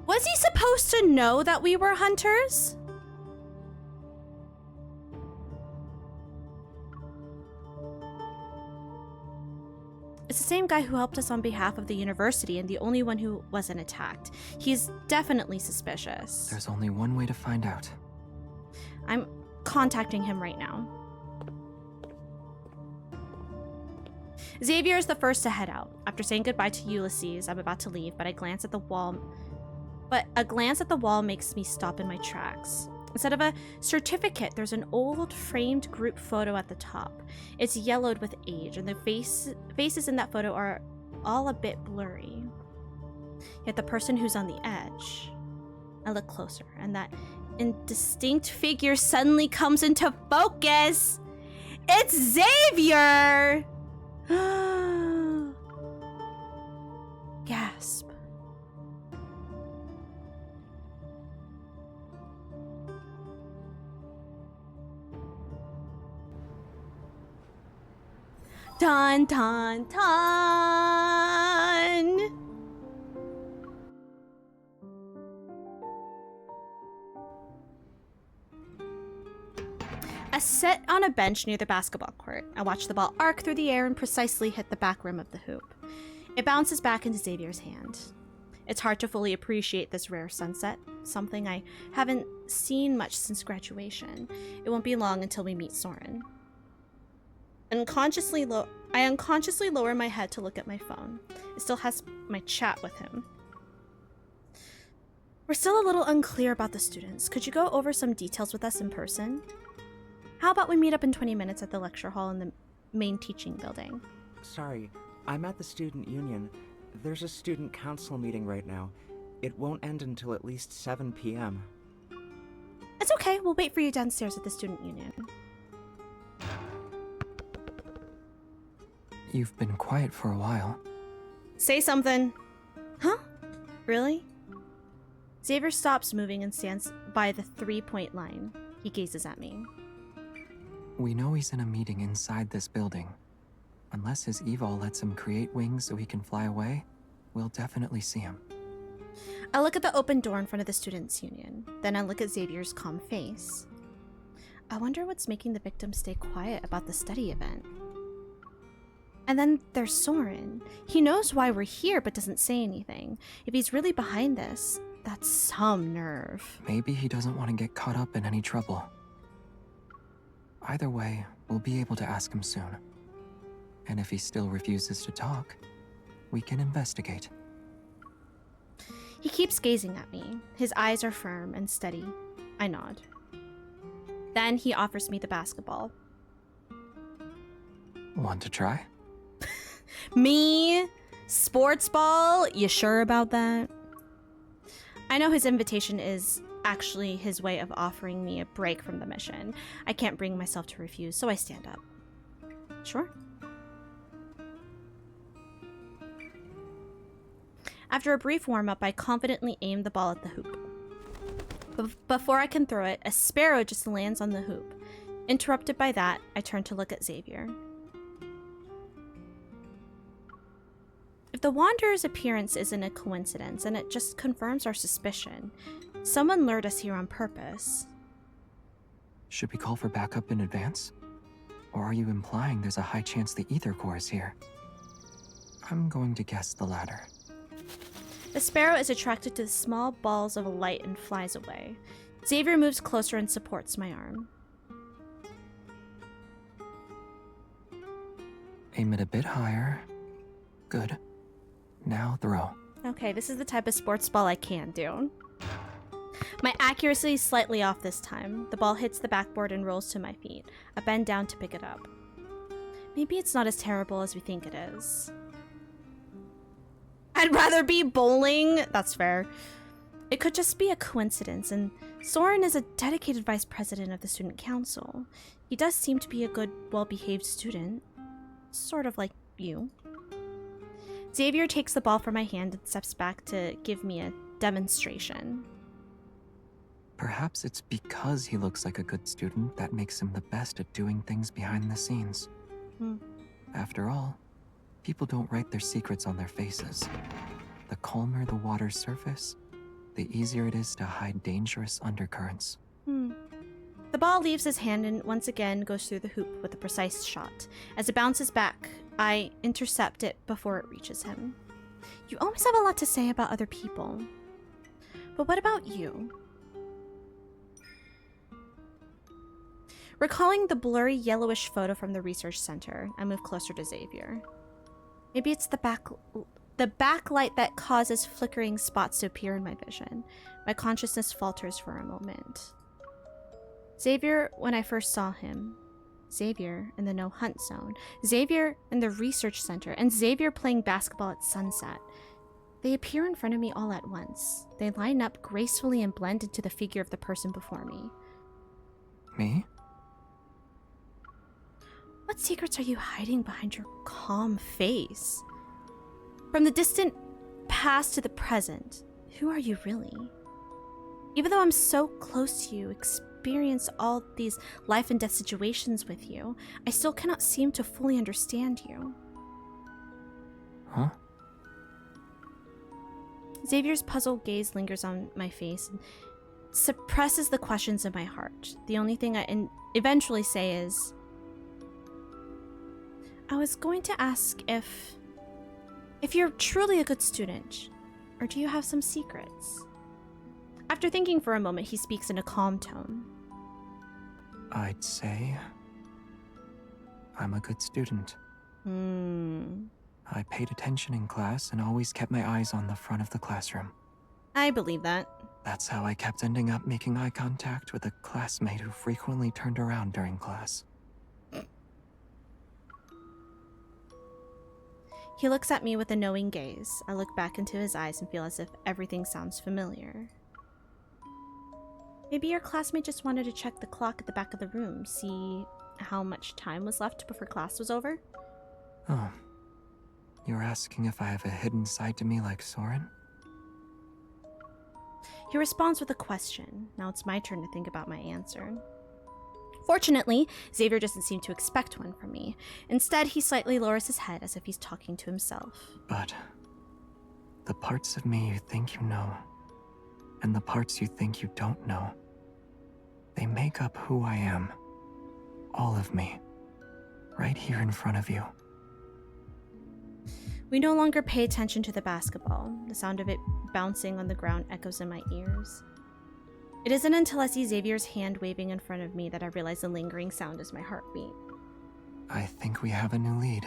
Was he supposed to know that we were hunters? It's the same guy who helped us on behalf of the university and the only one who wasn't attacked. He's definitely suspicious. There's only one way to find out. I'm contacting him right now. Xavier is the first to head out. After saying goodbye to Ulysses, I'm about to leave, but a glance at the wall makes me stop in my tracks. Instead of a certificate, there's an old framed group photo at the top. It's yellowed with age, and the faces in that photo are all a bit blurry. Yet the person who's on the edge... I look closer, and that indistinct figure suddenly comes into focus! It's Xavier! Gasp. Dun dun dun! I sit on a bench near the basketball court. I watch the ball arc through the air and precisely hit the back rim of the hoop. It bounces back into Xavier's hand. It's hard to fully appreciate this rare sunset, something I haven't seen much since graduation. It won't be long until we meet Soren. I unconsciously lower my head to look at my phone. It still has my chat with him. We're still a little unclear about the students. Could you go over some details with us in person? How about we meet up in 20 minutes at the lecture hall in the main teaching building? Sorry, I'm at the student union. There's a student council meeting right now. It won't end until at least 7 p.m. It's okay. We'll wait for you downstairs at the student union. You've been quiet for a while. Say something. Huh? Really? Xavier stops moving and stands by the 3-point line. He gazes at me. We know he's in a meeting inside this building. Unless his evol lets him create wings so he can fly away, we'll definitely see him. I look at the open door in front of the Students' Union. Then I look at Xavier's calm face. I wonder what's making the victim stay quiet about the study event. And then there's Soren. He knows why we're here but doesn't say anything. If he's really behind this, that's some nerve. Maybe he doesn't want to get caught up in any trouble. Either way, we'll be able to ask him soon. And if he still refuses to talk, we can investigate. He keeps gazing at me. His eyes are firm and steady. I nod. Then he offers me the basketball. Want to try? Me? Sports ball? You sure about that? I know his invitation is actually his way of offering me a break from the mission. I can't bring myself to refuse, so I stand up. Sure. After a brief warm-up, I confidently aim the ball at the hoop. Before I can throw it, a sparrow just lands on the hoop. Interrupted by that, I turn to look at Xavier. If the Wanderer's appearance isn't a coincidence, and it just confirms our suspicion, someone lured us here on purpose. Should we call for backup in advance? Or are you implying there's a high chance the Ether Core is here? I'm going to guess the latter. The sparrow is attracted to the small balls of light and flies away. Xavier moves closer and supports my arm. Aim it a bit higher. Good. Now throw. Okay, this is the type of sports ball I can do. My accuracy is slightly off this time. The ball hits the backboard and rolls to my feet. I bend down to pick it up. Maybe it's not as terrible as we think it is. I'd rather be bowling. That's fair. It could just be a coincidence, and Soren is a dedicated vice president of the student council. He does seem to be a good, well-behaved student. Sort of like you. Xavier takes the ball from my hand and steps back to give me a demonstration. Perhaps it's because he looks like a good student that makes him the best at doing things behind the scenes. After all, people don't write their secrets on their faces. The calmer the water's surface, the easier it is to hide dangerous undercurrents. The ball leaves his hand and once again goes through the hoop with a precise shot. As it bounces back, I intercept it before it reaches him. You always have a lot to say about other people. But what about you? Recalling the blurry yellowish photo from the research center, I move closer to Xavier. Maybe it's the backlight that causes flickering spots to appear in my vision. My consciousness falters for a moment. Xavier when I first saw him. Xavier in the no-hunt zone. Xavier in the research center. And Xavier playing basketball at sunset. They appear in front of me all at once. They line up gracefully and blend into the figure of the person before me. Me? What secrets are you hiding behind your calm face? From the distant past to the present, who are you really? Even though I'm so close to you, experience all these life and death situations with you, I still cannot seem to fully understand you. Huh? Xavier's puzzled gaze lingers on my face and suppresses the questions in my heart. The only thing I eventually say is, I was going to ask if you're truly a good student, or do you have some secrets? After thinking for a moment, he speaks in a calm tone. I'd say I'm a good student. I paid attention in class and always kept my eyes on the front of the classroom. I believe that. That's how I kept ending up making eye contact with a classmate who frequently turned around during class. He looks at me with a knowing gaze. I look back into his eyes and feel as if everything sounds familiar. Maybe your classmate just wanted to check the clock at the back of the room, see how much time was left before class was over? Oh. You're asking if I have a hidden side to me like Soren? He responds with a question. Now it's my turn to think about my answer. Fortunately, Xavier doesn't seem to expect one from me. Instead, he slightly lowers his head as if he's talking to himself. But the parts of me you think you know, and the parts you think you don't know, they make up who I am. All of me. Right here in front of you. We no longer pay attention to the basketball. The sound of it bouncing on the ground echoes in my ears. It isn't until I see Xavier's hand waving in front of me that I realize the lingering sound is my heartbeat. I think we have a new lead.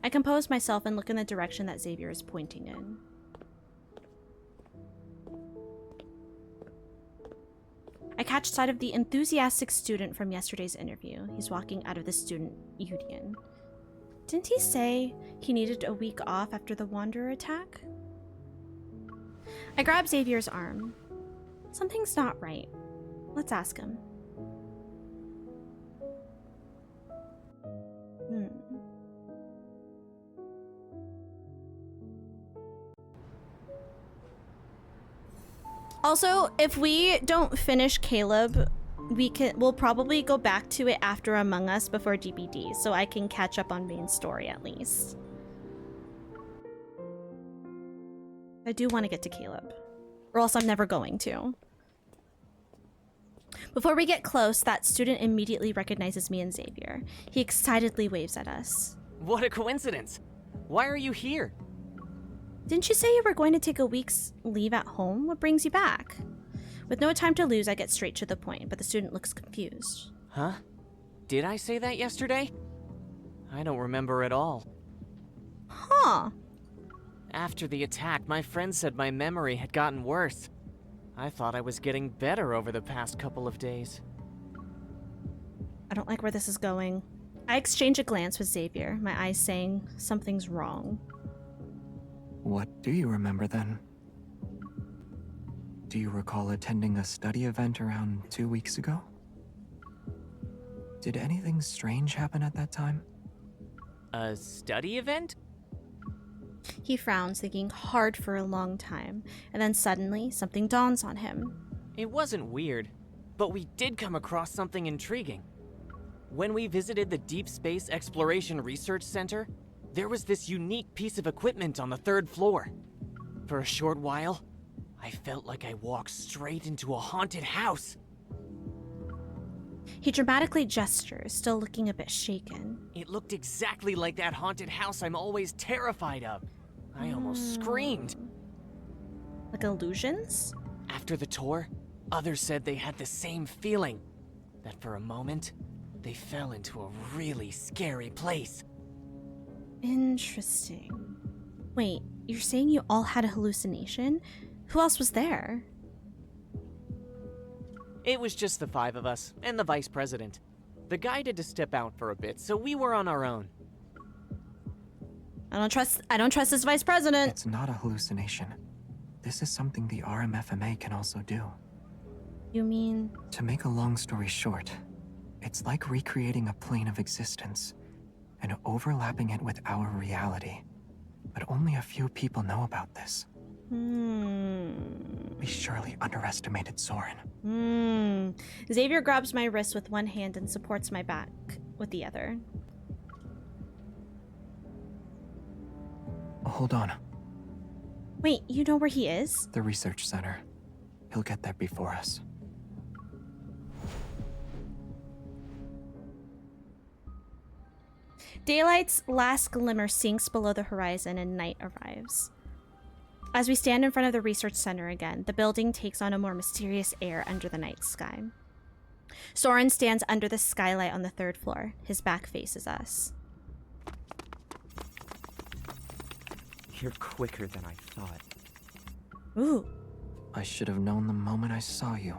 I compose myself and look in the direction that Xavier is pointing in. I catch sight of the enthusiastic student from yesterday's interview. He's walking out of the student union. Didn't he say he needed a week off after the Wanderer attack? I grab Xavier's arm. Something's not right. Let's ask him. Also, if we don't finish Caleb, we'll probably go back to it after Among Us before DBD, so I can catch up on main story at least. I do want to get to Caleb, or else I'm never going to. Before we get close, that student immediately recognizes me and Xavier. He excitedly waves at us. What a coincidence! Why are you here? Didn't you say you were going to take a week's leave at home? What brings you back? With no time to lose, I get straight to the point, but the student looks confused. Huh? Did I say that yesterday? I don't remember at all. Huh. After the attack, my friend said my memory had gotten worse. I thought I was getting better over the past couple of days. I don't like where this is going. I exchange a glance with Xavier, my eyes saying something's wrong. What do you remember then? Do you recall attending a study event around 2 weeks ago? Did anything strange happen at that time? A study event? He frowns, thinking hard for a long time, and then suddenly something dawns on him. It wasn't weird, but we did come across something intriguing. When we visited the Deepspace Exploration Research Center, there was this unique piece of equipment on the 3rd floor. For a short while, I felt like I walked straight into a haunted house. He dramatically gestures, still looking a bit shaken. It looked exactly like that haunted house I'm always terrified of. I almost screamed. Like illusions? After the tour, others said they had the same feeling. That for a moment, they fell into a really scary place. Interesting. Wait, you're saying you all had a hallucination? Who else was there? It was just the 5 of us, and the vice president. The guy had to step out for a bit, so we were on our own. I don't trust this vice president. It's not a hallucination. This is something the RMFMA can also do. You mean? To make a long story short, it's like recreating a plane of existence and overlapping it with our reality. But only a few people know about this. We surely underestimated Soren. Xavier grabs my wrist with one hand and supports my back with the other. Hold on. Wait, you know where he is? The research center. He'll get there before us. Daylight's last glimmer sinks below the horizon and night arrives. As we stand in front of the research center again, the building takes on a more mysterious air under the night sky. Soren stands under the skylight on the 3rd floor. His back faces us. You're quicker than I thought. Ooh. I should have known the moment I saw you.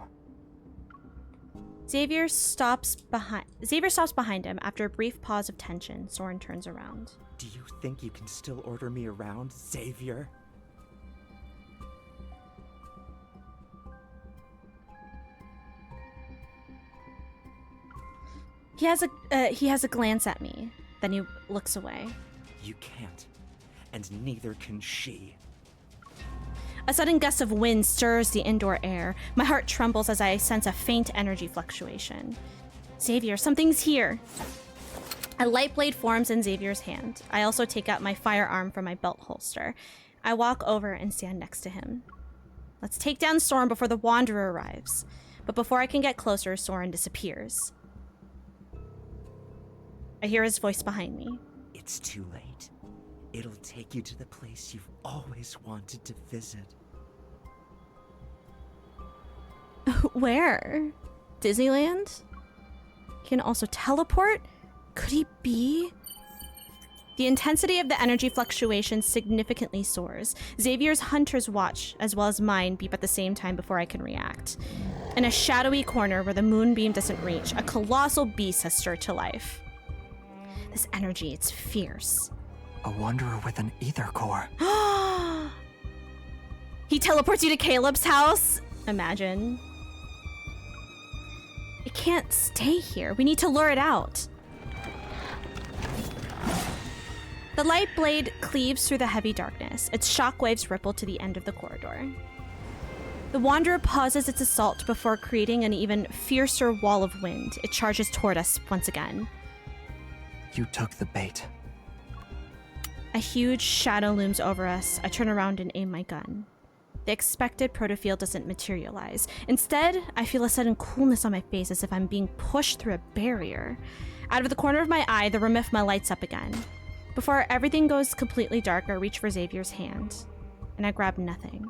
Xavier stops behind him. After a brief pause of tension, Soren turns around. Do you think you can still order me around, Xavier? He has a glance at me. Then he looks away. You can't. And neither can she. A sudden gust of wind stirs the indoor air. My heart trembles as I sense a faint energy fluctuation. Xavier, something's here. A light blade forms in Xavier's hand. I also take out my firearm from my belt holster. I walk over and stand next to him. Let's take down Soren before the Wanderer arrives. But before I can get closer, Soren disappears. I hear his voice behind me. It's too late. It'll take you to the place you've always wanted to visit. Where? Disneyland? He can also teleport? Could he be? The intensity of the energy fluctuation significantly soars. Xavier's hunter's watch, as well as mine, beep at the same time before I can react. In a shadowy corner where the moonbeam doesn't reach, a colossal beast has stirred to life. This energy, it's fierce. A wanderer with an ether core. He teleports you to Caleb's house? Imagine. It can't stay here. We need to lure it out. The light blade cleaves through the heavy darkness. Its shockwaves ripple to the end of the corridor. The Wanderer pauses its assault before creating an even fiercer wall of wind. It charges toward us once again. You took the bait. A huge shadow looms over us. I turn around and aim my gun. The expected protofield doesn't materialize. Instead, I feel a sudden coolness on my face as if I'm being pushed through a barrier. Out of the corner of my eye, the Remifma lights up again. Before everything goes completely dark, I reach for Xavier's hand, and I grab nothing.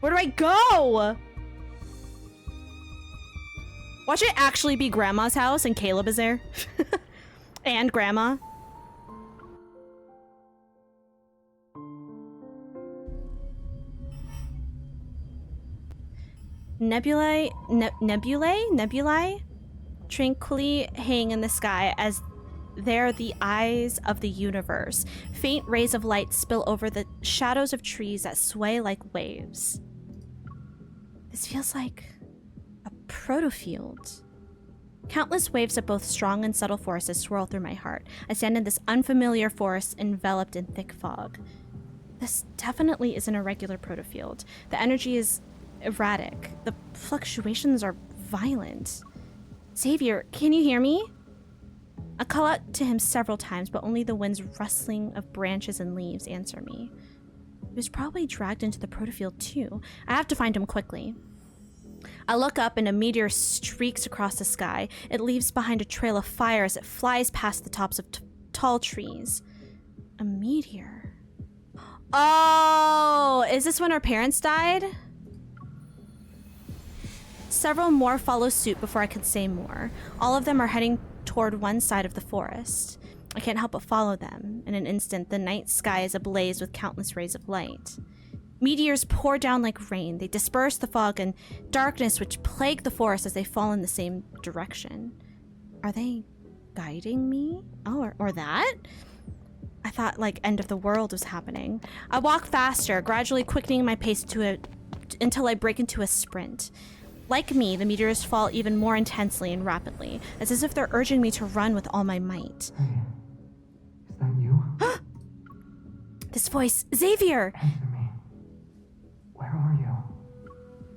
Where do I go? Watch it actually be Grandma's house and Caleb is there. And Grandma. Nebulae tranquilly hang in the sky as they're the eyes of the universe. Faint rays of light spill over the shadows of trees that sway like waves. This feels like a protofield. Countless waves of both strong and subtle forces swirl through my heart. I stand in this unfamiliar forest enveloped in thick fog. This definitely isn't a regular protofield. The energy is erratic. The fluctuations are violent. Xavier, can you hear me? I call out to him several times, but only the wind's rustling of branches and leaves answer me. He was probably dragged into the protofield too. I have to find him quickly. I look up and a meteor streaks across the sky. It leaves behind a trail of fire as it flies past the tops of tall trees. A meteor. Oh, is this when our parents died? Several more follow suit before I can say more. All of them are heading toward one side of the forest. I can't help but follow them. In an instant, the night sky is ablaze with countless rays of light. Meteors pour down like rain. They disperse the fog and darkness which plague the forest as they fall in the same direction. Are they guiding me? Oh, or that? I thought like end of the world was happening. I walk faster, gradually quickening my pace until I break into a sprint. Like me, the meteors fall even more intensely and rapidly, as if they're urging me to run with all my might. Hey, is that you? This voice, Xavier! Answer me. Where are you?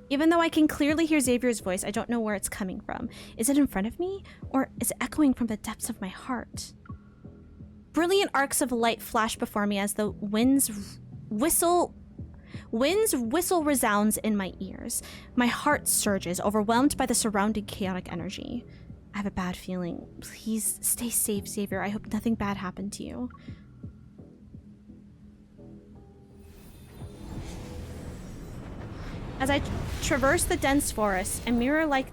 Even though I can clearly hear Xavier's voice, I don't know where it's coming from. Is it in front of me, or is it echoing from the depths of my heart? Brilliant arcs of light flash before me as the wind's whistle resounds in my ears. My heart surges, overwhelmed by the surrounding chaotic energy. I have a bad feeling. Please stay safe, Xavier. I hope nothing bad happened to you. As I traverse the dense forest, a mirror-like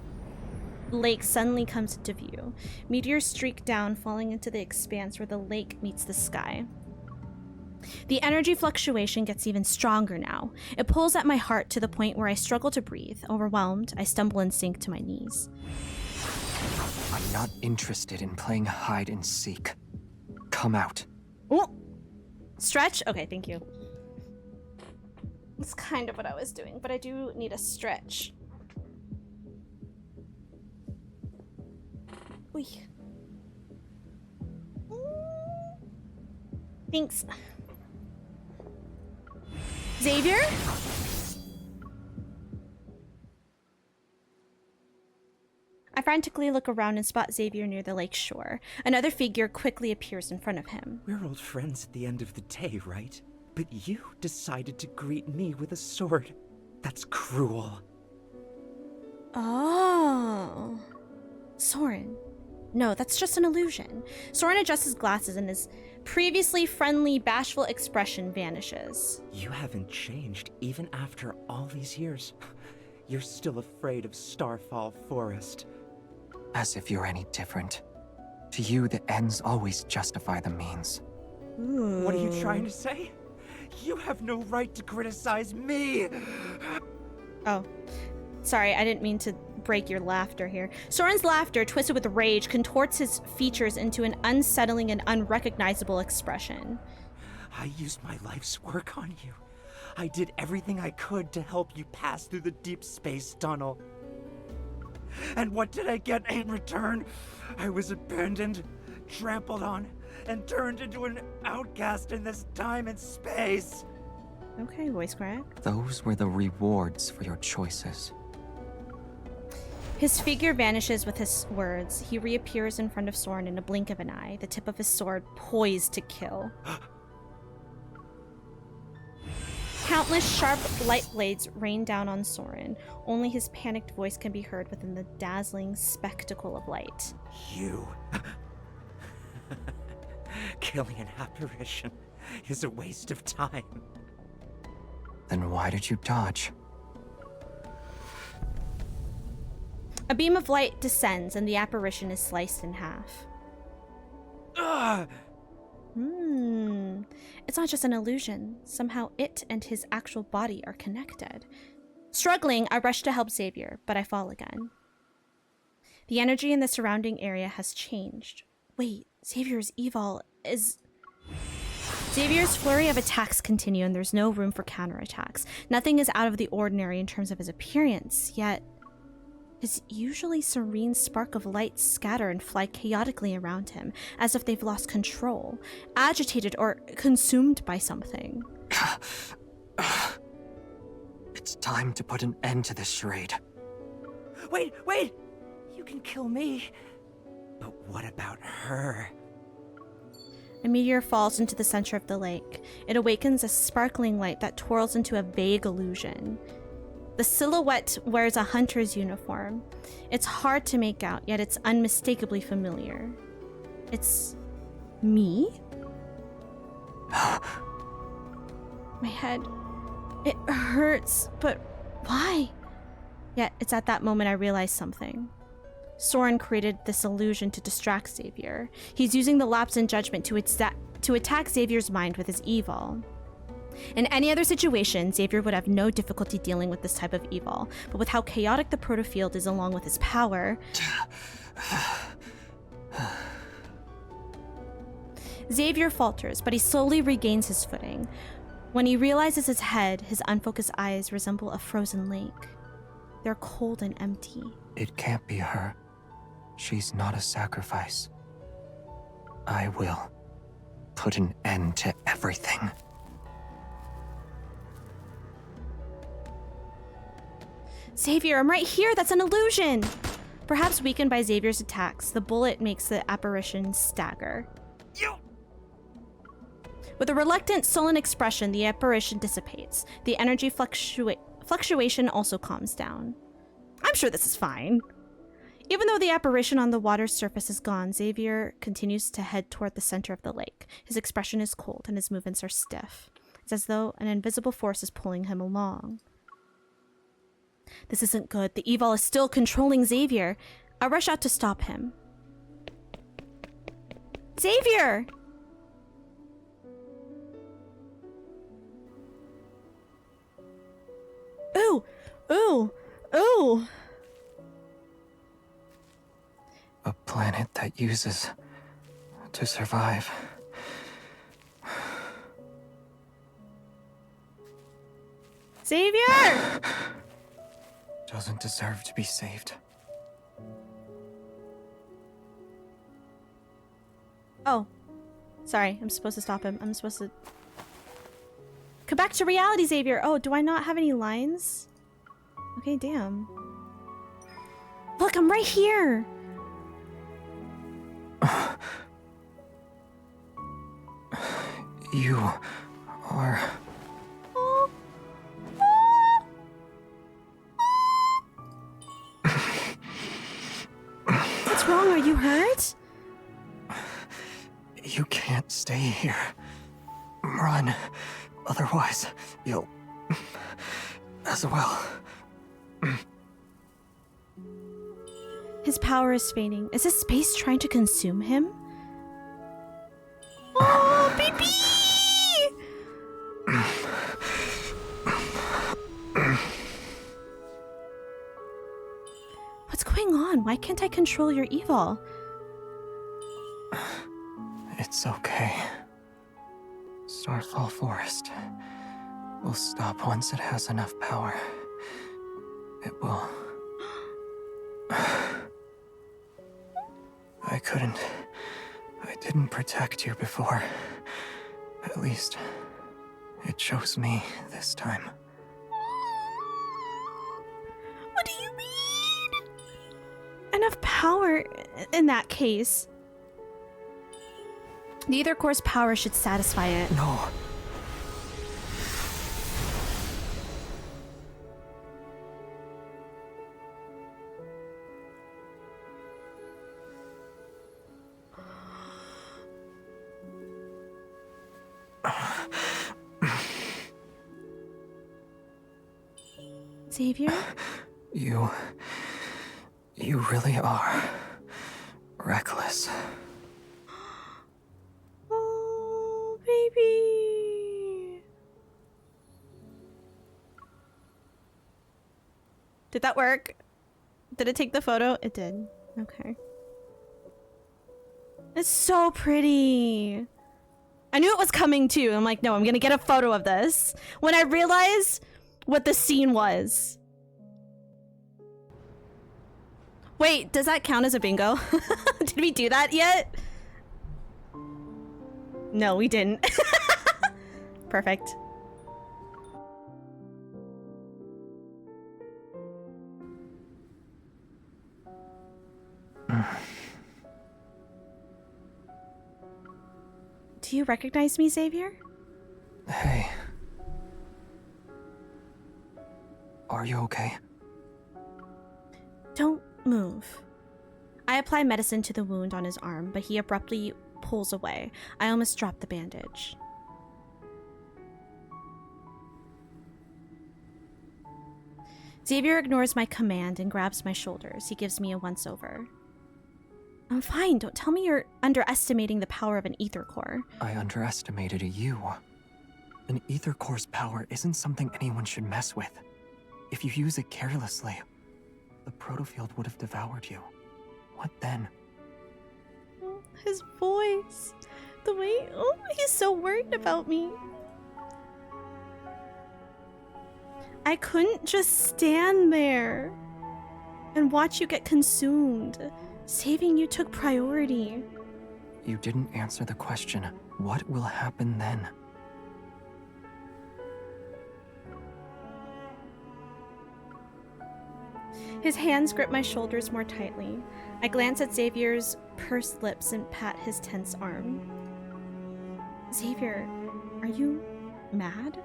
lake suddenly comes into view. Meteors streak down, falling into the expanse where the lake meets the sky. The energy fluctuation gets even stronger now. It pulls at my heart to the point where I struggle to breathe. Overwhelmed, I stumble and sink to my knees. I'm not interested in playing hide and seek. Come out. Oh! Stretch? Okay, thank you. That's kind of what I was doing, but I do need a stretch. Uy. Thanks. Xavier? I frantically look around and spot Xavier near the lake shore. Another figure quickly appears in front of him. We're old friends at the end of the day, right? But you decided to greet me with a sword. That's cruel. Oh. Soren. No, that's just an illusion. Soren adjusts his glasses and his previously friendly, bashful expression vanishes. You haven't changed even after all these years. You're still afraid of Starfall Forest. As if you're any different. To you, the ends always justify the means. What are you trying to say? You have no right to criticize me! Oh. Sorry, I didn't mean to break your laughter here. Soren's laughter, twisted with rage, contorts his features into an unsettling and unrecognizable expression. I used my life's work on you. I did everything I could to help you pass through the deep space tunnel. And what did I get in return? I was abandoned, trampled on, and turned into an outcast in this time and space. Okay, voice crack. Those were the rewards for your choices. His figure vanishes with his words. He reappears in front of Soren in a blink of an eye, the tip of his sword poised to kill. Countless sharp light blades rain down on Soren. Only his panicked voice can be heard within the dazzling spectacle of light. You. Killing an apparition is a waste of time. Then why did you dodge? A beam of light descends and the apparition is sliced in half. It's not just an illusion. Somehow it and his actual body are connected. Struggling, I rush to help Xavier, but I fall again. The energy in the surrounding area has changed. Wait, Xavier's evil is... Xavier's flurry of attacks continue and there's no room for counterattacks. Nothing is out of the ordinary in terms of his appearance, yet... his usually serene spark of light scatter and fly chaotically around him, as if they've lost control, agitated or consumed by something. It's time to put an end to this charade. Wait! You can kill me. But what about her? A meteor falls into the center of the lake. It awakens a sparkling light that twirls into a vague illusion. The silhouette wears a hunter's uniform. It's hard to make out, yet it's unmistakably familiar. It's... me? My head... it hurts, but why? Yet it's at that moment I realize something. Soren created this illusion to distract Xavier. He's using the lapse in judgment to attack Xavier's mind with his evil. In any other situation, Xavier would have no difficulty dealing with this type of evil, but with how chaotic the protofield is along with his power... Xavier falters, but he slowly regains his footing. When he realizes his head, his unfocused eyes resemble a frozen lake. They're cold and empty. It can't be her. She's not a sacrifice. I will put an end to everything. Xavier, I'm right here! That's an illusion! Perhaps weakened by Xavier's attacks, the bullet makes the apparition stagger. With a reluctant, sullen expression, the apparition dissipates. The energy fluctuation also calms down. I'm sure this is fine. Even though the apparition on the water's surface is gone, Xavier continues to head toward the center of the lake. His expression is cold and his movements are stiff. It's as though an invisible force is pulling him along. This isn't good. The evil is still controlling Xavier. I rush out to stop him. Xavier! Ooh! Ooh! Ooh! A planet that uses to survive. Xavier! Doesn't deserve to be saved. Oh. Sorry, I'm supposed to stop him. I'm supposed to... Come back to reality, Xavier! Oh, do I not have any lines? Okay, damn. Look, I'm right here! You are... What's wrong? Are you hurt? You can't stay here. Run. Otherwise, you'll... as well. His power is fading. Is this space trying to consume him? Oh, baby! What's going on? Why can't I control your evil? It's okay. Starfall Forest will stop once it has enough power. It will. I didn't protect you before. At least, it chose me this time. What do you mean? Enough power in that case. The Ether Core's power should satisfy it. No. Xavier? You really are reckless. Oh, baby. Did that work? Did it take the photo? It did. Okay. It's so pretty. I knew it was coming too. I'm like, no, I'm gonna get a photo of this. When I realized what the scene was. Wait, does that count as a bingo? Did we do that yet? No, we didn't. Perfect. Do you recognize me, Xavier? Hey. Are you okay? Don't move. I apply medicine to the wound on his arm, but he abruptly pulls away. I almost dropped the bandage. Xavier ignores my command and grabs my shoulders. He gives me a once-over. I'm fine. Don't tell me you're underestimating the power of an ether core. I underestimated you. An ether core's power isn't something anyone should mess with. If you use it carelessly, the protofield would have devoured you. What then? His voice. The way... Oh, he's so worried about me. I couldn't just stand there and watch you get consumed. Saving you took priority. You didn't answer the question. What will happen then? His hands grip my shoulders more tightly. I glance at Xavier's pursed lips and pat his tense arm. Xavier, are you mad?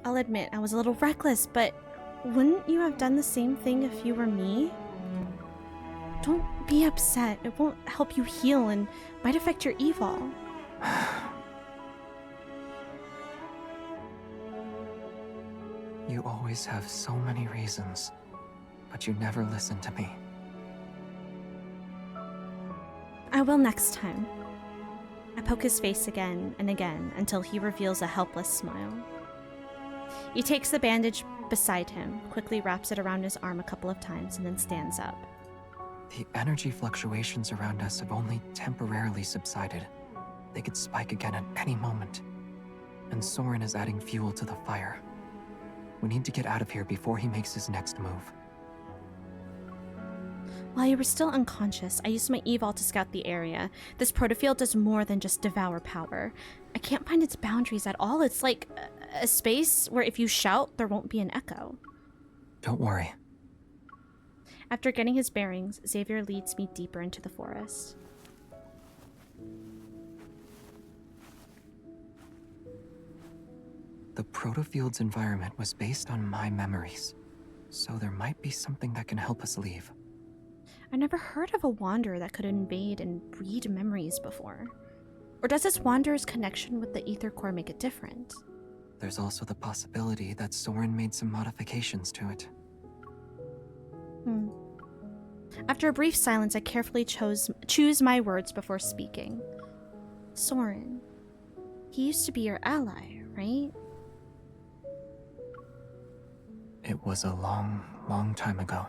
I'll admit, I was a little reckless, but wouldn't you have done the same thing if you were me? Don't be upset. It won't help you heal and might affect your evil. You always have so many reasons, but you never listen to me. I will next time. I poke his face again and again until he reveals a helpless smile. He takes the bandage beside him, quickly wraps it around his arm a couple of times, and then stands up. The energy fluctuations around us have only temporarily subsided. They could spike again at any moment. And Soren is adding fuel to the fire. We need to get out of here before he makes his next move. While you were still unconscious, I used my eVol to scout the area. This protofield does more than just devour power. I can't find its boundaries at all. It's like a space where if you shout, there won't be an echo. Don't worry. After getting his bearings, Xavier leads me deeper into the forest. The protofield's environment was based on my memories, so there might be something that can help us leave. I never heard of a wanderer that could invade and read memories before. Or does this wanderer's connection with the ether core make it different? There's also the possibility that Soren made some modifications to it. After a brief silence, I carefully choose my words before speaking. Soren, he used to be your ally, right? It was a long, long time ago.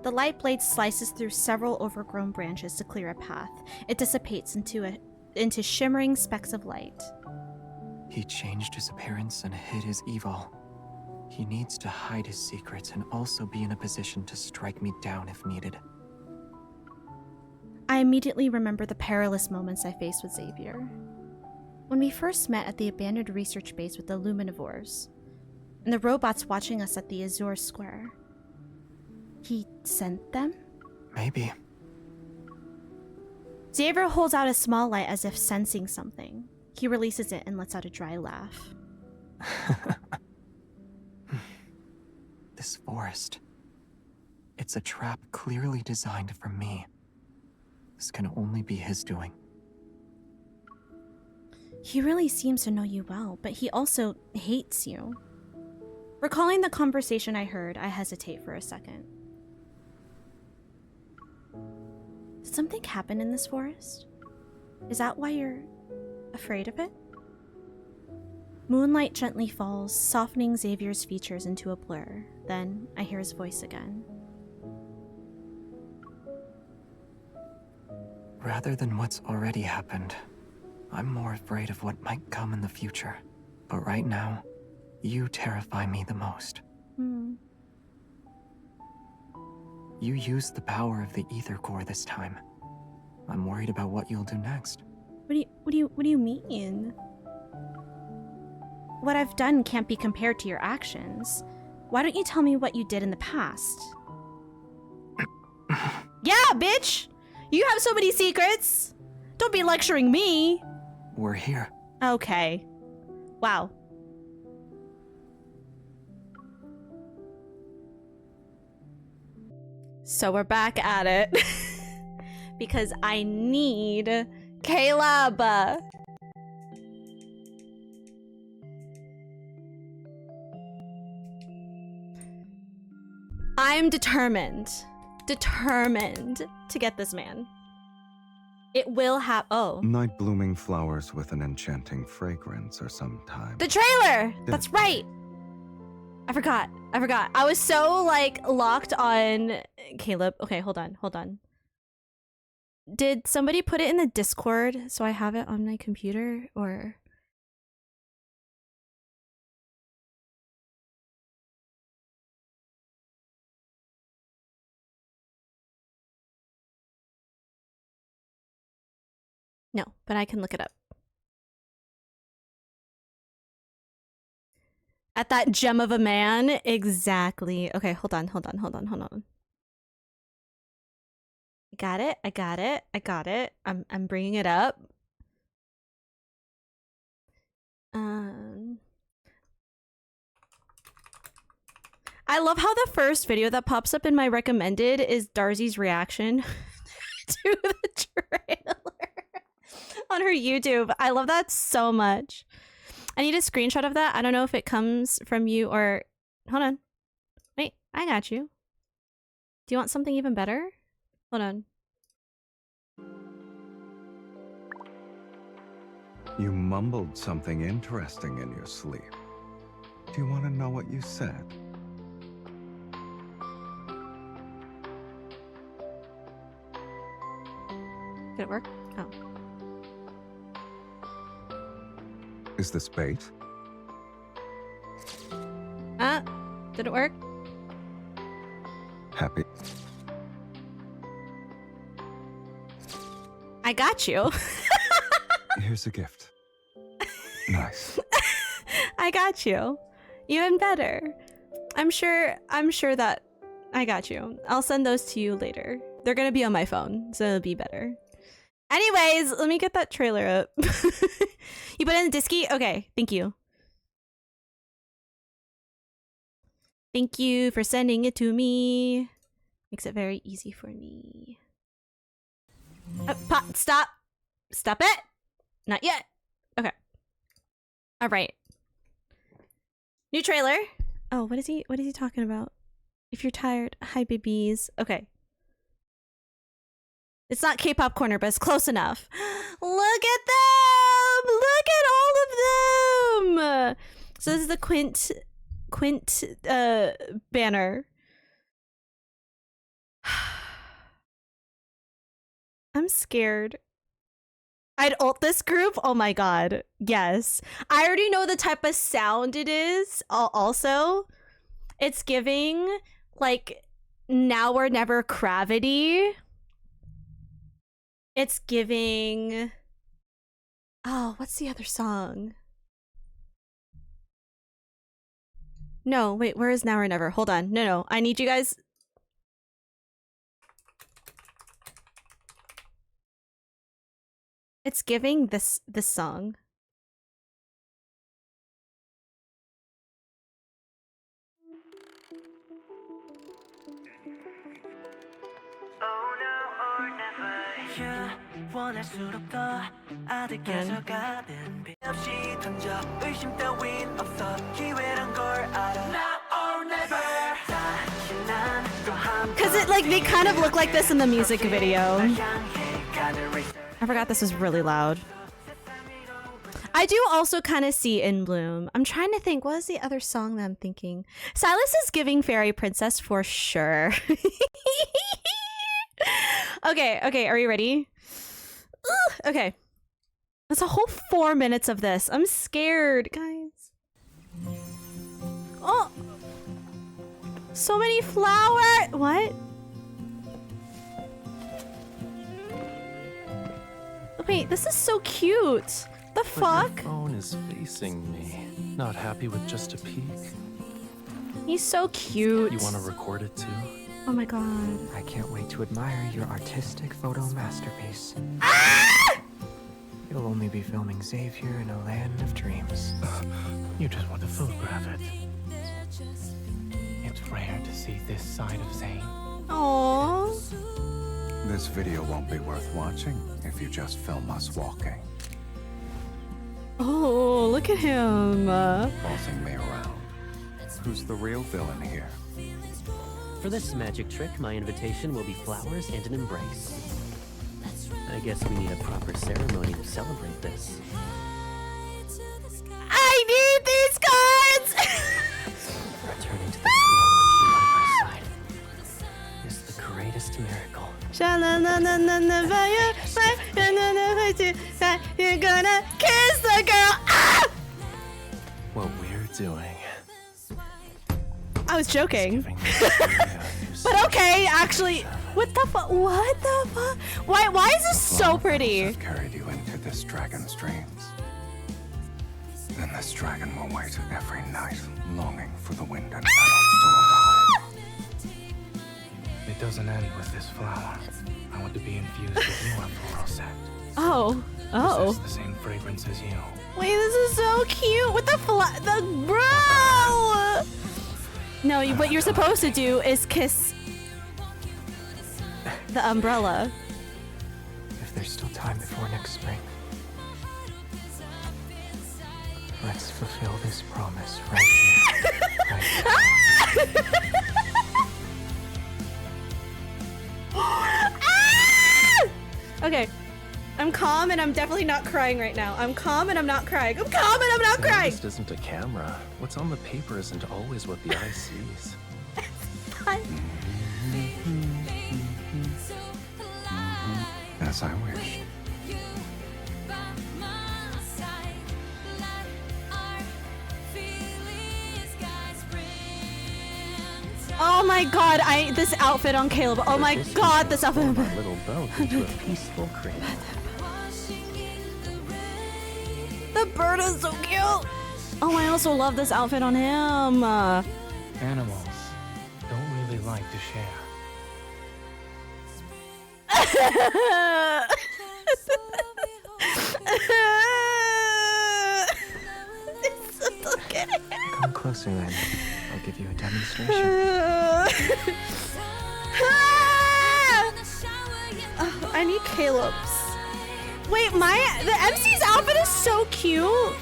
The light blade slices through several overgrown branches to clear a path. It dissipates into shimmering specks of light. He changed his appearance and hid his evil. He needs to hide his secrets and also be in a position to strike me down if needed. I immediately remember the perilous moments I faced with Xavier. When we first met at the abandoned research base with the Luminivores, and the robots watching us at the Azure Square. He sent them? Maybe. Xavier holds out a small light as if sensing something. He releases it and lets out a dry laugh. This forest. It's a trap clearly designed for me. This can only be his doing. He really seems to know you well, but he also hates you. Recalling the conversation I heard, I hesitate for a second. Did something happen in this forest? Is that why you're afraid of it? Moonlight gently falls, softening Xavier's features into a blur. Then I hear his voice again. Rather than what's already happened, I'm more afraid of what might come in the future. But right now, you terrify me the most. You used the power of the ether core this time. I'm worried about what you'll do next. What do you mean? What I've done can't be compared to your actions. Why don't you tell me what you did in the past? Yeah, bitch! You have so many secrets! Don't be lecturing me! We're here. Okay. Wow. So we're back at it. Because I need Caleb. I'm determined to get this man. It will have. Oh. Night blooming flowers with an enchanting fragrance or sometime. The trailer! That's right! I forgot. I was so, like, locked on Caleb. Okay, hold on. Did somebody put it in the Discord so I have it on my computer, or? No, but I can look it up. At that gem of a man? Exactly. Okay, hold on. I got it. I'm bringing it up. I love how the first video that pops up in my recommended is Darzy's reaction to the trailer on her YouTube. I love that so much. I need a screenshot of that. I don't know if it comes from you or... Hold on. Wait, I got you. Do you want something even better? Hold on. You mumbled something interesting in your sleep. Do you want to know what you said? Did it work? Oh. Is this bait? Did it work? Happy. I got you. Here's a gift. Nice. I got you. Even better. I'm sure that I got you. I'll send those to you later. They're gonna be on my phone, so it'll be better. Anyways, let me get that trailer up. You put it in the disky? Okay, thank you. Thank you for sending it to me. Makes it very easy for me. Stop. Stop it. Not yet. Okay. All right. New trailer. Oh, what is he talking about? If you're tired, hi babies. Okay. It's not K-pop corner, but it's close enough. Look at them! Look at all of them! So this is the Quint banner. I'm scared. I'd ult this group? Oh my god. Yes. I already know the type of sound it is. Also, it's giving like Now or Never Gravity. It's giving... Oh, what's the other song? No, wait, where is Now or Never? Hold on. No, I need you guys... It's giving this song. Cause it like they kind of look like this in the music video. I forgot this was really loud. I do also kind of see In Bloom. I'm trying to think, what is the other song that I'm thinking? Silas is giving Fairy Princess for sure. Okay, are you ready? Okay. That's a whole 4 minutes of this. I'm scared, guys. Oh! So many flowers! What? Wait, this is so cute. The fuck? Your phone is facing me. Not happy with just a peek. He's so cute. You want to record it too? Oh my god. I can't wait to admire your artistic photo masterpiece. You'll only be filming Xavier in a land of dreams. You just want to photograph it. It's rare to see this side of Zane. Aww. This video won't be worth watching if you just film us walking. Oh, look at him. Bossing me around. Who's the real villain here? For this magic trick, my invitation will be flowers and an embrace. I guess we need a proper ceremony to celebrate this. I need these cards! Returning to this world with you by my side is the greatest miracle. You're gonna kiss the girl! Ah! What we're doing. I was joking. But okay, actually, what the fuck? What the fuck? Why is this so pretty? I've carried you into this dragon's dreams. Then this dragon will wait every night, longing for the wind and petals to arrive. It doesn't end with this flower. I want to be infused with your floral scent. Oh. Possess the same fragrance as you. Wait, this is so cute. With the bro. No, what you're supposed to do is kiss the umbrella. If there's still time before next spring, let's fulfill this promise right here, right now. Okay. I'm calm and I'm definitely not crying right now. I'm calm and I'm not crying. I'm calm and I'm not crying. This isn't a camera. What's on the paper isn't always what the eye sees. As I wish. Oh my god, this outfit on Caleb. Oh my god, this outfit. Our little boat into a peaceful creek. The bird is so cute. Oh, I also love this outfit on him. Animals don't really like to share. Come closer then. I'll give you a demonstration. Oh, I need Caleb's. Wait, the MC's outfit is so cute.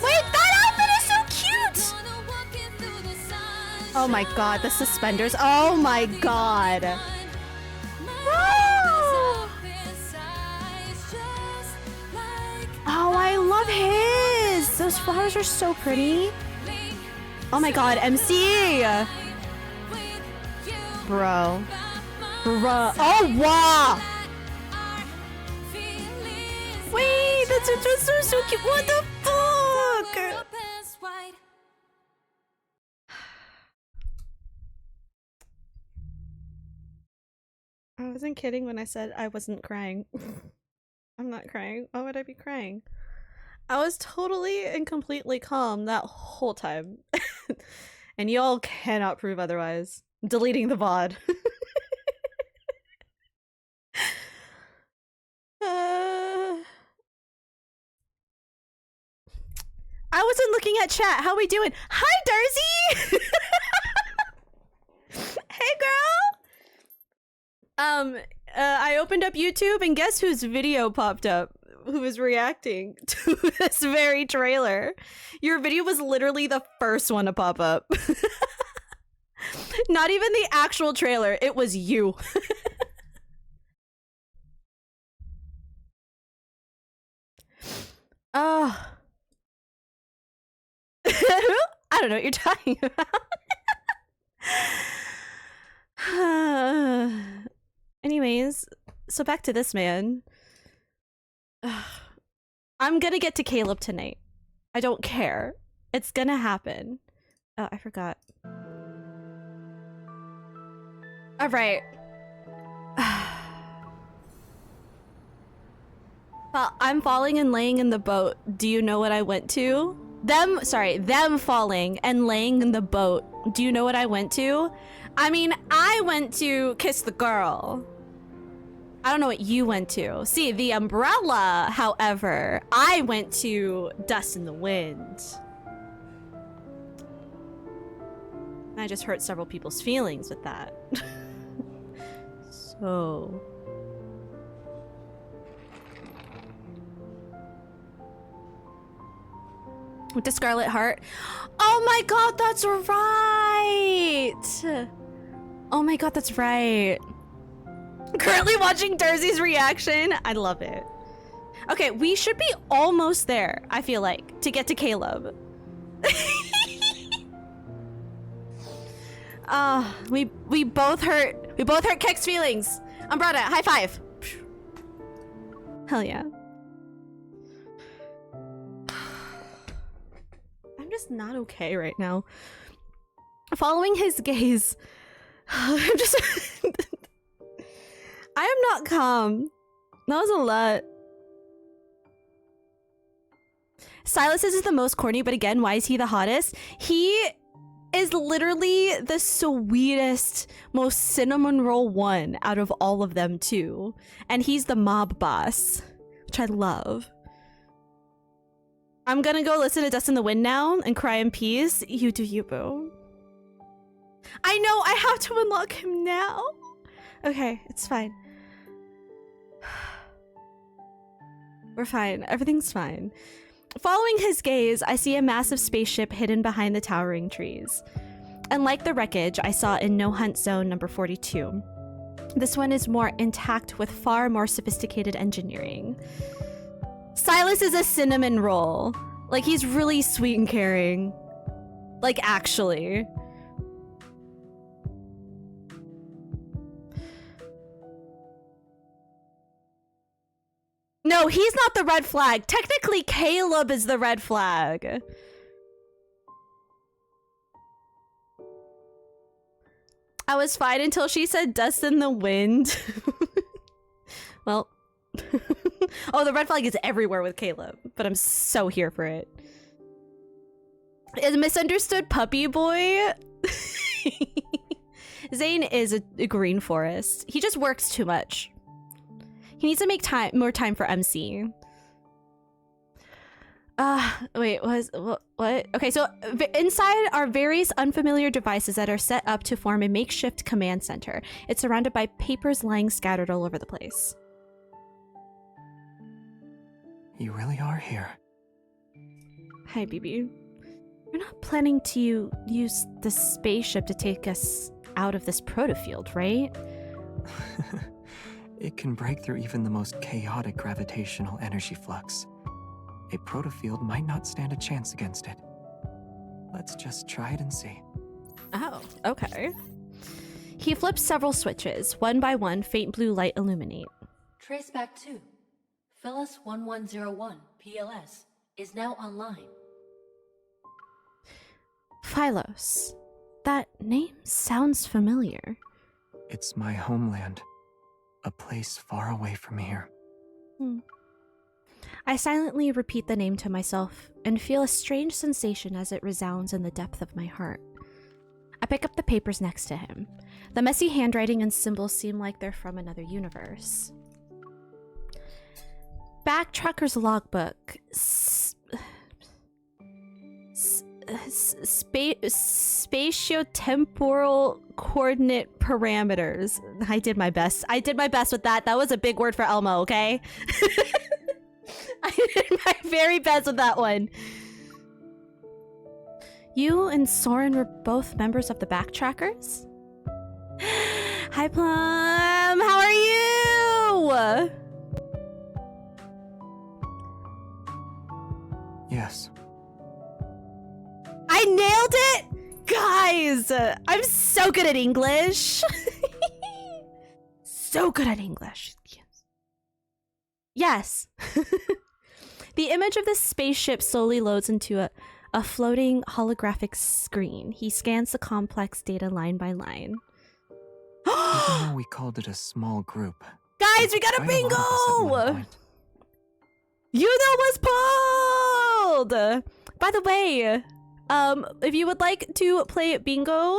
Wait, that outfit is so cute. Oh my god, the suspenders. Oh my god. Oh, I love his. Those flowers are so pretty. Oh my god, MC! Bro. Oh, wow! Wait, that's so cute. What the fuck? I wasn't kidding when I said I wasn't crying. I'm not crying. Why would I be crying? I was totally and completely calm that whole time. And y'all cannot prove otherwise. I'm deleting the VOD. I wasn't looking at chat. How we doing? Hi, Darcy! Hey, girl! I opened up YouTube and guess whose video popped up? Who was reacting to this very trailer. Your video was literally the first one to pop up. Not even the actual trailer, it was you. Oh. I don't know what you're talking about. Anyways, so back to this man. I'm gonna get to Caleb tonight. I don't care. It's gonna happen. Oh, I forgot. Alright. Well, I'm falling and laying in the boat. Do you know what I went to? Them falling and laying in the boat. Do you know what I went to? I mean, I went to kiss the girl. I don't know what you went to. See, the umbrella, however, I went to Dust in the Wind. I just hurt several people's feelings with that. So... with the Scarlet Heart. Oh my god, that's right! Oh my god, that's right. Currently watching Darcy's reaction. I love it. Okay, we should be almost there, I feel like, to get to Caleb. We both hurt Kek's feelings. Umbrella, high five. Hell yeah. I'm just not okay right now. Following his gaze, I'm just... I am not calm. That was a lot. Silas is the most corny, but again, why is he the hottest? He is literally the sweetest, most cinnamon roll one out of all of them too. And he's the mob boss, which I love. I'm gonna go listen to Dust in the Wind now and cry in peace. You do you, boo. I know, I have to unlock him now. Okay, it's fine. We're fine. Everything's fine. Following his gaze, I see a massive spaceship hidden behind the towering trees. And like the wreckage I saw in No Hunt Zone number 42, this one is more intact with far more sophisticated engineering. Silas is a cinnamon roll. Like, he's really sweet and caring. Like, actually. No, No, he's not the red flag. Technically, Caleb is the red flag. I was fine until she said dust in the wind. Well, oh, the red flag is everywhere with Caleb, but I'm so here for it. Is misunderstood puppy boy? Zane is a green forest. He just works too much. He needs to make more time for MC. Wait, what? Okay, so inside are various unfamiliar devices that are set up to form a makeshift command center. It's surrounded by papers lying scattered all over the place. You really are here. Hi, BB. You're not planning to use the spaceship to take us out of this protofield, right? It can break through even the most chaotic gravitational energy flux. A protofield might not stand a chance against it. Let's just try it and see. Oh, okay. He flips several switches. One by one, faint blue light illuminate. Traceback 2, Phyllis 1101, PLS, is now online. Phylos. That name sounds familiar. It's my homeland. A place far away from here. I silently repeat the name to myself and feel a strange sensation as it resounds in the depth of my heart. I pick up the papers next to him. The messy handwriting and symbols seem like they're from another universe. Backtracker's logbook. Spatiotemporal coordinate parameters. I did my best. I did my best with that. That was a big word for Elmo, okay? I did my very best with that one. You and Soren were both members of the Backtrackers? Hi, Plum. How are you? Yes. I nailed it! Guys, I'm so good at English. So good at English. Yes. The image of the spaceship slowly loads into a floating holographic screen. He scans the complex data line by line. Even though we called it a small group. Guys, we got a bingo! You that was pulled! By the way, if you would like to play bingo,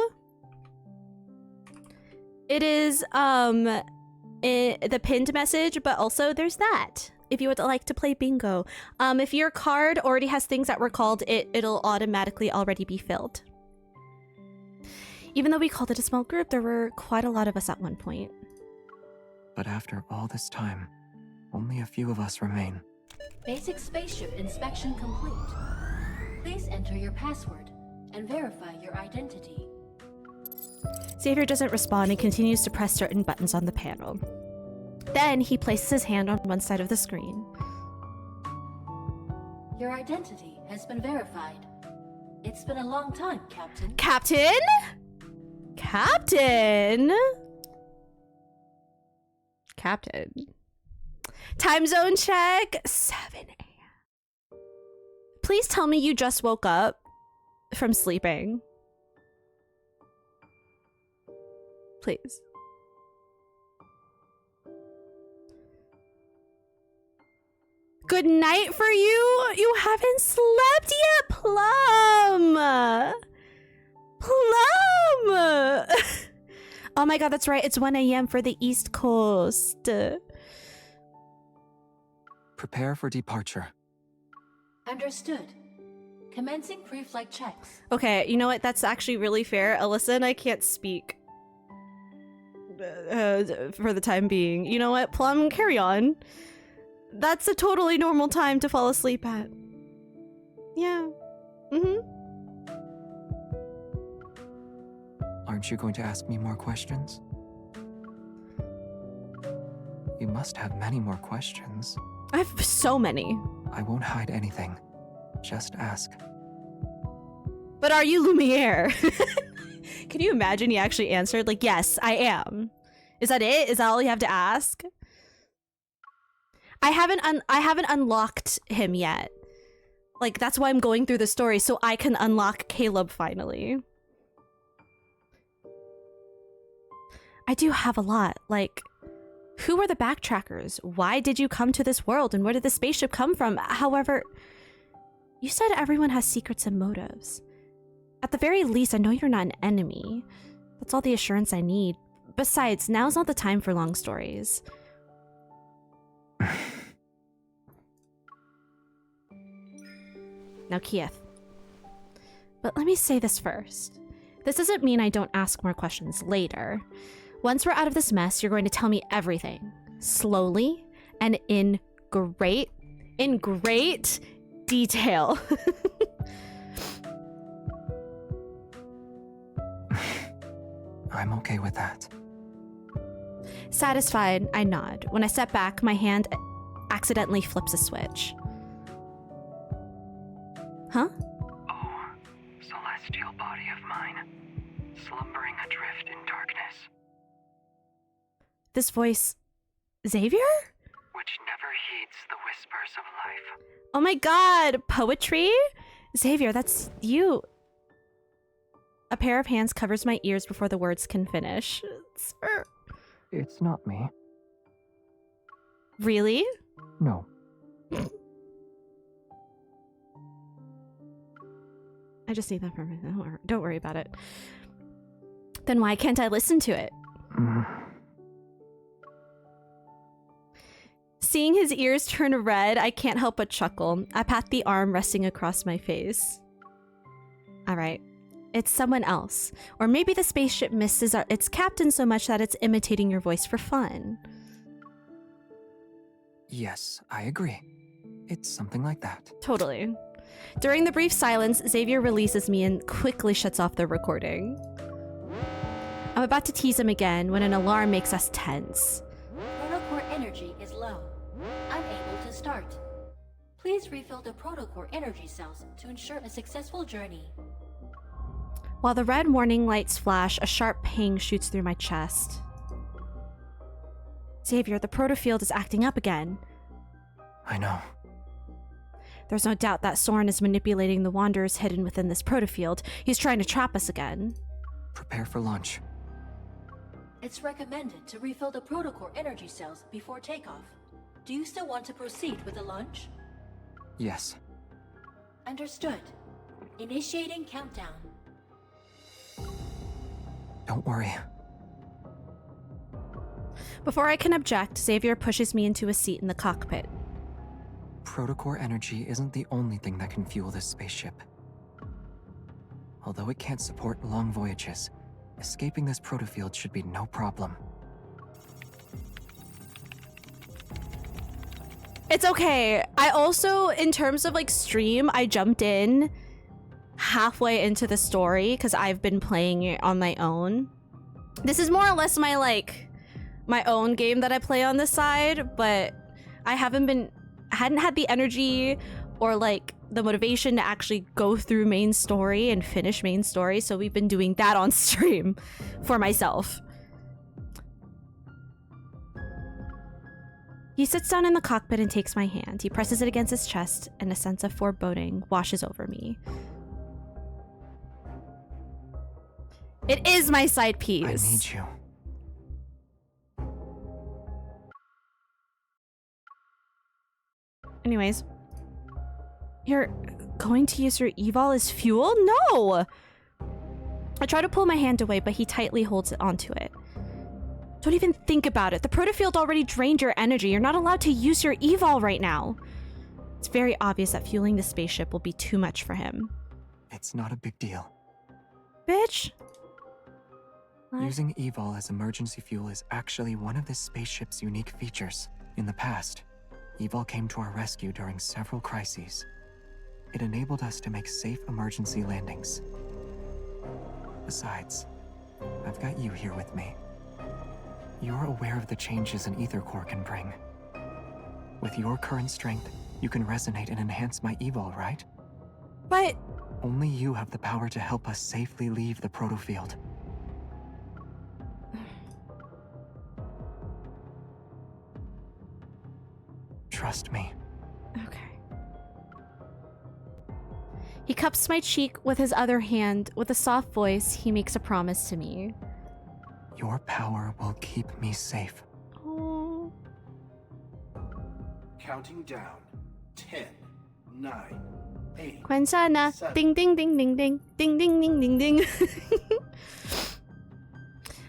it is the pinned message, but also there's that. If you would like to play bingo, if your card already has things that were called, it'll automatically already be filled. Even though we called it a small group, there were quite a lot of us at one point. But after all this time, only a few of us remain. Basic spaceship inspection complete. Please enter your password and verify your identity. Xavier doesn't respond and continues to press certain buttons on the panel. Then he places his hand on one side of the screen. Your identity has been verified. It's been a long time, Captain. Captain? Captain? Captain. Time zone check. 7 a.m. Please tell me you just woke up from sleeping. Please. Good night for you. You haven't slept yet, Plum. Plum. Oh my god, that's right. It's 1 a.m. for the East Coast. Prepare for departure. Understood. Commencing pre-flight checks. Okay, you know what? That's actually really fair. Alyssa and I can't speak for the time being. You know what? Plum, carry on. That's a totally normal time to fall asleep at. Yeah. Aren't you going to ask me more questions? You must have many more questions. I have so many. I won't hide anything. Just ask. But are you Lumiere? Can you imagine he actually answered? Like, yes, I am. Is that it? Is that all you have to ask? I haven't unlocked him yet. Like, that's why I'm going through the story, so I can unlock Caleb finally. I do have a lot. Like, who were the backtrackers? Why did you come to this world? And where did the spaceship come from? However, you said everyone has secrets and motives. At the very least, I know you're not an enemy. That's all the assurance I need. Besides, now's not the time for long stories. Now, Kieth. But let me say this first. This doesn't mean I don't ask more questions later. Once we're out of this mess, you're going to tell me everything. Slowly and in great detail. I'm okay with that. Satisfied, I nod. When I step back, my hand accidentally flips a switch. Huh? Oh, celestial body of mine, slumbering adrift in darkness. This voice... Xavier? Which never heeds the whispers of life. Oh my god! Poetry? Xavier, that's you. A pair of hands covers my ears before the words can finish. It's not me. Really? No. I just need that for a minute. Don't worry about it. Then why can't I listen to it? Seeing his ears turn red, I can't help but chuckle. I pat the arm resting across my face. Alright. It's someone else. Or maybe the spaceship misses its captain so much that it's imitating your voice for fun. Yes, I agree. It's something like that. Totally. During the brief silence, Xavier releases me and quickly shuts off the recording. I'm about to tease him again when an alarm makes us tense. Protocore energy is low. Unable to start. Please refill the protocore energy cells to ensure a successful journey. While the red warning lights flash, a sharp pang shoots through my chest. Xavier, the protofield is acting up again. I know. There's no doubt that Soren is manipulating the Wanderers hidden within this protofield. He's trying to trap us again. Prepare for launch. It's recommended to refill the protocore energy cells before takeoff. Do you still want to proceed with the launch? Yes. Understood. Initiating countdown. Don't worry. Before I can object, Xavier pushes me into a seat in the cockpit. Protocore energy isn't the only thing that can fuel this spaceship. Although it can't support long voyages, escaping this protofield should be no problem. It's okay. I also, in terms of like stream, I jumped in halfway into the story because I've been playing it on my own. This is more or less my own game that I play on the side, but I hadn't had the energy or like the motivation to actually go through main story and finish main story, so we've been doing that on stream for myself. He sits down in the cockpit and takes my hand. He presses it against his chest, and a sense of foreboding washes over me. It is my side piece. I need you. Anyways, you're going to use your evol as fuel? No! I try to pull my hand away, but he tightly holds onto it. Don't even think about it. The protofield already drained your energy. You're not allowed to use your evol right now. It's very obvious that fueling the spaceship will be too much for him. It's not a big deal. Bitch! What? Using evol as emergency fuel is actually one of this spaceship's unique features. In the past, evol came to our rescue during several crises. It enabled us to make safe emergency landings. Besides, I've got you here with me. You're aware of the changes an ether core can bring. With your current strength, you can resonate and enhance my evol, right? But... Only you have the power to help us safely leave the protofield. trust me. Okay. He cups my cheek with his other hand. With a soft voice, he makes a promise to me. Your power will keep me safe. Oh. Counting down. 10, 9, 8. Quensana. Ding ding ding ding ding. Ding ding ding ding ding.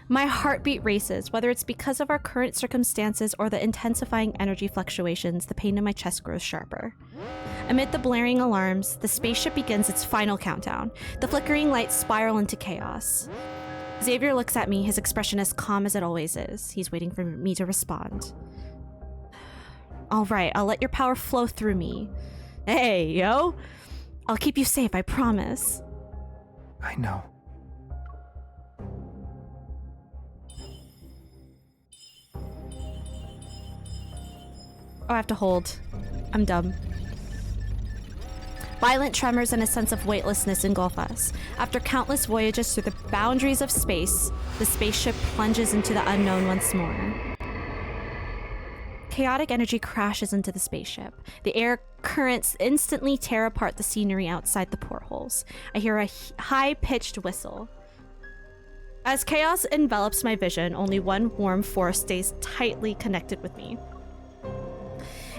My heartbeat races, whether it's because of our current circumstances or the intensifying energy fluctuations, the pain in my chest grows sharper. Amid the blaring alarms, the spaceship begins its final countdown. The flickering lights spiral into chaos. Xavier looks at me, his expression as calm as it always is. He's waiting for me to respond. All right, I'll let your power flow through me. Hey, yo! I'll keep you safe, I promise. I know. Oh, I have to hold. I'm dumb. Violent tremors and a sense of weightlessness engulf us. After countless voyages through the boundaries of space, the spaceship plunges into the unknown once more. Chaotic energy crashes into the spaceship. The air currents instantly tear apart the scenery outside the portholes. I hear a high-pitched whistle. As chaos envelops my vision, only one warm force stays tightly connected with me.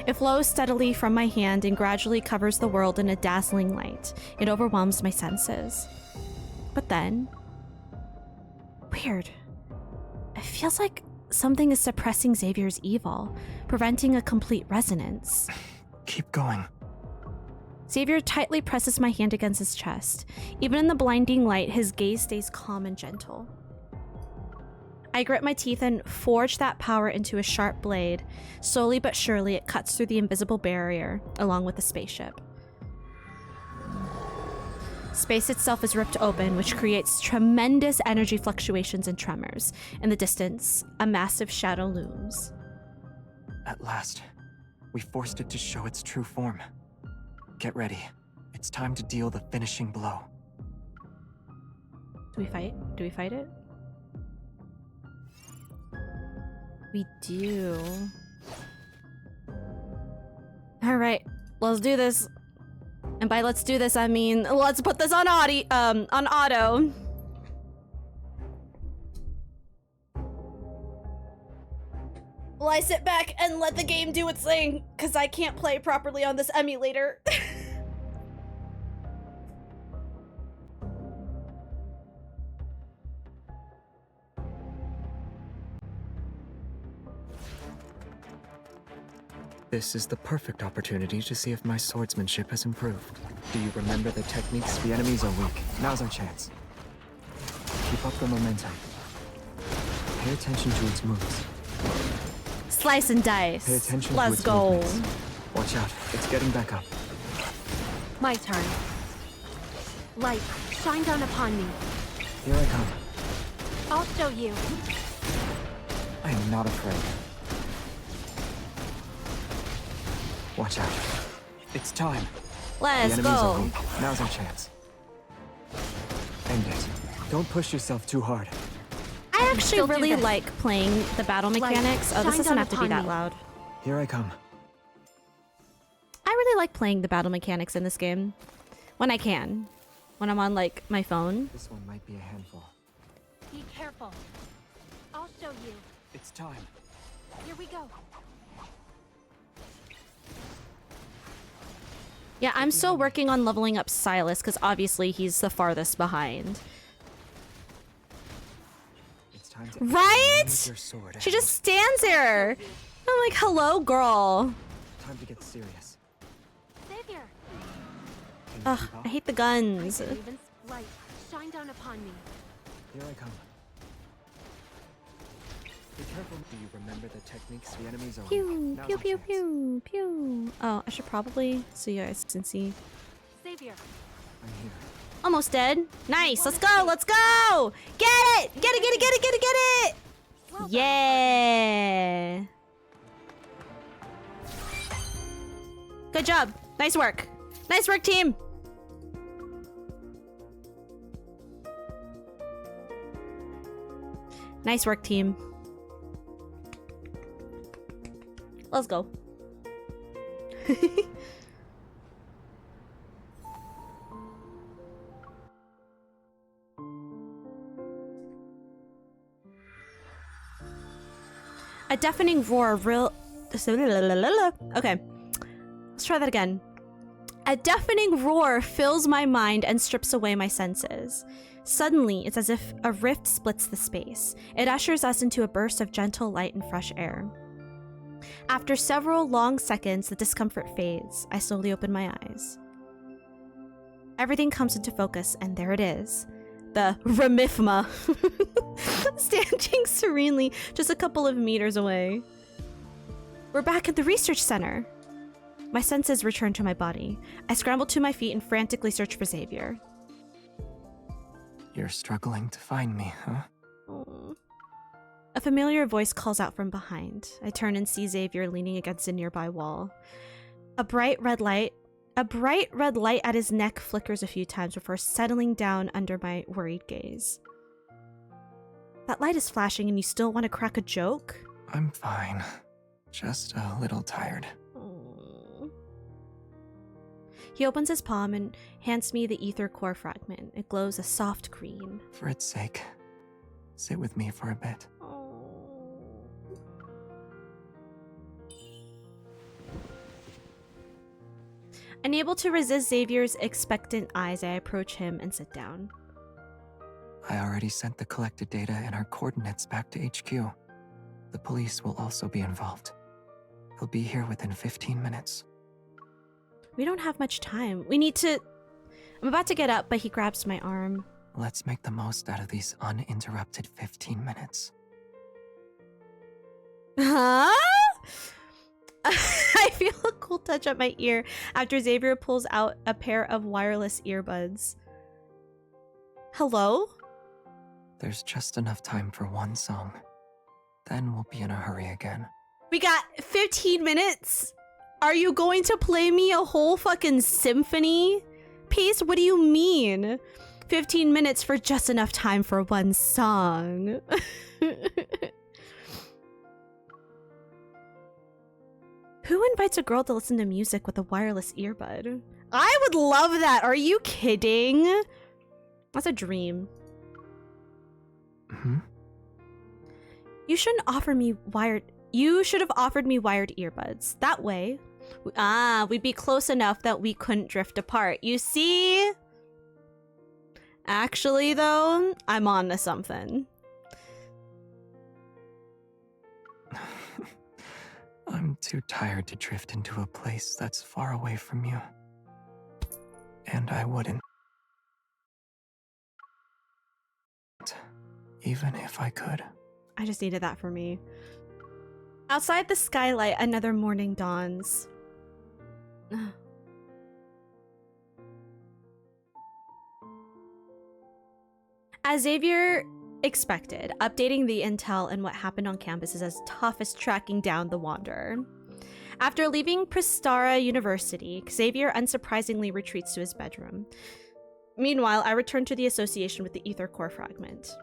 It flows steadily from my hand and gradually covers the world in a dazzling light. It overwhelms my senses. But then... weird. It feels like something is suppressing Xavier's evil, preventing a complete resonance. Keep going. Xavier tightly presses my hand against his chest. Even in the blinding light, his gaze stays calm and gentle. I grit my teeth and forge that power into a sharp blade. Slowly but surely, it cuts through the invisible barrier, along with the spaceship. Space itself is ripped open, which creates tremendous energy fluctuations and tremors. In the distance, a massive shadow looms. At last, we forced it to show its true form. Get ready. It's time to deal the finishing blow. Do we fight? Do we fight it? We do. All right, let's do this. And by let's do this, I mean let's put this on auto. Well, I sit back and let the game do its thing, because I can't play properly on this emulator. This is the perfect opportunity to see if my swordsmanship has improved. Do you remember the techniques? The enemies are weak. Now's our chance. Keep up the momentum. Pay attention to its moves. Slice and dice. Pay attention to Let's its go. movements. Watch out. It's getting back up. My turn. Light, shine down upon me. Here I come. I'll show you. I am not afraid. Watch out. It's time. Let's the enemies go. Are weak. Now's our chance. End it. Don't push yourself too hard. I actually really like playing the battle mechanics. Oh, this doesn't have to be that loud. Here I come. I really like playing the battle mechanics in this game. When I can. When I'm on, like, my phone. This one might be a handful. Be careful. I'll show you. It's time. Here we go. Yeah, I'm still working on leveling up Silas, because obviously he's the farthest behind. It's time to Right? use your sword. She just stands there. I'm like, hello, girl. Time to get serious. Xavier. Ugh, I hate the guns. Light, shine down upon me. Here I come. Be careful. Do you remember the techniques? The enemies are weak. Pew, Now's pew, our pew, chance. pew, pew. Oh, I should probably, so you guys can see. Xavier. I'm here. Almost dead. Nice, let's go, let's go! Get it! Get it, get it, get it, get it, get it! Yeah! Good job. Nice work. Nice work, team! Nice work, team. Let's go. A deafening roar Okay, let's try that again. A deafening roar fills my mind and strips away my senses. Suddenly, it's as if a rift splits the space. It ushers us into a burst of gentle light and fresh air. After several long seconds, the discomfort fades. I slowly open my eyes. Everything comes into focus, and there it is. The Ramifma, standing serenely just a couple of meters away. We're back at the research center. My senses return to my body. I scramble to my feet and frantically search for Xavier. You're struggling to find me, huh? Aww. A familiar voice calls out from behind. I turn and see Xavier leaning against a nearby wall. A bright red light at his neck flickers a few times before settling down under my worried gaze. That light is flashing and you still want to crack a joke? I'm fine. Just a little tired. Aww. He opens his palm and hands me the ether core fragment. It glows a soft green. For its sake, sit with me for a bit. Unable to resist Xavier's expectant eyes, I approach him and sit down. I already sent the collected data and our coordinates back to HQ. The police will also be involved. They'll be here within 15 minutes. We don't have much time. We need to... I'm about to get up, but he grabs my arm. Let's make the most out of these uninterrupted 15 minutes. Huh? I feel a cool touch at my ear after Xavier pulls out a pair of wireless earbuds. Hello? There's just enough time for one song. Then we'll be in a hurry again. We got 15 minutes? Are you going to play me a whole fucking symphony? Pace, what do you mean? 15 minutes for just enough time for one song. Who invites a girl to listen to music with a wireless earbud? I would love that. Are you kidding? That's a dream. You shouldn't offer me wired... You should have offered me wired earbuds. That way... we'd be close enough that we couldn't drift apart. You see? Actually, though, I'm on to something. I'm too tired to drift into a place that's far away from you. And I wouldn't. Even if I could. I just needed that for me. Outside the skylight, another morning dawns. As Xavier expected, updating the intel and what happened on campus is as tough as tracking down the Wanderer. After leaving Prestara University, Xavier unsurprisingly retreats to his bedroom. Meanwhile, I return to the association with the ether core fragment.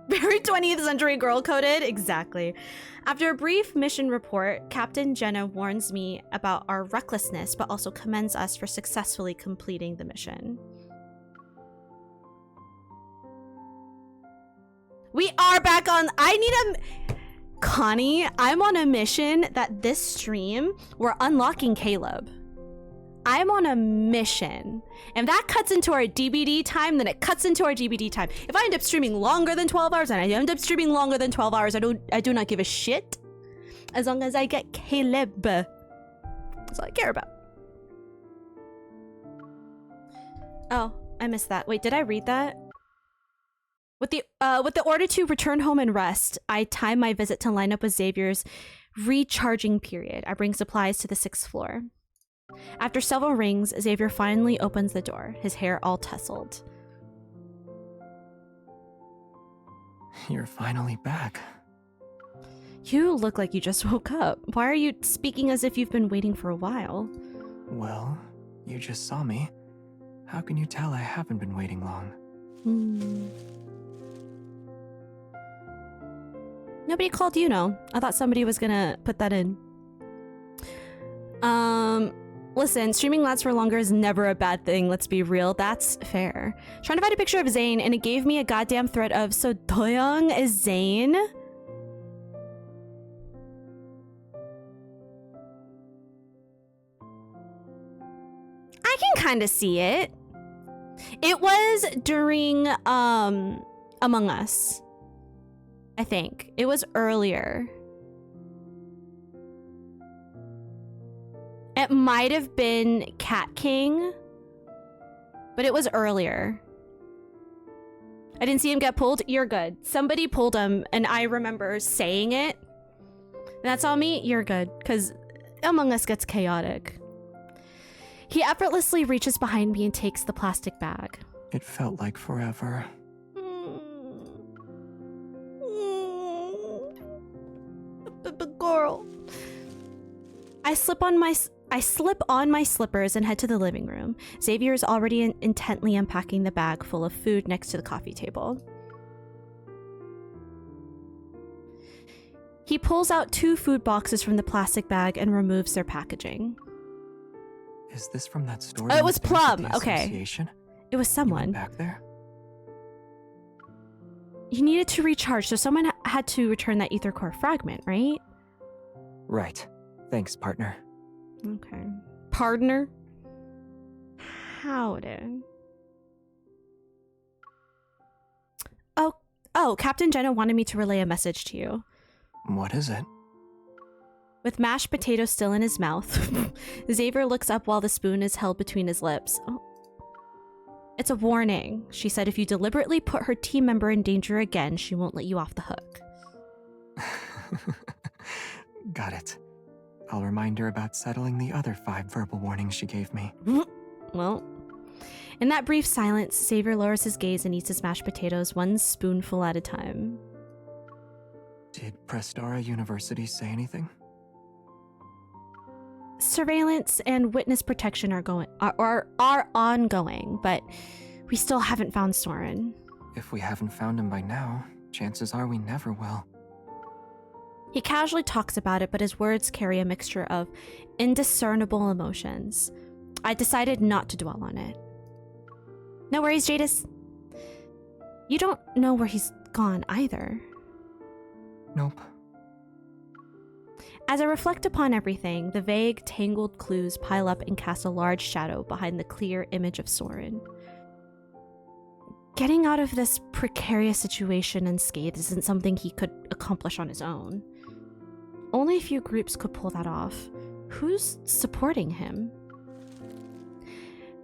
Very 20th century girl coded? Exactly. After a brief mission report, Captain Jenna warns me about our recklessness, but also commends us for successfully completing the mission. We are back on... Connie, I'm on a mission that this stream, we're unlocking Caleb. I'm on a mission. If that cuts into our DBD time, then it cuts into our DBD time. If I end up streaming longer than 12 hours, and I end up streaming longer than 12 hours, I do not give a shit. As long as I get Caleb. That's all I care about. Oh, I missed that. Wait, did I read that? With the order to return home and rest, I time my visit to line up with Xavier's recharging period. I bring supplies to the 6th floor. After several rings, Xavier finally opens the door, his hair all tousled. You're finally back. You look like you just woke up. Why are you speaking as if you've been waiting for a while? Well, you just saw me. How can you tell I haven't been waiting long? Nobody called Yuno. I thought somebody was gonna put that in. Listen, streaming lasts for longer is never a bad thing, let's be real. That's fair. Trying to find a picture of Zane, and it gave me a goddamn thread of, so Doyoung is Zane? I can kind of see it. It was during, Among Us. I think. It was earlier. It might have been Cat King, but it was earlier. I didn't see him get pulled. You're good. Somebody pulled him, and I remember saying it. That's on me. You're good, because Among Us gets chaotic. He effortlessly reaches behind me and takes the plastic bag. It felt like forever. Girl. I slip on my slippers and head to the living room. Xavier is already intently unpacking the bag full of food next to the coffee table. He pulls out 2 food boxes from the plastic bag and removes their packaging. Is this from that store? Oh, it was Plum. The Okay. association? It was someone. Back there? He needed to recharge, so someone had to return that ether core fragment, right? Right. Thanks, partner. Okay. Partner? Howdy. Oh, Captain Jenna wanted me to relay a message to you. What is it? With mashed potato still in his mouth, Xavier looks up while the spoon is held between his lips. Oh. It's a warning. She said if you deliberately put her team member in danger again, she won't let you off the hook. Got it. I'll remind her about settling the other 5 verbal warnings she gave me. Well, in that brief silence, Xavier lowers his gaze and eats his mashed potatoes 1 spoonful at a time. Did Prestara University say anything? Surveillance and witness protection are ongoing, but we still haven't found Soren. If we haven't found him by now, chances are we never will. He casually talks about it, but his words carry a mixture of indiscernible emotions. I decided not to dwell on it. No worries, Jadis. You don't know where he's gone either. Nope. As I reflect upon everything, the vague, tangled clues pile up and cast a large shadow behind the clear image of Soren. Getting out of this precarious situation unscathed isn't something he could accomplish on his own. Only a few groups could pull that off. Who's supporting him?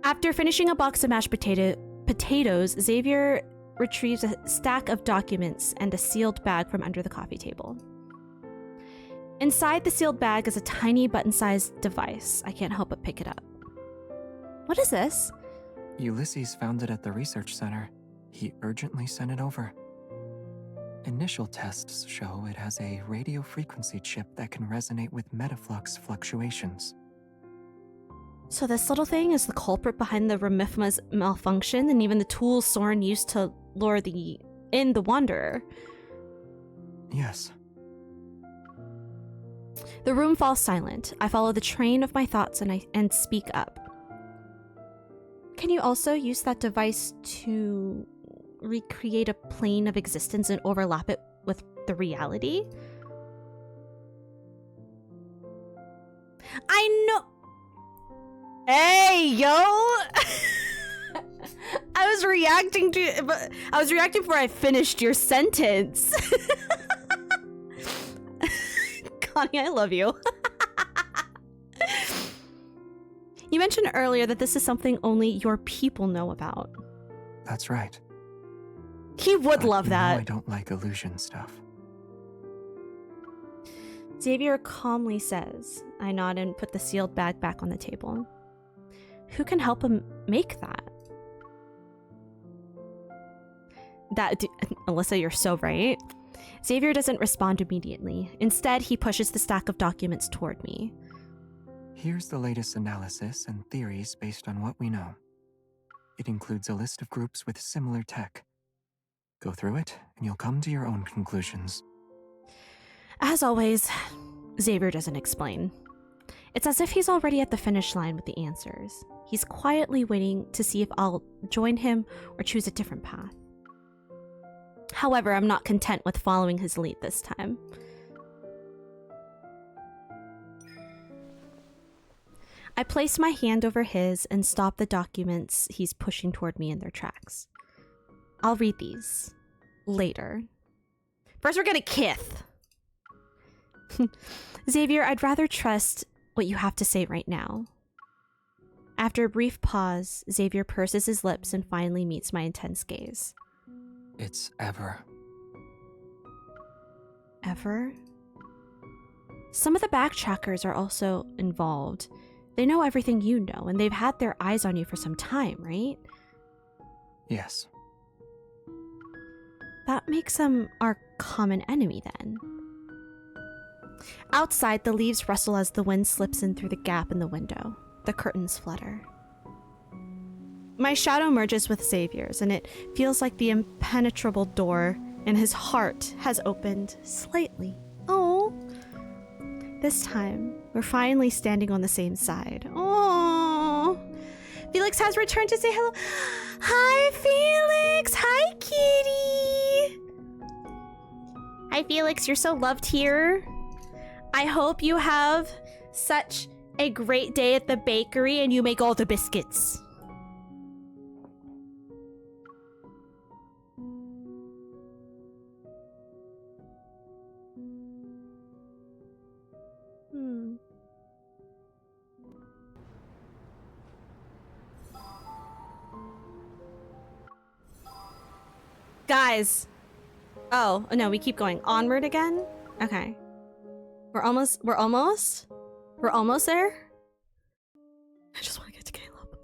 After finishing a box of mashed potatoes, Xavier retrieves a stack of documents and a sealed bag from under the coffee table. Inside the sealed bag is a tiny button-sized device. I can't help but pick it up. What is this? Ulysses found it at the research center. He urgently sent it over. Initial tests show it has a radio frequency chip that can resonate with metaflux fluctuations. So this little thing is the culprit behind the Ramifma's malfunction and even the tools Soren used to lure the Wanderer. Yes. The room falls silent. I follow the train of my thoughts and speak up. Can you also use that device to recreate a plane of existence and overlap it with the reality? I know. Hey, yo! I was reacting before I finished your sentence. Connie, I love you. You mentioned earlier that this is something only your people know about. That's right. He would love you know that. I don't like illusion stuff. Xavier calmly says. I nod and put the sealed bag back on the table. Who can help him make that? Alyssa, you're so right. Xavier doesn't respond immediately. Instead, he pushes the stack of documents toward me. Here's the latest analysis and theories based on what we know. It includes a list of groups with similar tech. Go through it, and you'll come to your own conclusions. As always, Xavier doesn't explain. It's as if he's already at the finish line with the answers. He's quietly waiting to see if I'll join him or choose a different path. However, I'm not content with following his lead this time. I place my hand over his and stop the documents he's pushing toward me in their tracks. I'll read these later. First, we're gonna kith. Xavier, I'd rather trust what you have to say right now. After a brief pause, Xavier purses his lips and finally meets my intense gaze. It's Ever. Ever? Some of the backtrackers are also involved. They know everything you know, and they've had their eyes on you for some time, right? Yes. That makes them our common enemy, then. Outside, the leaves rustle as the wind slips in through the gap in the window. The curtains flutter. My shadow merges with Xavier's, and it feels like the impenetrable door in his heart has opened slightly. Oh. This time, we're finally standing on the same side. Oh. Felix has returned to say hello. Hi, Felix. Hi, kitty. Hi, Felix. You're so loved here. I hope you have such a great day at the bakery and you make all the biscuits. Guys. Oh, no, we keep going. Onward again? Okay. We're almost there? I just want to get to Caleb.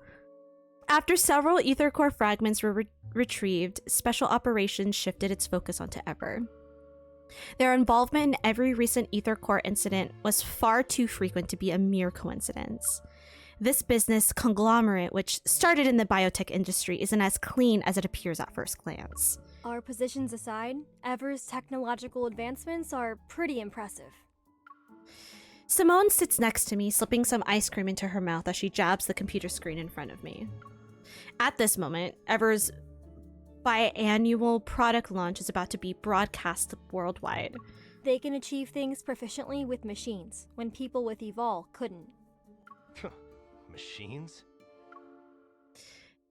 After several ether core fragments were retrieved, Special Operations shifted its focus onto Ever. Their involvement in every recent ether core incident was far too frequent to be a mere coincidence. This business conglomerate, which started in the biotech industry, isn't as clean as it appears at first glance. Our positions aside, Ever's technological advancements are pretty impressive. Simone sits next to me, slipping some ice cream into her mouth as she jabs the computer screen in front of me. At this moment, Ever's biannual product launch is about to be broadcast worldwide. They can achieve things proficiently with machines, when people with Evol couldn't. Machines?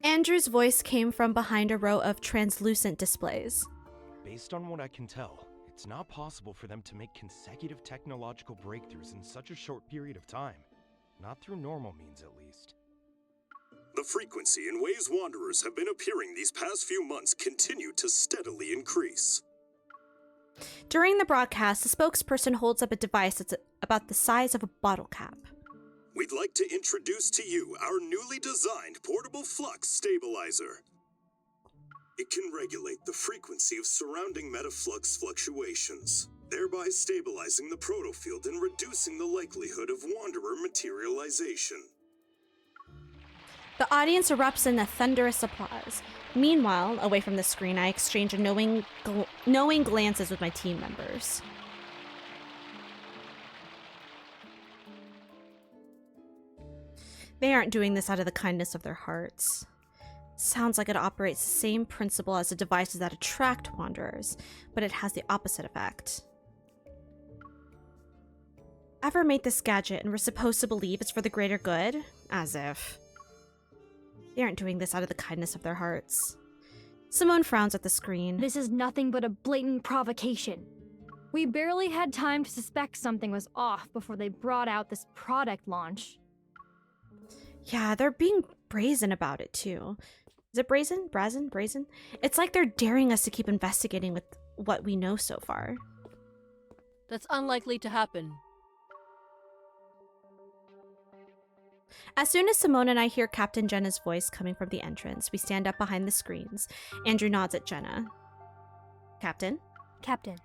Andrew's voice came from behind a row of translucent displays. Based on what I can tell, it's not possible for them to make consecutive technological breakthroughs in such a short period of time. Not through normal means, at least. The frequency in ways Wanderers have been appearing these past few months continue to steadily increase. During the broadcast, the spokesperson holds up a device that's about the size of a bottle cap. We'd like to introduce to you our newly designed portable flux stabilizer. It can regulate the frequency of surrounding metaflux fluctuations, thereby stabilizing the protofield and reducing the likelihood of Wanderer materialization. The audience erupts in a thunderous applause. Meanwhile, away from the screen, I exchange knowing glances with my team members. They aren't doing this out of the kindness of their hearts. Sounds like it operates the same principle as the devices that attract Wanderers, but it has the opposite effect. Ever made this gadget and we're supposed to believe it's for the greater good? As if. They aren't doing this out of the kindness of their hearts. Simone frowns at the screen. This is nothing but a blatant provocation. We barely had time to suspect something was off before they brought out this product launch. Yeah, they're being brazen about it too. Is it brazen? Brazen? It's like they're daring us to keep investigating with what we know so far. That's unlikely to happen. As soon as Simone and I hear Captain Jenna's voice coming from the entrance, we stand up behind the screens. Andrew nods at Jenna. Captain? Captain.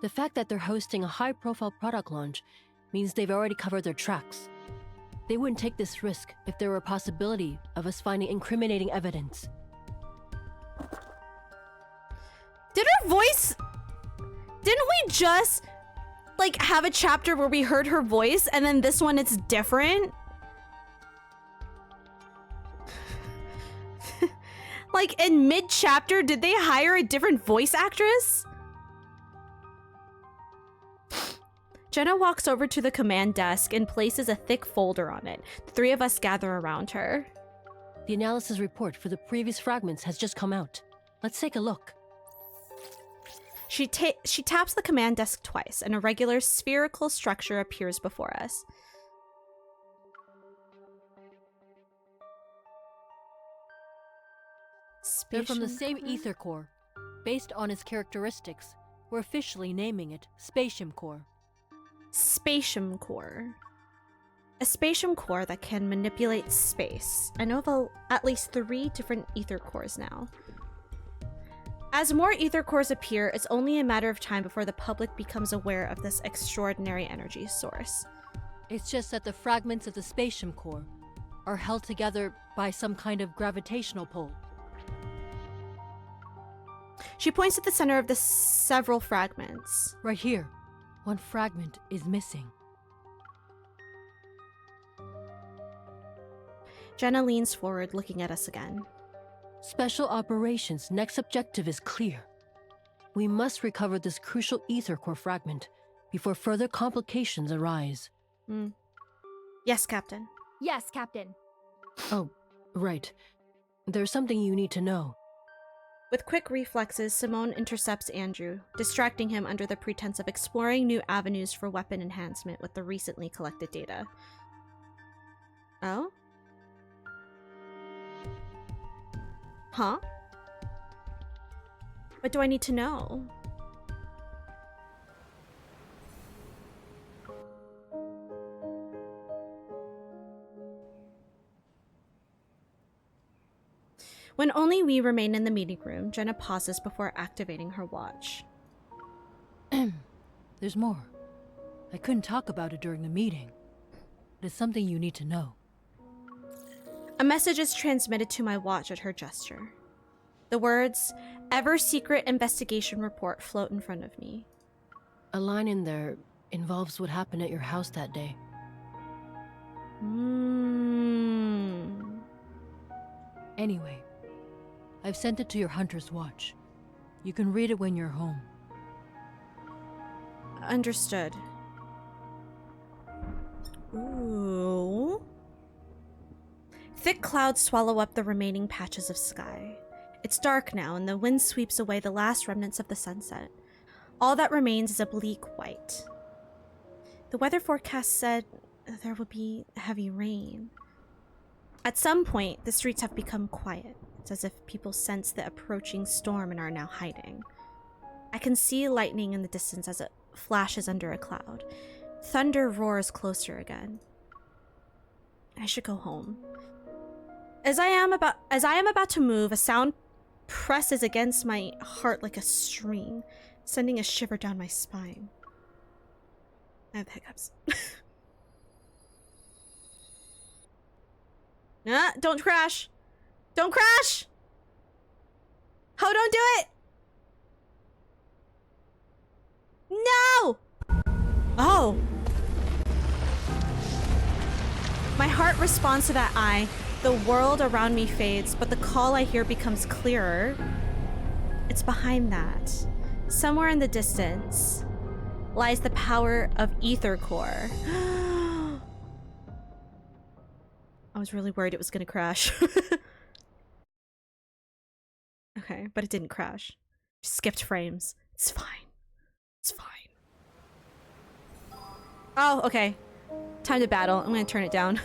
The fact that they're hosting a high-profile product launch means they've already covered their tracks. They wouldn't take this risk if there were a possibility of us finding incriminating evidence. Did her voice... Didn't we just like have a chapter where we heard her voice and then this one it's different? Like in mid-chapter, did they hire a different voice actress? Jenna walks over to the command desk and places a thick folder on it. The three of us gather around her. The analysis report for the previous fragments has just come out. Let's take a look. She taps the command desk twice, and a regular spherical structure appears before us. They're from the same ether core. Based on its characteristics, we're officially naming it Spatium Core. Spatium Core. A spatium core that can manipulate space. I know of at least 3 different ether cores now. As more ether cores appear, it's only a matter of time before the public becomes aware of this extraordinary energy source. It's just that the fragments of the Spatium Core are held together by some kind of gravitational pull. She points at the center of the several fragments. Right here. One fragment is missing. Jenna leans forward, looking at us again. Special Operations' next objective is clear. We must recover this crucial ether core fragment before further complications arise. Yes, Captain. Yes, Captain. Oh, right. There's something you need to know. With quick reflexes, Simone intercepts Andrew, distracting him under the pretense of exploring new avenues for weapon enhancement with the recently collected data. Oh? Huh? What do I need to know? When only we remain in the meeting room, Jenna pauses before activating her watch. There's more. I couldn't talk about it during the meeting. It's something you need to know. A message is transmitted to my watch at her gesture. The words, "Ever Secret Investigation Report," float in front of me. A line in there involves what happened at your house that day. Anyway, I've sent it to your hunter's watch. You can read it when you're home. Understood. Ooh. Thick clouds swallow up the remaining patches of sky. It's dark now, and the wind sweeps away the last remnants of the sunset. All that remains is a bleak white. The weather forecast said there would be heavy rain. At some point, the streets have become quiet. It's as if people sense the approaching storm and are now hiding. I can see lightning in the distance as it flashes under a cloud. Thunder roars closer again. I should go home. As I am about to move, a sound presses against my heart like a string, sending a shiver down my spine. I have hiccups. Nah, don't crash! Don't crash! Oh, don't do it! No! Oh! My heart responds to that eye. The world around me fades, but the call I hear becomes clearer. It's behind that. Somewhere in the distance lies the power of Ether Core. I was really worried it was gonna crash. Okay, but it didn't crash. Just skipped frames. It's fine. It's fine. Oh, okay. Time to battle. I'm gonna turn it down.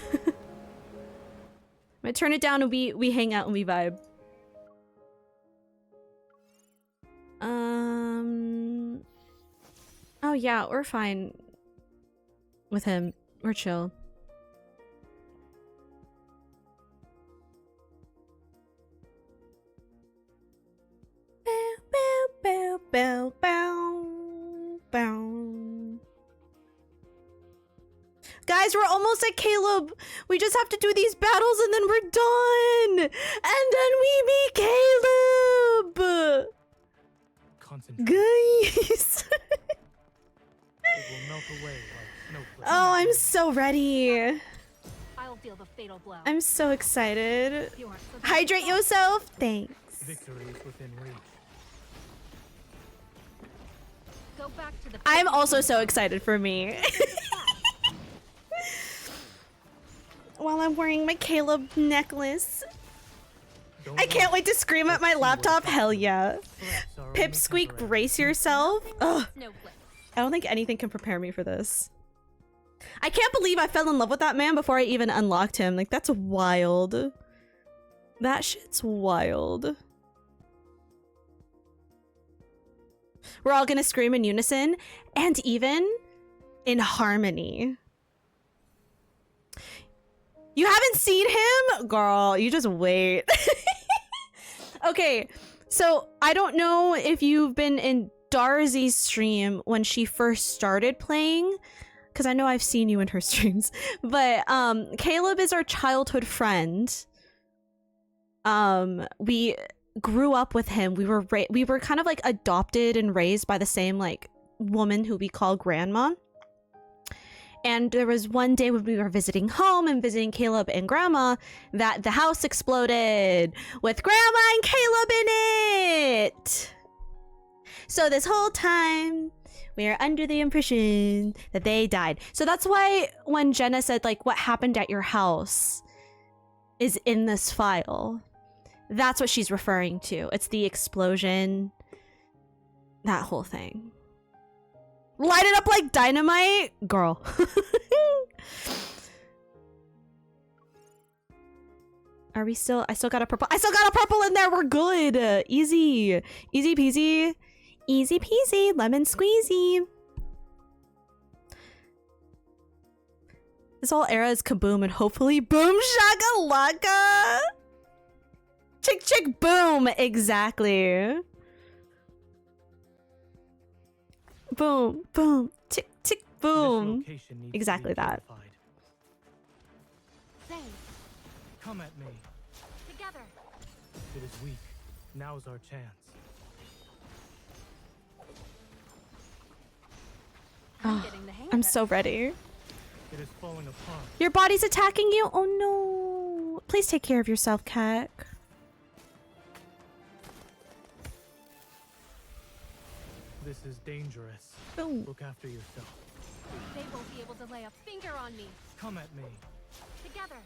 I'm gonna turn it down and we hang out and we vibe. Oh yeah, we're fine with him. We're chill. Bow, bow, bow, bow, bow. Guys, we're almost at Caleb. We just have to do these battles and then we're done. And then we meet Caleb. Guys. It will Oh, I'm so ready. I'll deal the fatal blow. I'm so excited. Hydrate yourself. Thanks. Victory is within reach. Go back to the I'm also so excited for me. While I'm wearing my Caleb necklace. I can't wait to scream at my laptop. Hell yeah. Pipsqueak, brace yourself. Ugh. I don't think anything can prepare me for this. I can't believe I fell in love with that man before I even unlocked him. Like, that's wild. That shit's wild. We're all gonna scream in unison and even in harmony. You haven't seen him? Girl, you just wait. Okay, so I don't know if you've been in Darzy's stream when she first started playing, because I know I've seen you in her streams, but Caleb is our childhood friend. We grew up with him. We were kind of like adopted and raised by the same like woman who we call grandma. And there was one day when we were visiting home and visiting Caleb and Grandma that the house exploded with Grandma and Caleb in it. So this whole time we are under the impression that they died. So that's why when Jenna said like what happened at your house is in this file, that's what she's referring to. It's the explosion, that whole thing. Light it up like dynamite, girl. Are we still? I still got a purple. I still got a purple in there. We're good. Easy, easy peasy, easy peasy, lemon squeezy. This whole era is kaboom and hopefully boom shakalaka. Chick chick boom. Exactly. Boom, boom, tick, tick, boom. Exactly that. Come at me. Together. It is weak. Now's our chance. Oh, I'm so ready. It is falling apart. Your body's attacking you? Oh no. Please take care of yourself, Cat. This is dangerous. Boom. Look after yourself. They won't be able to lay a finger on me. Come at me. Together.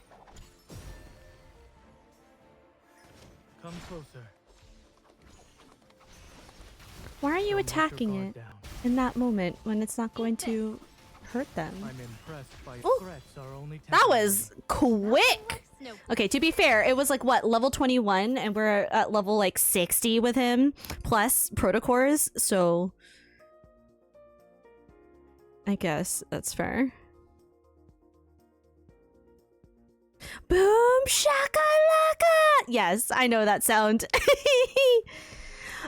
Come closer. Why are you attacking it in that moment when it's not going to hurt them? I'm impressed by threats are only that was quick. Okay, to be fair, it was like what, level 21 and we're at level like 60 with him plus protocores, so I guess that's fair. Boom shakalaka. Yes, I know that sound.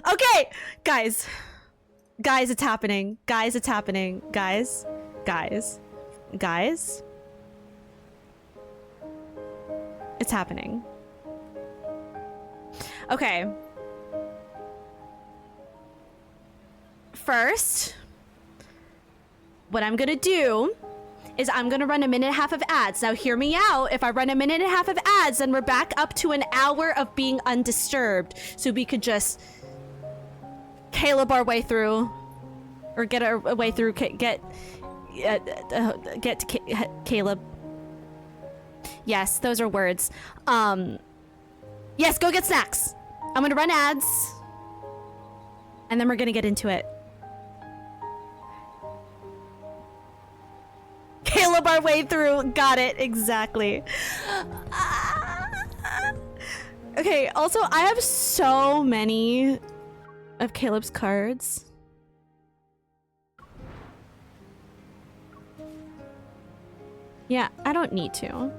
Okay, guys. Guys, it's happening. Guys, it's happening. Guys. Guys. Guys. It's happening. Okay. First, what I'm gonna do is I'm gonna run 1.5 minutes of ads. Now hear me out. If I run 1.5 minutes of ads, then we're back up to an hour of being undisturbed. So we could just Caleb our way through, or get our way through. Get to Caleb. Yes, those are words. Yes, go get snacks. I'm gonna run ads, and then we're gonna get into it. Caleb our way through. Got it. Exactly. Okay, also, I have so many of Caleb's cards. Yeah, I don't need to.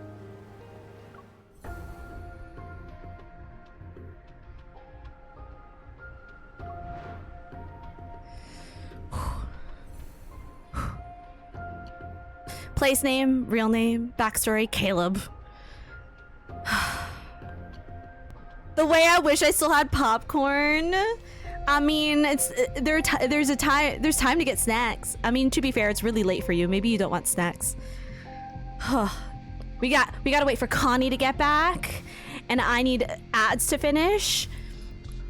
Place name, real name, backstory, Caleb. The way I wish I still had popcorn. I mean, there's time to get snacks. I mean, to be fair, it's really late for you. Maybe you don't want snacks. we gotta wait for Connie to get back, and I need ads to finish,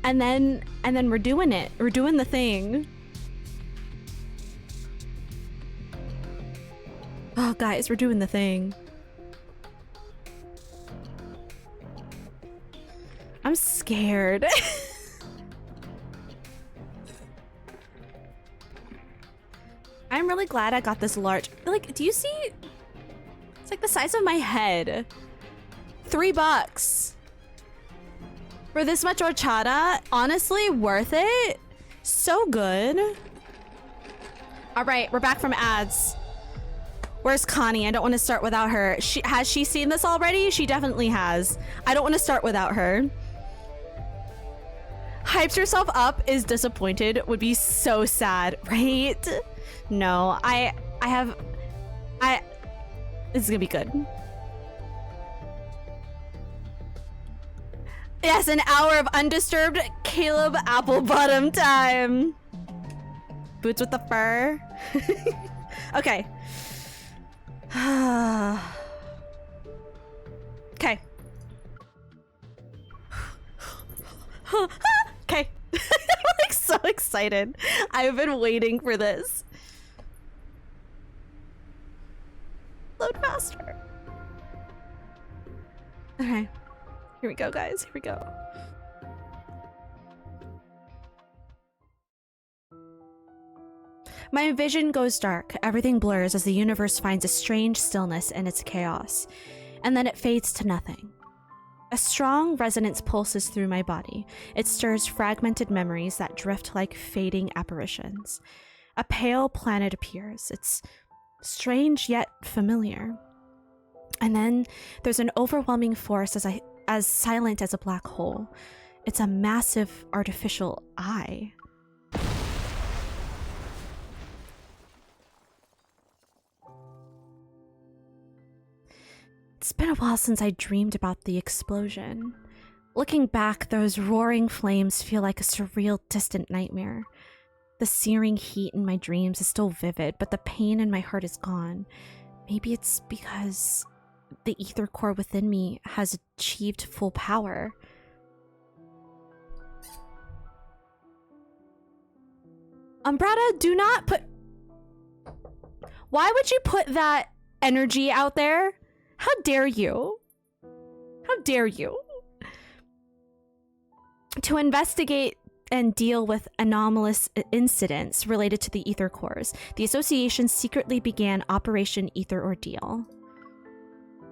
and then we're doing it. We're doing the thing. Oh, guys, we're doing the thing. I'm scared. I'm really glad I got this large. Like, do you see? It's like the size of my head. $3 for this much horchata. Honestly, worth it. So good. All right, we're back from ads. Where's Connie? I don't want to start without her. Has she seen this already? She definitely has. I don't want to start without her. Hypes yourself up is disappointed would be so sad, right? No, this is gonna be good. Yes, an hour of undisturbed Caleb apple bottom time. Boots with the fur. Okay. Okay. Okay. I'm like so excited. I've been waiting for this. Load faster. Okay. Here we go, guys. Here we go. My vision goes dark. Everything blurs as the universe finds a strange stillness in its chaos. And then it fades to nothing. A strong resonance pulses through my body. It stirs fragmented memories that drift like fading apparitions. A pale planet appears. It's strange yet familiar. And then there's an overwhelming force as silent as a black hole. It's a massive artificial eye. It's been a while since I dreamed about the explosion. Looking back, those roaring flames feel like a surreal, distant nightmare. The searing heat in my dreams is still vivid, but the pain in my heart is gone. Maybe it's because the ether core within me has achieved full power. Umbrata, do not put... Why would you put that energy out there? How dare you? How dare you? To investigate and deal with anomalous incidents related to the ether cores, the association secretly began Operation Ether Ordeal.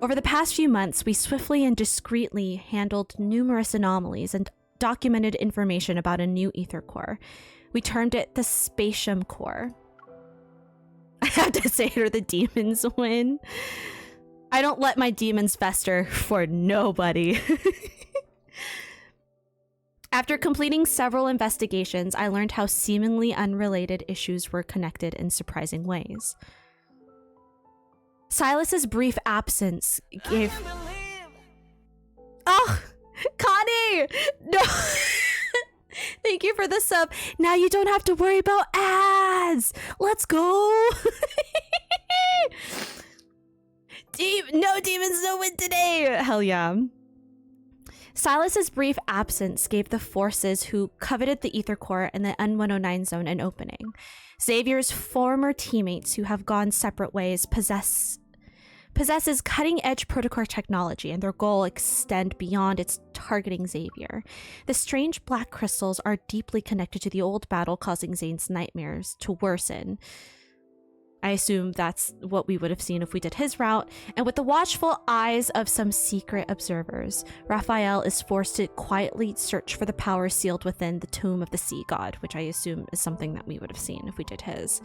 Over the past few months, we swiftly and discreetly handled numerous anomalies and documented information about a new ether core. We termed it the Spatium Core. I have to say it or the demons win. I don't let my demons fester for nobody. After completing several investigations, I learned how seemingly unrelated issues were connected in surprising ways. Silas's brief absence gave... Oh! Connie! No! Thank you for the sub. Now you don't have to worry about ads! Let's go! No demons, no win today! Hell yeah. Silas's brief absence gave the forces who coveted the ether core in the N109 zone an opening. Xavier's former teammates who have gone separate ways possesses cutting-edge protocore technology, and their goal extend beyond its targeting Xavier. The strange black crystals are deeply connected to the old battle, causing Zane's nightmares to worsen. I assume that's what we would have seen if we did his route. And with the watchful eyes of some secret observers, Raphael is forced to quietly search for the power sealed within the tomb of the sea god, which I assume is something that we would have seen if we did his.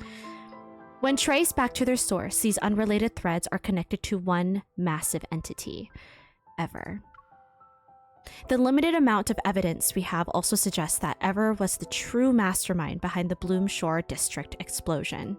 When traced back to their source, these unrelated threads are connected to one massive entity. Ever. The limited amount of evidence we have also suggests that Ever was the true mastermind behind the Bloom Shore District explosion.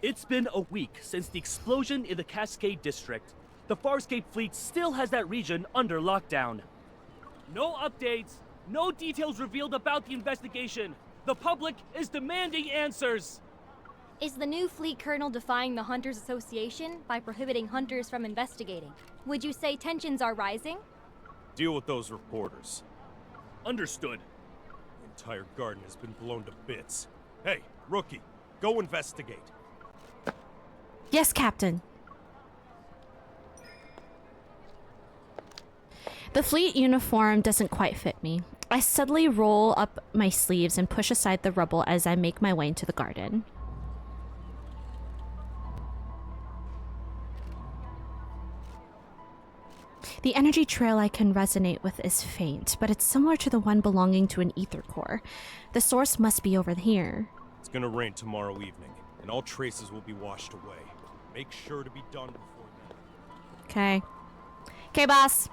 It's been a week since the explosion in the Cascade District. The Farscape fleet still has that region under lockdown. No updates, no details revealed about the investigation. The public is demanding answers. Is the new fleet colonel defying the Hunters Association by prohibiting hunters from investigating? Would you say tensions are rising? Deal with those reporters. Understood. The entire garden has been blown to bits. Hey, rookie, go investigate. Yes, Captain. The fleet uniform doesn't quite fit me. I suddenly roll up my sleeves and push aside the rubble as I make my way into the garden. The energy trail I can resonate with is faint, but it's similar to the one belonging to an ether core. The source must be over here. It's gonna rain tomorrow evening, and all traces will be washed away. Make sure to be done before then. Okay. Okay, boss.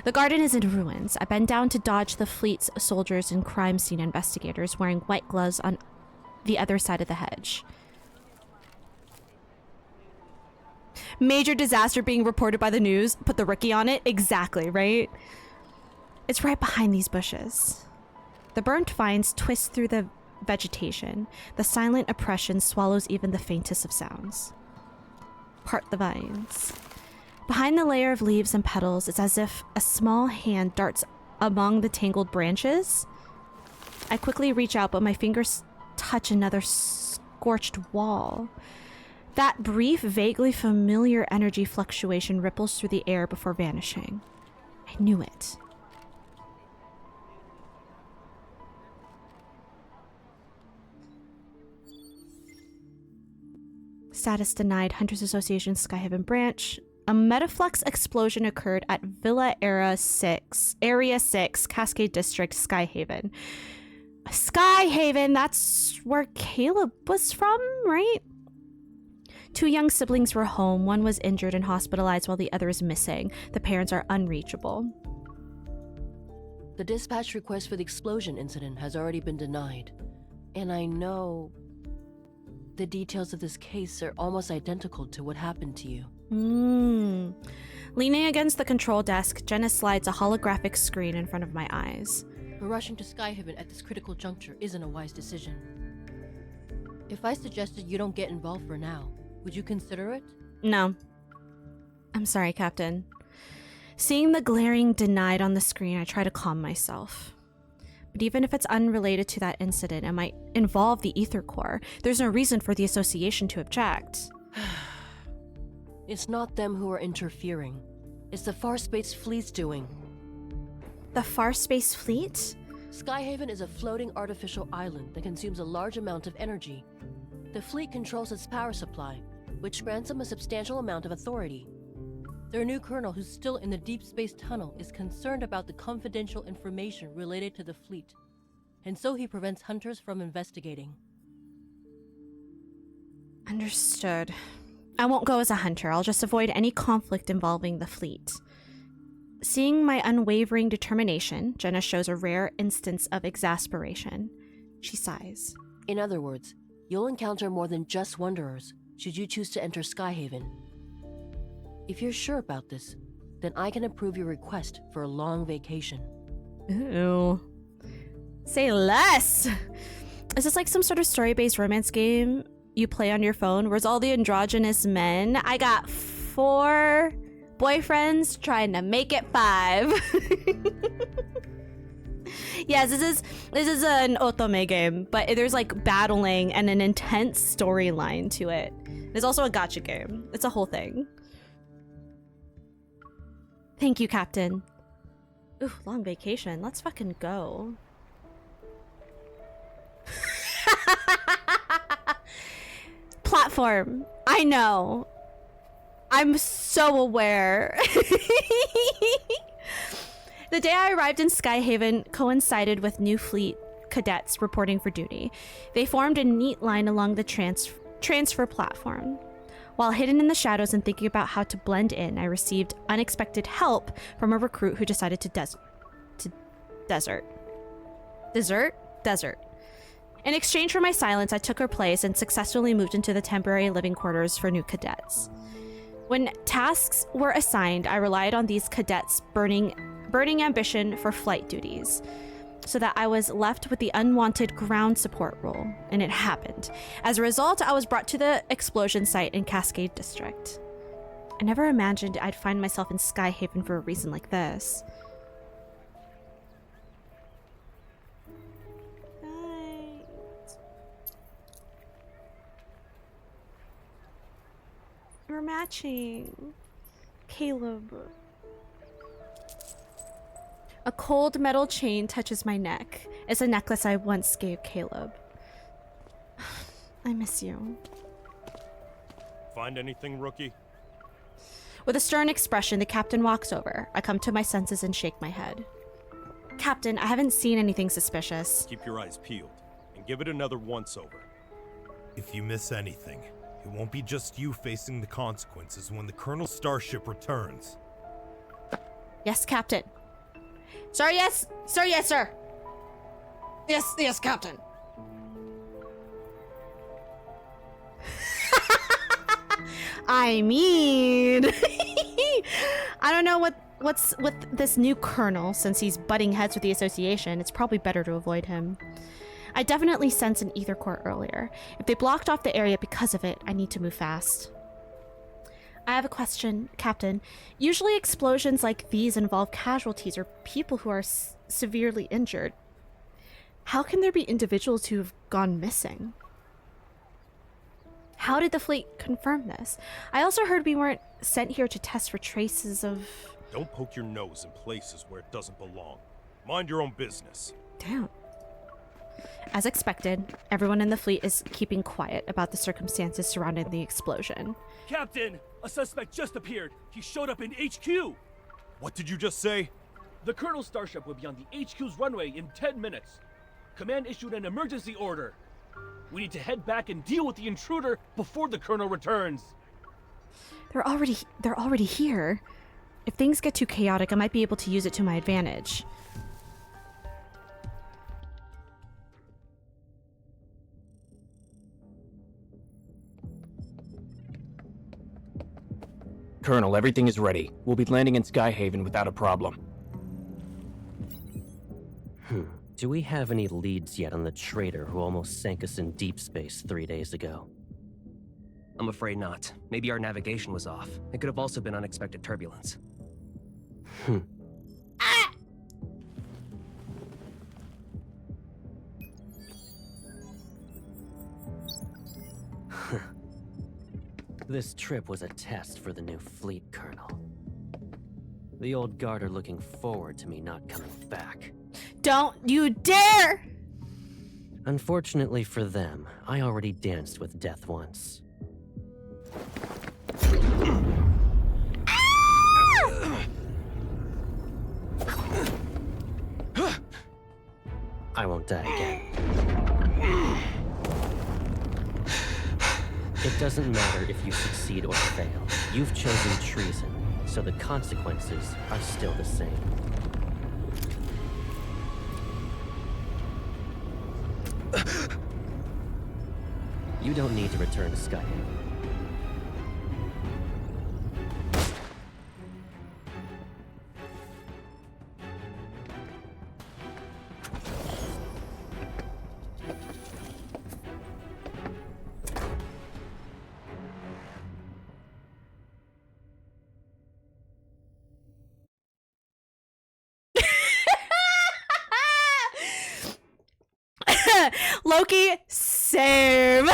The garden is in ruins. I bend down to dodge the fleet's soldiers and crime scene investigators wearing white gloves on the other side of the hedge. Major disaster being reported by the news. Put the rookie on it. Exactly, right? It's right behind these bushes. The burnt vines twist through the vegetation. The silent oppression swallows even the faintest of sounds. Part the vines. Behind the layer of leaves and petals, it's as if a small hand darts among the tangled branches. I quickly reach out, but my fingers touch another scorched wall. That brief, vaguely familiar energy fluctuation ripples through the air before vanishing. I knew it. Status denied. Hunters Association Skyhaven branch. A metaflux explosion occurred at Villa Area 6, Cascade District, Skyhaven. Skyhaven, that's where Caleb was from, right? 2 young siblings were home. One was injured and hospitalized while the other is missing. The parents are unreachable. The dispatch request for the explosion incident has already been denied. And I know the details of this case are almost identical to what happened to you. Leaning against the control desk, Jenna slides a holographic screen in front of my eyes. Rushing to Skyhaven at this critical juncture isn't a wise decision. If I suggested you don't get involved for now, would you consider it? No. I'm sorry, Captain. Seeing the glaring denied on the screen, I try to calm myself. But even if it's unrelated to that incident and might involve the ether core, there's no reason for the association to object. It's not them who are interfering. It's the Farspace fleet's doing. The Farspace fleet? Skyhaven is a floating artificial island that consumes a large amount of energy. The fleet controls its power supply, which grants them a substantial amount of authority. Their new colonel, who's still in the Deepspace tunnel, is concerned about the confidential information related to the fleet, and so he prevents hunters from investigating. Understood. I won't go as a hunter. I'll just avoid any conflict involving the fleet. Seeing my unwavering determination, Jenna shows a rare instance of exasperation. She sighs. In other words, you'll encounter more than just Wanderers, should you choose to enter Skyhaven. If you're sure about this, then I can approve your request for a long vacation. Ooh. Say less! Is this like some sort of story-based romance game you play on your phone where it's all the androgynous men? I got 4 boyfriends trying to make it 5. Yes, this is an otome game, but there's like battling and an intense storyline to it. There's also a gacha game. It's a whole thing. Thank you, Captain. Ooh, long vacation. Let's fucking go. Platform. I know. I'm so aware. The day I arrived in Skyhaven coincided with new fleet cadets reporting for duty. They formed a neat line along the transfer platform. While hidden in the shadows and thinking about how to blend in, I received unexpected help from a recruit who decided to desert. In exchange for my silence, I took her place and successfully moved into the temporary living quarters for new cadets. When tasks were assigned, I relied on these cadets' burning ambition for flight duties, so that I was left with the unwanted ground support role, and it happened. As a result, I was brought to the explosion site in Cascade District. I never imagined I'd find myself in Skyhaven for a reason like this. We're matching. Caleb. A cold metal chain touches my neck. It's a necklace I once gave Caleb. I miss you. Find anything, rookie? With a stern expression, the captain walks over. I come to my senses and shake my head. Captain, I haven't seen anything suspicious. Keep your eyes peeled and give it another once-over. If you miss anything, it won't be just you facing the consequences when the Colonel's starship returns. Yes, Captain. Sir, yes. Sir, yes, sir. Yes, Captain. I mean... I don't know what's with this new Colonel. Since he's butting heads with the Association, it's probably better to avoid him. I definitely sensed an ether core earlier. If they blocked off the area because of it, I need to move fast. I have a question, Captain. Usually explosions like these involve casualties or people who are severely injured. How can there be individuals who have gone missing? How did the fleet confirm this? I also heard we weren't sent here to test for traces of... Don't poke your nose in places where it doesn't belong. Mind your own business. Damn. As expected, everyone in the fleet is keeping quiet about the circumstances surrounding the explosion. Captain, a suspect just appeared. He showed up in HQ. What did you just say? The Colonel's starship will be on the HQ's runway in 10 minutes. Command issued an emergency order. We need to head back and deal with the intruder before the Colonel returns. They're already here. If things get too chaotic, I might be able to use it to my advantage. Colonel, everything is ready. We'll be landing in Skyhaven without a problem. Do we have any leads yet on the traitor who almost sank us in deep space 3 days ago? I'm afraid not. Maybe our navigation was off. It could have also been unexpected turbulence. This trip was a test for the new fleet, Colonel. The old guard are looking forward to me not coming back. Don't you dare! Unfortunately for them, I already danced with death once. I won't die again. It doesn't matter if you succeed or fail. You've chosen treason, so the consequences are still the same. You don't need to return to Skyhaven. Loki, same.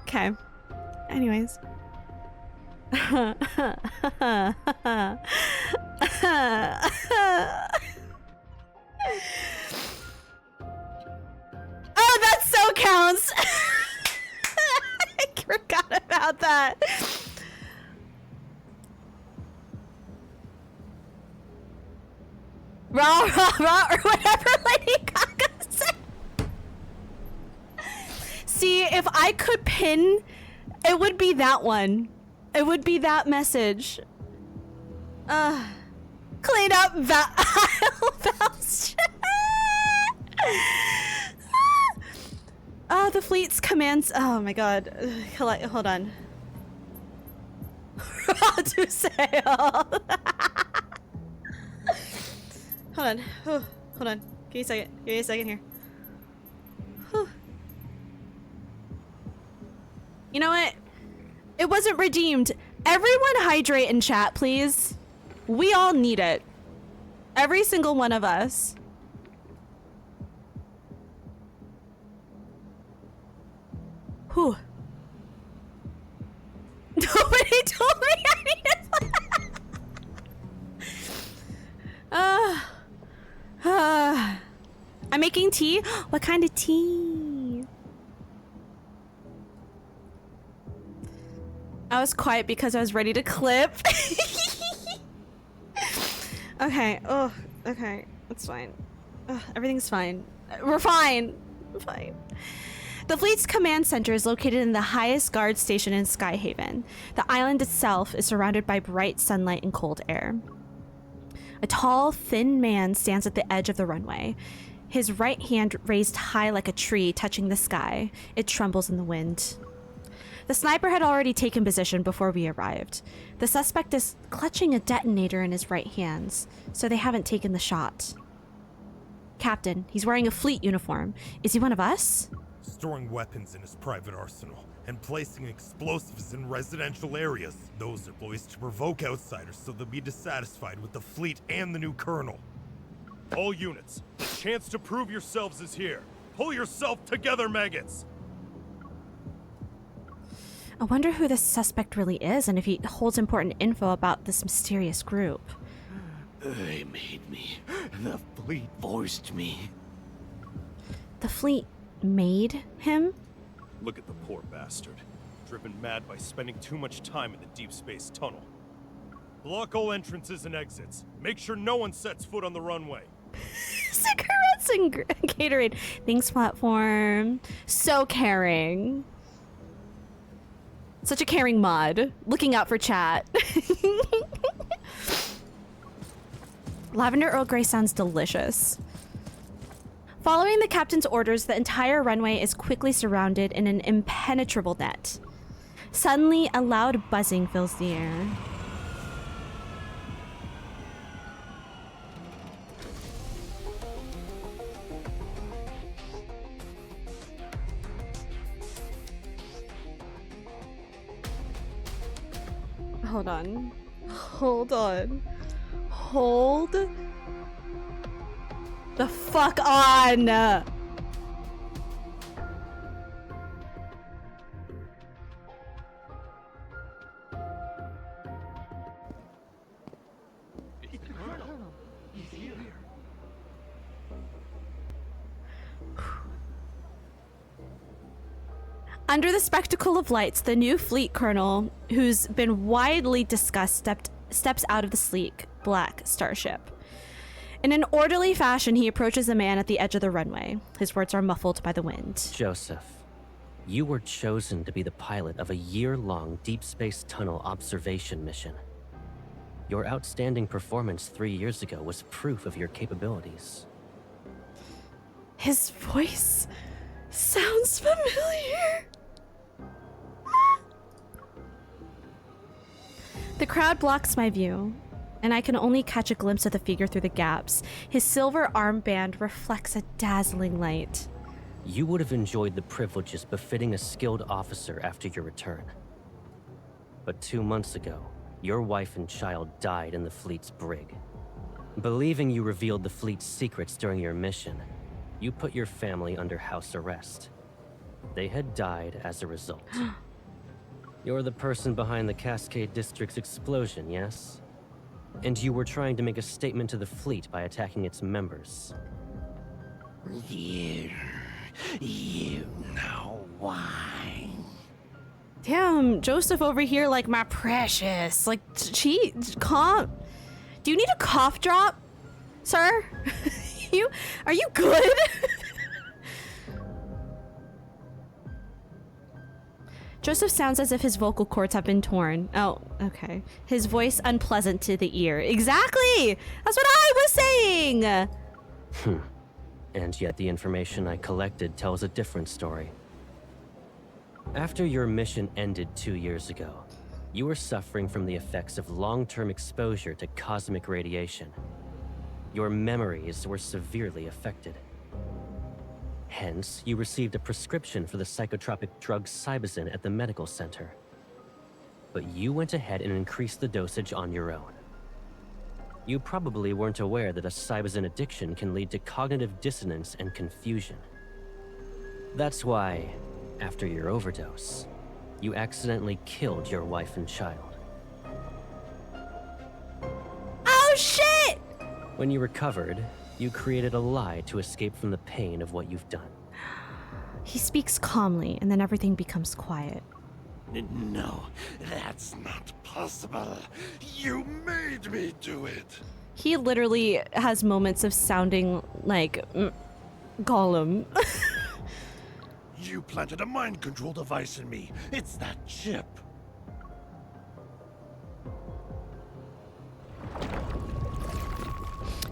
Okay. Anyways. Oh, that so counts. I forgot about that. Raw, or whatever Lady Gaga said. See, if I could pin, it would be that one. It would be that message. Clean up Faust. fleet's commands. Oh my god. Hold on. To sail. Hold on. Hold on. Give me a second. Give me a second here. You know what? It wasn't redeemed. Everyone hydrate in chat, please. We all need it. Every single one of us. Whew. Nobody told me I needed I'm making tea? What kind of tea? I was quiet because I was ready to clip. Okay. Oh, okay. It's fine. Everything's fine. We're fine. I'm fine. The fleet's command center is located in the highest guard station in Skyhaven. The island itself is surrounded by bright sunlight and cold air. A tall, thin man stands at the edge of the runway. His right hand raised high like a tree, touching the sky. It trembles in the wind. The sniper had already taken position before we arrived. The suspect is clutching a detonator in his right hands, so they haven't taken the shot. Captain, he's wearing a fleet uniform. Is he one of us? Storing weapons in his private arsenal and placing explosives in residential areas. Those are ploys to provoke outsiders so they'll be dissatisfied with the fleet and the new colonel. All units, the chance to prove yourselves is here. Pull yourself together, maggots! I wonder who this suspect really is and if he holds important info about this mysterious group. They made me. The fleet forced me. The fleet made him? Look at the poor bastard. Driven mad by spending too much time in the deep space tunnel. Block all entrances and exits. Make sure no one sets foot on the runway. Cigarettes and Gatorade. Thanks, platform. So caring. Such a caring mod. Looking out for chat. Lavender Earl Grey sounds delicious. Following the captain's orders, the entire runway is quickly surrounded in an impenetrable net. Suddenly, a loud buzzing fills the air. Hold on. Hold on. Hold the fuck on! Under the spectacle of lights, the new fleet colonel, who's been widely discussed, steps out of the sleek, black starship. In an orderly fashion, he approaches the man at the edge of the runway. His words are muffled by the wind. Joseph, you were chosen to be the pilot of a year-long deep space tunnel observation mission. Your outstanding performance 3 years ago was proof of your capabilities. His voice sounds familiar. The crowd blocks my view, and I can only catch a glimpse of the figure through the gaps. His silver armband reflects a dazzling light. You would have enjoyed the privileges befitting a skilled officer after your return. But 2 months ago, your wife and child died in the fleet's brig. Believing you revealed the fleet's secrets during your mission, you put your family under house arrest. They had died as a result. You're the person behind the Cascade District's explosion, yes? And you were trying to make a statement to the fleet by attacking its members. You know why. Damn, Joseph over here like my precious. Like, calm. Do you need a cough drop, sir? Are you good? Joseph sounds as if his vocal cords have been torn. Oh, okay. His voice unpleasant to the ear. Exactly! That's what I was saying! And yet the information I collected tells a different story. After your mission ended 2 years ago, you were suffering from the effects of long-term exposure to cosmic radiation. Your memories were severely affected. Hence, you received a prescription for the psychotropic drug Cybazin at the medical center. But you went ahead and increased the dosage on your own. You probably weren't aware that a Cybazin addiction can lead to cognitive dissonance and confusion. That's why, after your overdose, you accidentally killed your wife and child. Oh shit! When you recovered, you created a lie to escape from the pain of what you've done. He speaks calmly, and then everything becomes quiet. No, that's not possible. You made me do it. He literally has moments of sounding like Gollum. You planted a mind control device in me. It's that chip.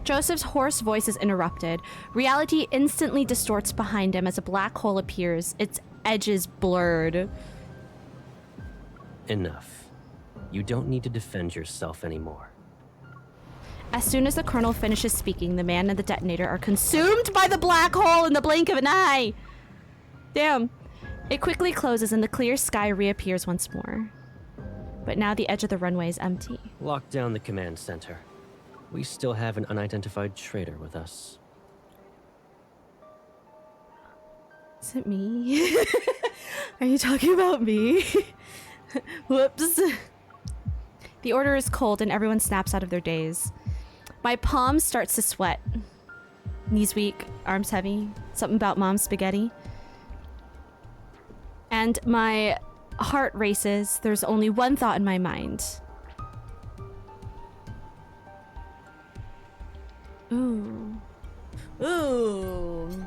Joseph's hoarse voice is interrupted. Reality instantly distorts behind him as a black hole appears, its edges blurred. Enough. You don't need to defend yourself anymore. As soon as the Colonel finishes speaking, the man and the detonator are consumed by the black hole in the blink of an eye. Damn. It quickly closes and the clear sky reappears once more. But now the edge of the runway is empty. Lock down the command center. We still have an unidentified traitor with us. Is it me? Are you talking about me? Whoops. The order is cold and everyone snaps out of their daze. My palm starts to sweat. Knees weak, arms heavy. Something about mom's spaghetti. And my heart races. There's only one thought in my mind. Ooh. Ooh.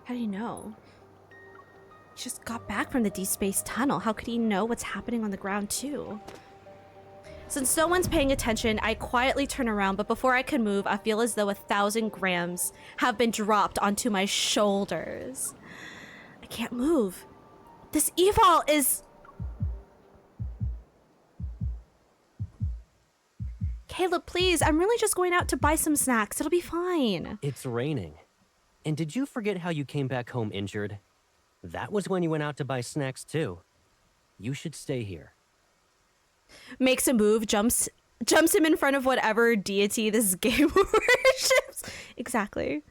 How do you know? He just got back from the Deepspace tunnel. How could he know what's happening on the ground too? Since no one's paying attention, I quietly turn around, but before I can move, I feel as though 1,000 grams have been dropped onto my shoulders. I can't move. This evil is... Caleb, please, I'm really just going out to buy some snacks. It'll be fine. It's raining. And did you forget how you came back home injured? That was when you went out to buy snacks too. You should stay here. Makes a move, jumps him in front of whatever deity this game worships. Exactly.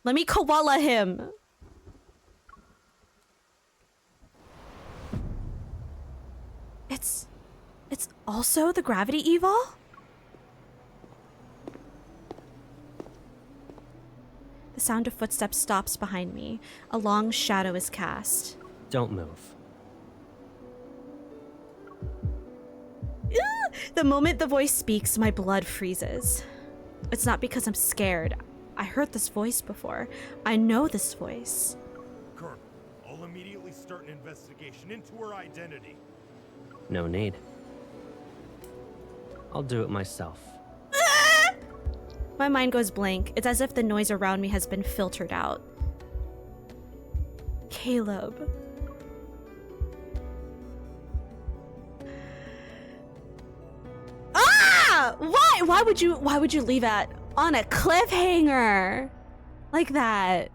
Let me koala him. It's also the gravity evil? The sound of footsteps stops behind me. A long shadow is cast. Don't move. The moment the voice speaks, my blood freezes. It's not because I'm scared. I heard this voice before. I know this voice. Colonel, I'll immediately start an investigation into her identity. No need. I'll do it myself. My mind goes blank. It's as if the noise around me has been filtered out. Caleb. Ah! Why? Why would you leave it on a cliffhanger like that?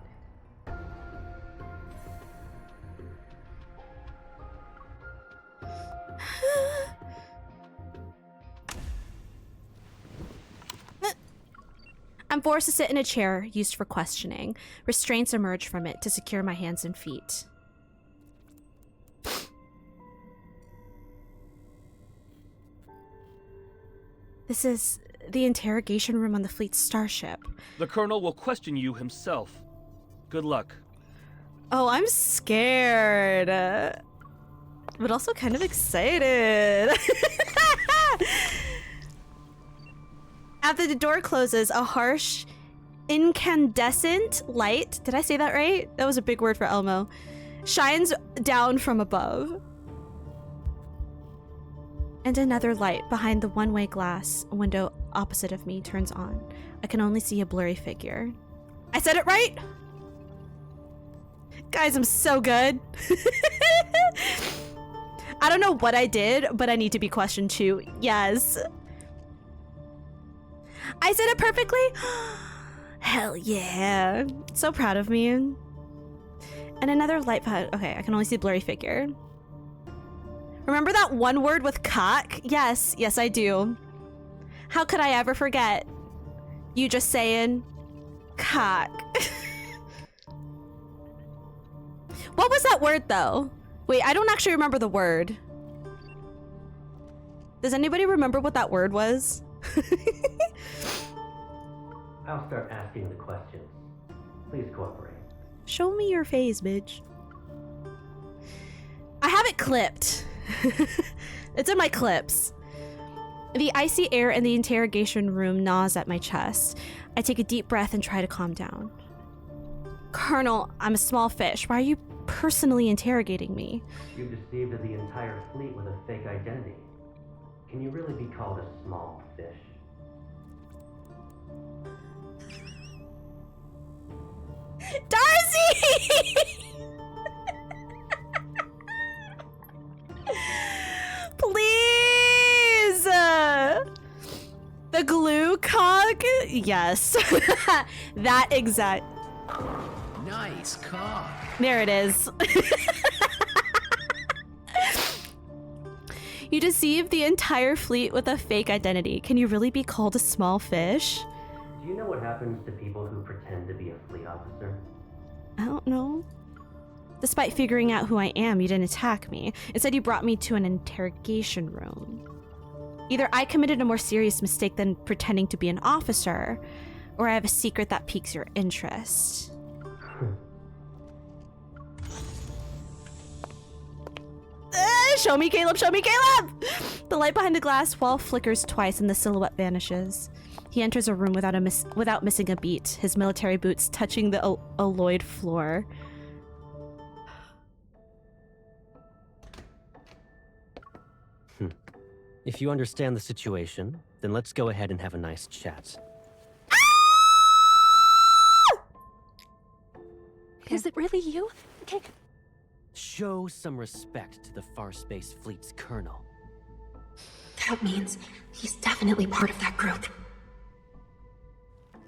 I'm forced to sit in a chair used for questioning. Restraints emerge from it to secure my hands and feet. This is the interrogation room on the fleet's starship. The Colonel will question you himself. Good luck. Oh, I'm scared. But also kind of excited. After the door closes, a harsh, incandescent light, did I say that right? That was a big word for Elmo, shines down from above. And another light behind the one-way glass window opposite of me turns on. I can only see a blurry figure. I said it right? Guys, I'm so good. I don't know what I did, but I need to be questioned too. Yes. I said it perfectly? Hell yeah. So proud of me. And another light behind. Okay, I can only see a blurry figure. Remember that one word with cock? Yes, yes I do. How could I ever forget? You just saying cock. What was that word though? Wait, I don't actually remember the word. Does anybody remember what that word was? I'll start asking the questions. Please cooperate. Show me your face, bitch. I have it clipped. It's in my clips. The icy air in the interrogation room gnaws at my chest. I take a deep breath and try to calm down. Colonel, I'm a small fish. Why are you personally interrogating me? You've deceived the entire fleet with a fake identity. Can you really be called a small fish? Darcy! Please! The glue cock? Yes. That exact. Nice cock. There it is. You deceived the entire fleet with a fake identity. Can you really be called a small fish? Do you know what happens to people who pretend to be a fleet officer? I don't know. Despite figuring out who I am, you didn't attack me. Instead, you brought me to an interrogation room. Either I committed a more serious mistake than pretending to be an officer, or I have a secret that piques your interest. Show me, Caleb! Show me, Caleb! The light behind the glass wall flickers twice and the silhouette vanishes. He enters a room without missing a beat, his military boots touching the alloyed floor. If you understand the situation, then let's go ahead and have a nice chat. Is it really you? Okay. Show some respect to the Far Space Fleet's colonel. That means he's definitely part of that group.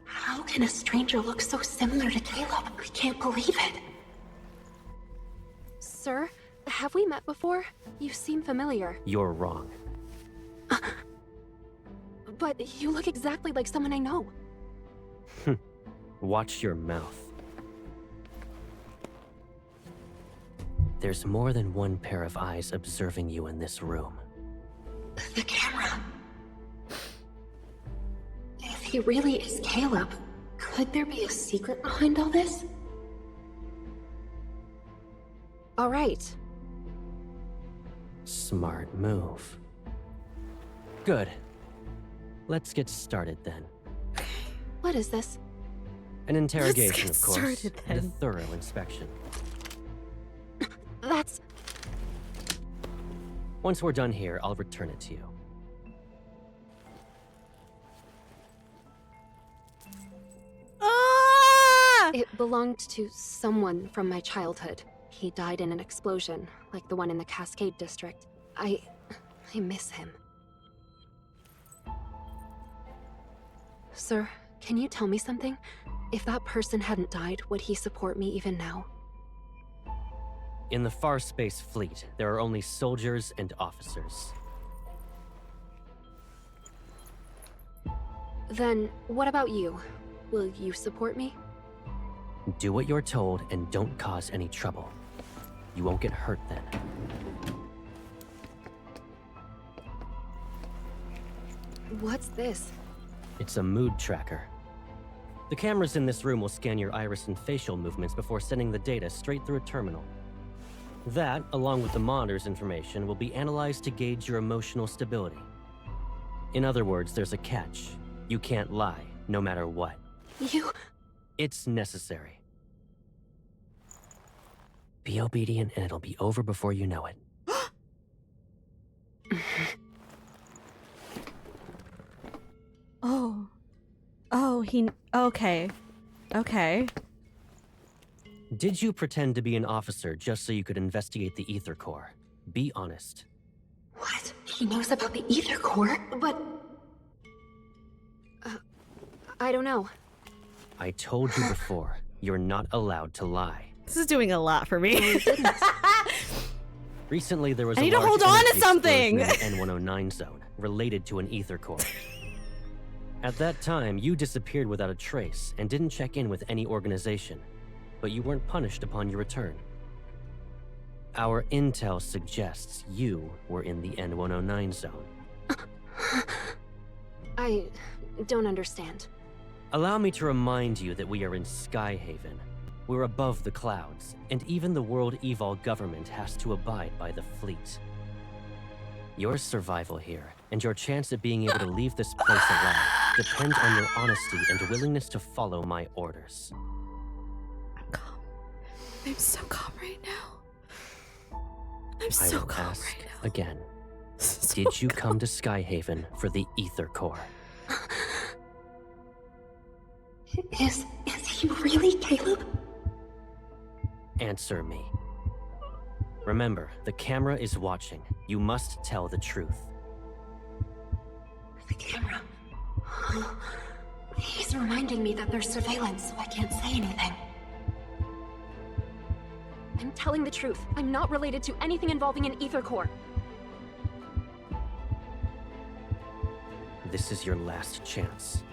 How can a stranger look so similar to Caleb? I can't believe it. Sir, have we met before? You seem familiar. You're wrong. But you look exactly like someone I know. Watch your mouth. There's more than one pair of eyes observing you in this room. The camera. If he really is Caleb, could there be a secret behind all this? All right. Smart move. Good. Let's get started then. What is this? An interrogation, Let's of get course, started and a then. thorough inspection. That's... Once we're done here, I'll return it to you. It belonged to someone from my childhood. He died in an explosion, like the one in the Cascade District. I miss him. Sir, can you tell me something? If that person hadn't died, would he support me even now? In the Far Space Fleet, there are only soldiers and officers. Then, what about you? Will you support me? Do what you're told and don't cause any trouble. You won't get hurt then. What's this? It's a mood tracker. The cameras in this room will scan your iris and facial movements before sending the data straight through a terminal. That, along with the monitor's information, will be analyzed to gauge your emotional stability. In other words, there's a catch. You can't lie, no matter what. You... It's necessary. Be obedient and it'll be over before you know it. Oh. Oh, okay. Okay. Did you pretend to be an officer just so you could investigate the Ether Core? Be honest. What? He knows about the Ether Core? But... I don't know. I told you before, you're not allowed to lie. This is doing a lot for me. Recently, there was I a need to large hold on to energy something. explosion in the N109 zone related to an Ether Core. At that time, you disappeared without a trace and didn't check in with any organization, but you weren't punished upon your return. Our intel suggests you were in the N109 zone. I don't understand. Allow me to remind you that we are in Skyhaven. We're above the clouds, and even the World Evol government has to abide by the fleet. Your survival here, and your chance at being able to leave this place alive, depends on your honesty and willingness to follow my orders. I'm calm. I'm so calm right now. I'm so calm right now. Again, did you come to Skyhaven for the Ether Core? Is he really Caleb? Answer me. Remember, the camera is watching. You must tell the truth. The camera. He's reminding me that there's surveillance, so I can't say anything. I'm telling the truth. I'm not related to anything involving an Ether Core. This is your last chance.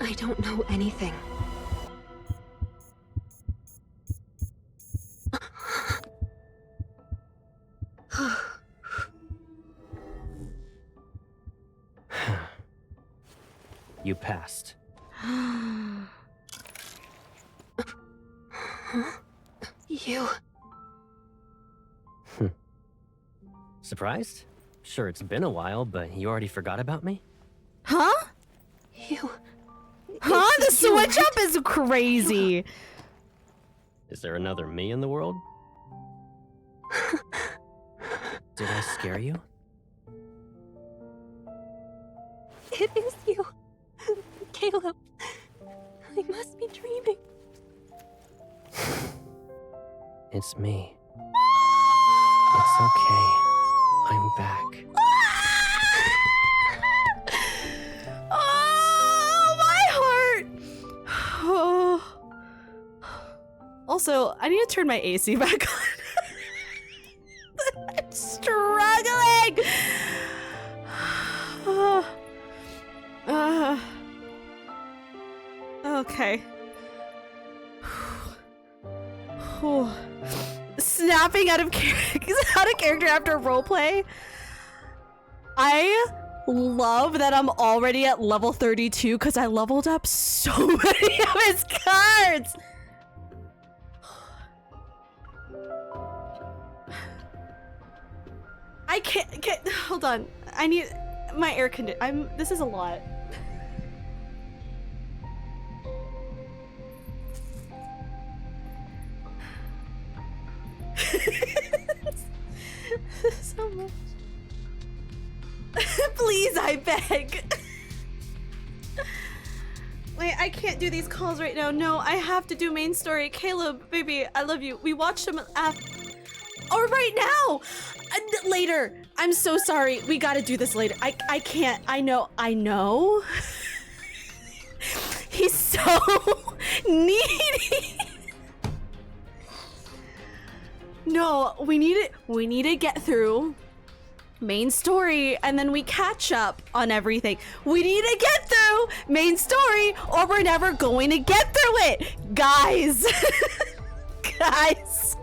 I don't know anything. You passed. You... Surprised? Sure, it's been a while, but you already forgot about me? Huh? You... Huh? The switch up is crazy. Is there another me in the world? Did I scare you? It is you. Caleb. I must be dreaming. It's me. It's okay. I'm back. Oh, my heart. Oh. Also, I need to turn my AC back on. I'm struggling. Okay. Snapping out of character after roleplay. I love that I'm already at level 32 because I leveled up so many of his cards. I can't hold on. I need my air conditioner. This is a lot. So much. Please, I beg. Wait, I can't do these calls right now. No, I have to do main story. Caleb, baby, I love you. We watched him or right now. Later. I'm so sorry. We gotta do this later. I can't. I know. He's so needy. No, we need to get through main story and then we catch up on everything. We need to get through main story or we're never going to get through it. Guys. Guys.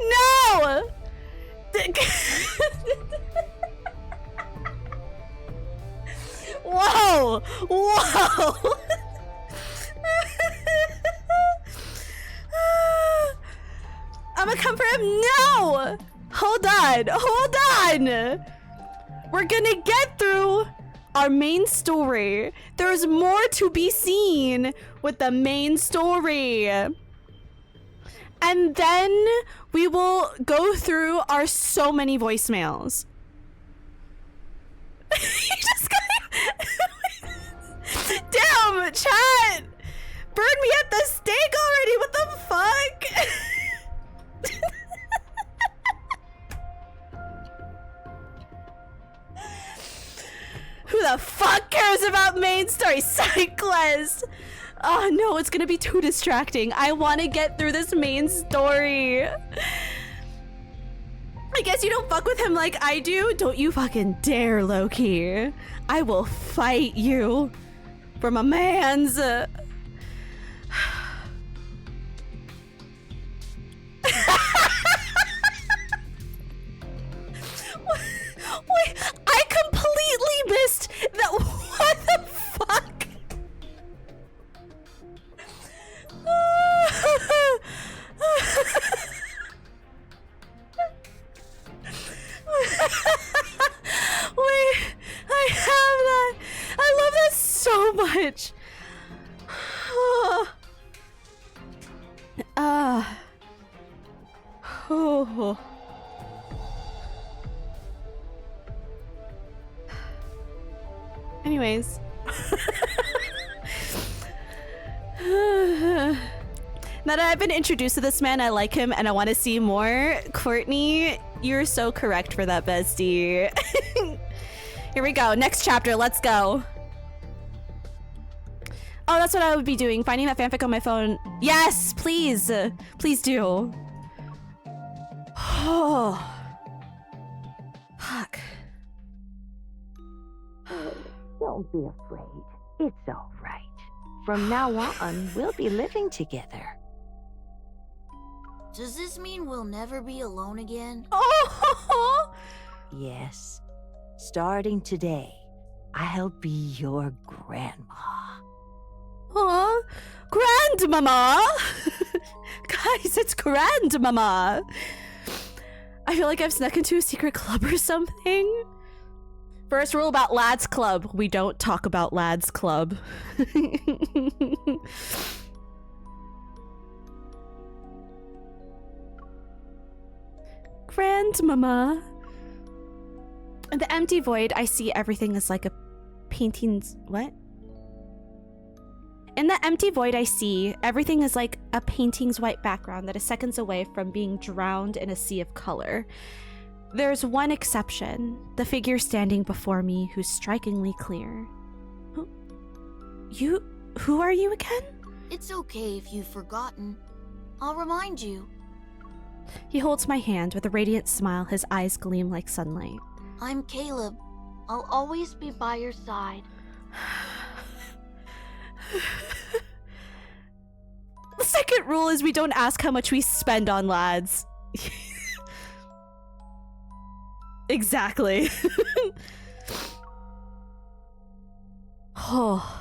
No. Whoa. Whoa. I'm gonna come for him. No! Hold on. We're gonna get through our main story. There's more to be seen with the main story. And then we will go through our so many voicemails. You just got... Damn, chat! Burn me at the stake already, what the fuck? Who the fuck cares about main story side quest? Oh no, it's gonna be too distracting. I want to get through this main story. I guess you don't fuck with him like I do. Don't you fucking dare, Loki. I will fight you for my mans. Wait, I completely missed that. What the fuck? Wait, I have that. I love that so much. Oh. Anyways. Now that I've been introduced to this man, I like him and I want to see more. Courtney, you're so correct for that, bestie. Here we go. Next chapter. Let's go. Oh, that's what I would be doing. Finding that fanfic on my phone. Yes, please. Please do. Oh. Fuck. Don't be afraid. It's all right. From now on, we'll be living together. Does this mean we'll never be alone again? Oh! Yes. Starting today, I'll be your grandma. Aw, grandmama! Guys, it's grandmama! I feel like I've snuck into a secret club or something. First rule about Lads Club, we don't talk about Lads Club. Grandmama. In the empty void, I see everything is like a painting's... What? In the empty void I see, everything is like a painting's white background that is seconds away from being drowned in a sea of color. There's one exception, the figure standing before me who's strikingly clear. Who are you again? It's okay if you've forgotten. I'll remind you. He holds my hand with a radiant smile, his eyes gleam like sunlight. I'm Caleb. I'll always be by your side. The second rule is we don't ask how much we spend on lads. Exactly. Oh.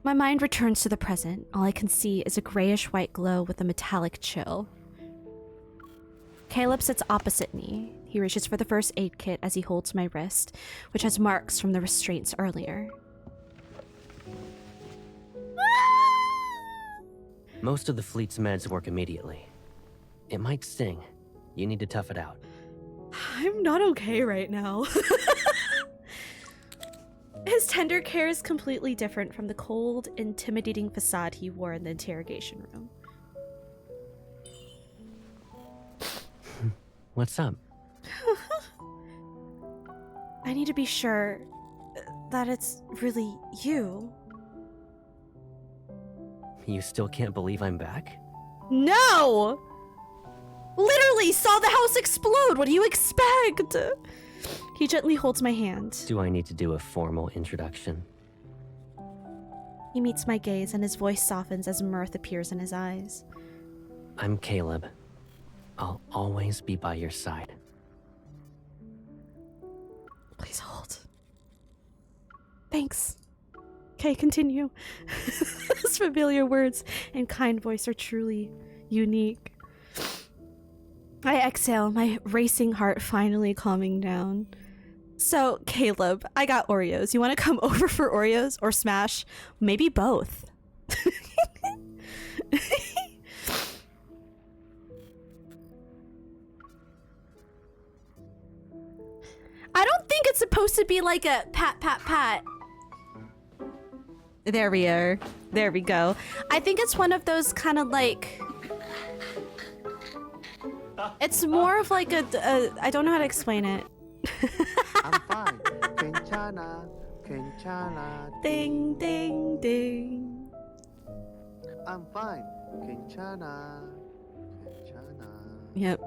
My mind returns to the present. All I can see is a grayish-white glow with a metallic chill. Caleb sits opposite me. He reaches for the first aid kit as he holds my wrist, which has marks from the restraints earlier. Most of the fleet's meds work immediately. It might sting. You need to tough it out. I'm not okay right now. His tender care is completely different from the cold, intimidating facade he wore in the interrogation room. What's up? I need to be sure that it's really you. You still can't believe I'm back? No! Literally saw the house explode! What do you expect? He gently holds my hand. Do I need to do a formal introduction? He meets my gaze and his voice softens as mirth appears in his eyes. I'm Caleb. I'll always be by your side. Please hold. Thanks. Okay, continue. Those familiar words and kind voice are truly unique. I exhale, my racing heart finally calming down. So, Caleb, I got Oreos. You want to come over for Oreos or Smash? Maybe both. I don't think it's supposed to be like a pat, pat, pat. There we are. There we go. I think it's one of those kind of like... It's more of like a I don't know how to explain it. I'm fine. Kenchana, Kenchana. Ding, ding, ding. I'm fine. Kenchana, Kenchana. Yep.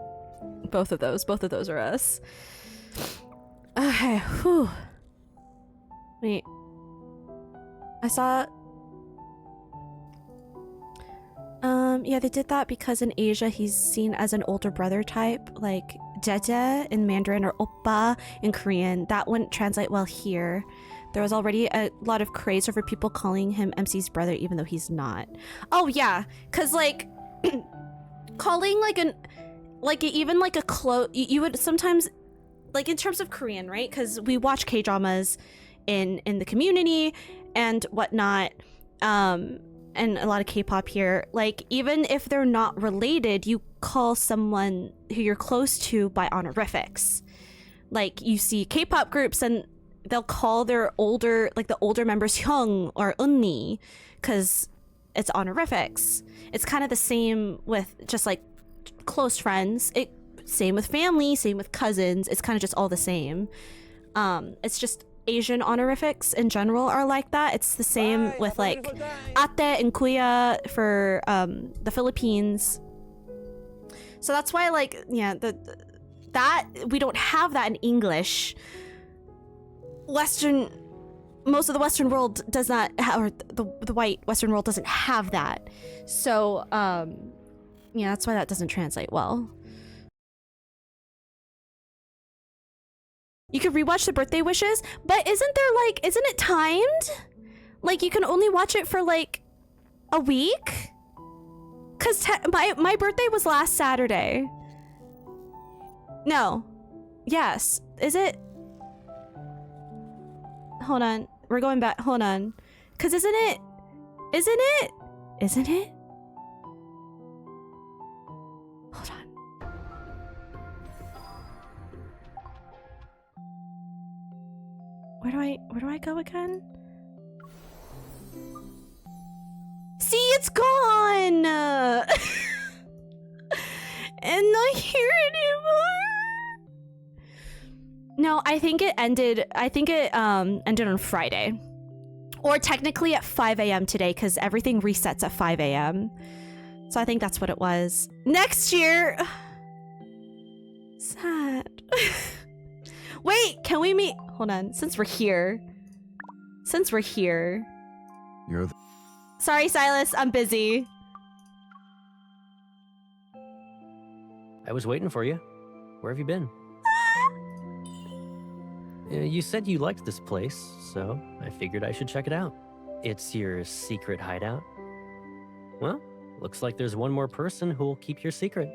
Both of those are us. Okay, whew. Wait. I saw... yeah, they did that because in Asia he's seen as an older brother type, like jeje in Mandarin or oppa in Korean. That wouldn't translate well here. There was already a lot of craze over people calling him MC's brother even though he's not. Oh yeah, cause like calling like even like a close, you would sometimes, like in terms of Korean, right? Because we watch K-dramas in the community and whatnot, and a lot of K-pop here. Like even if they're not related, you call someone who you're close to by honorifics. Like you see K-pop groups and they'll call their older, like the older members hyung or unni, because it's honorifics. It's kind of the same with just like close friends. Same with family, same with cousins. It's kind of just all the same. It's just Asian honorifics in general are like that. It's the same with like ate and kuya for the Philippines. So that's why like, yeah, that we don't have that in English. Most of the Western world does not have, or the white Western world doesn't have that. So yeah, that's why that doesn't translate well. You could rewatch the birthday wishes, but isn't it timed? Like you can only watch it for like a week? Cause my birthday was last Saturday. No. Yes. Is it? Hold on. We're going back. Hold on. Cause isn't it? Hold on. Where do I go again? See, it's gone! And not here anymore. No, I think it ended on Friday. Or technically at 5 a.m. today, because everything resets at 5 a.m. So I think that's what it was. Next year! Sad. Wait, can we meet? Hold on, since we're here. You're the... Sorry, Silas, I'm busy. I was waiting for you. Where have you been? You said you liked this place, so I figured I should check it out. It's your secret hideout? Well, looks like there's one more person who'll keep your secret.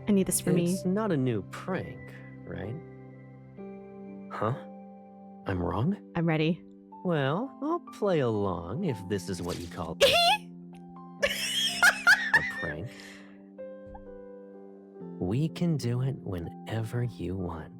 I need this for me. It's not a new prank, right? Huh? I'm wrong? I'm ready. Well, I'll play along if this is what you call a prank. We can do it whenever you want.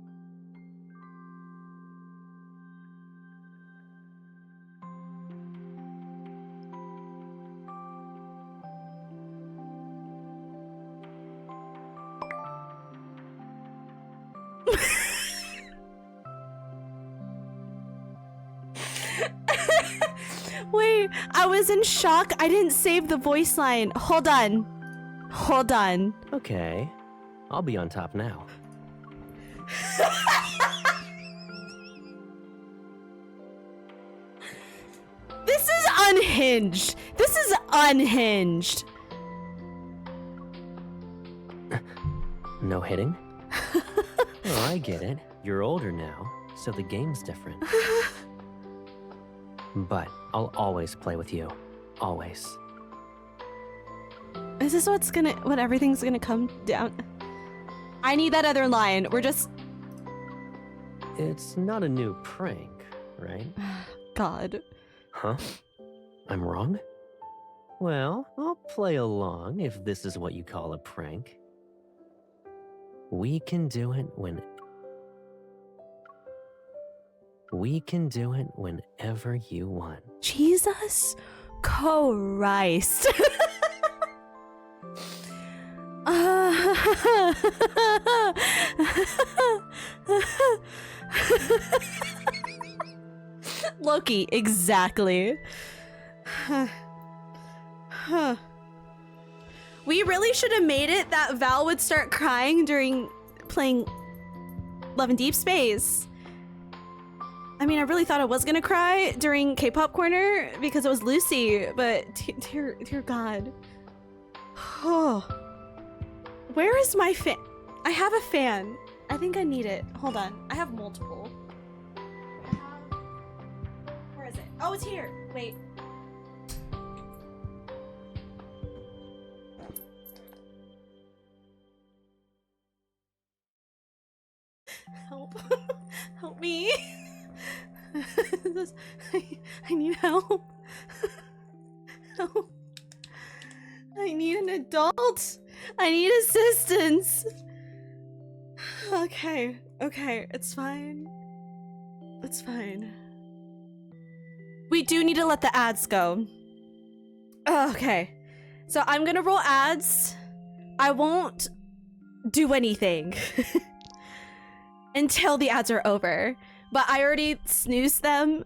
Wait, I was in shock. I didn't save the voice line. Hold on. Okay, I'll be on top now. This is unhinged. No hitting? Oh, I get it. You're older now, so the game's different. But I'll always play with you. Always. Is this what everything's gonna come down? I need that other line. We're just... It's not a new prank, right? God. Huh? I'm wrong? Well, I'll play along if this is what you call a prank. We can do it whenever you want. Jesus Christ. Loki, exactly. We really should have made it that Val would start crying during playing Love and Deep Space. I mean, I really thought I was gonna cry during K-Pop Corner because it was Lucy, but dear God. Oh. Where is my fan? I have a fan. I think I need it. Hold on. I have multiple. Where is it? Oh, it's here. Wait. Help. Help me. I need help. Help. I need an adult. I need assistance. Okay, it's fine. It's fine. We do need to let the ads go. Okay, so I'm gonna roll ads. I won't do anything until the ads are over. But I already snoozed them.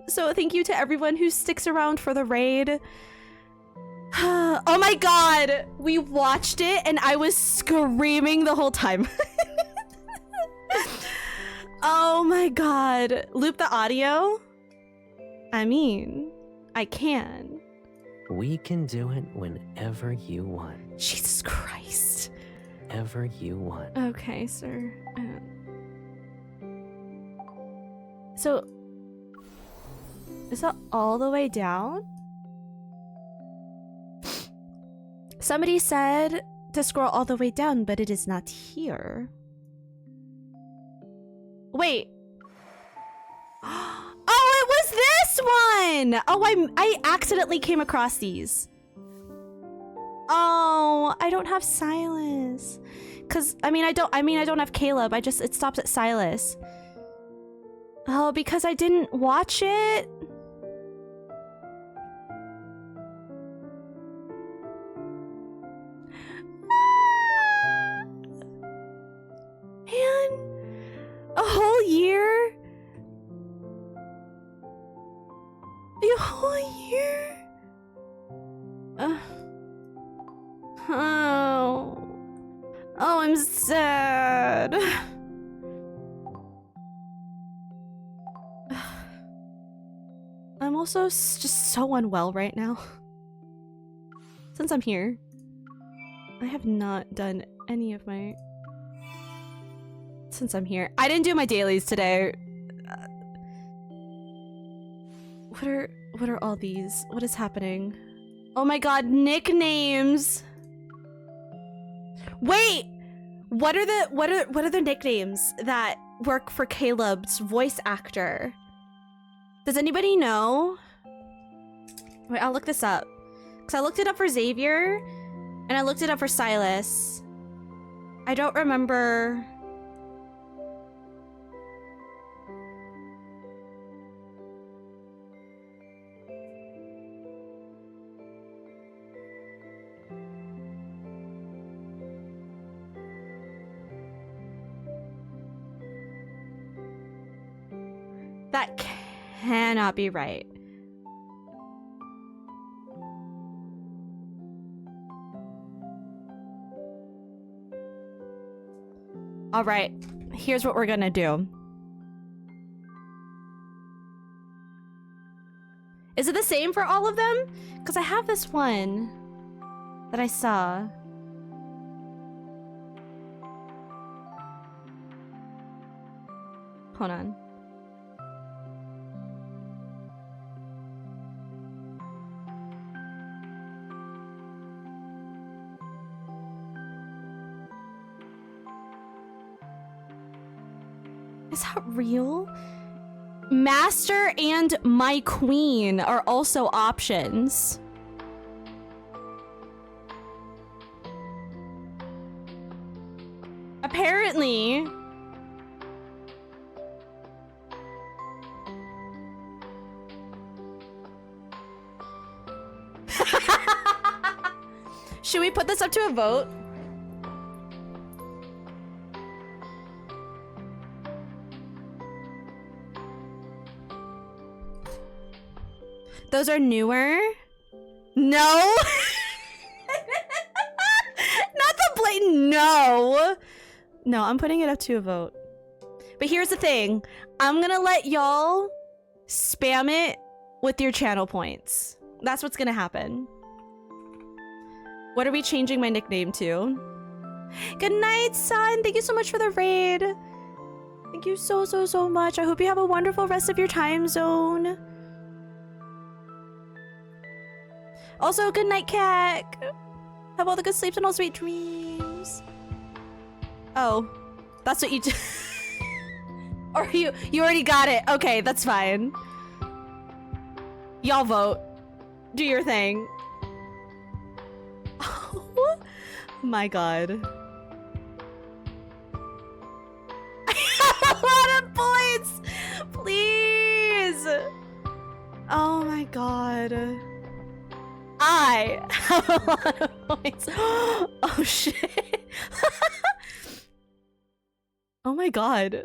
So thank you to everyone who sticks around for the raid. Oh my god! We watched it and I was screaming the whole time. Oh my god. Loop the audio? I mean, I can. We can do it whenever you want. Jesus Christ. Ever you want. Okay, sir. So, is that all the way down? Somebody said to scroll all the way down, but it is not here. Wait. Oh, it was this one! Oh, I accidentally came across these. Oh, I don't have Silas. Cause I don't have Caleb. It stops at Silas. Oh, because I didn't watch it? Man, a whole year? A whole year? Oh, I'm sad. I'm also just so unwell right now. Since I'm here, I have not done any of my... Since I'm here. I didn't do my dailies today. What are all these? What is happening? Oh my god, nicknames! Wait! What are the nicknames that work for Caleb's voice actor? Does anybody know? Wait, I'll look this up. Because I looked it up for Xavier, and I looked it up for Silas. I don't remember... That cannot be right. All right, here's what we're gonna do. Is it the same for all of them? Because I have this one that I saw. Hold on. Is that real? Master and my queen are also options. Apparently. Should we put this up to a vote? Those are newer? No! Not the blatant no! No, I'm putting it up to a vote. But here's the thing. I'm gonna let y'all spam it with your channel points. That's what's gonna happen. What are we changing my nickname to? Good night, son. Thank you so much for the raid. Thank you so much. I hope you have a wonderful rest of your time zone. Also, good night, Cat. Have all the good sleeps and all sweet dreams. Oh, that's what you do. Or you already got it. Okay, that's fine. Y'all vote. Do your thing. Oh my god. I have a lot of points. Please. Oh my god. I have a lot of points. Oh shit. Oh my god.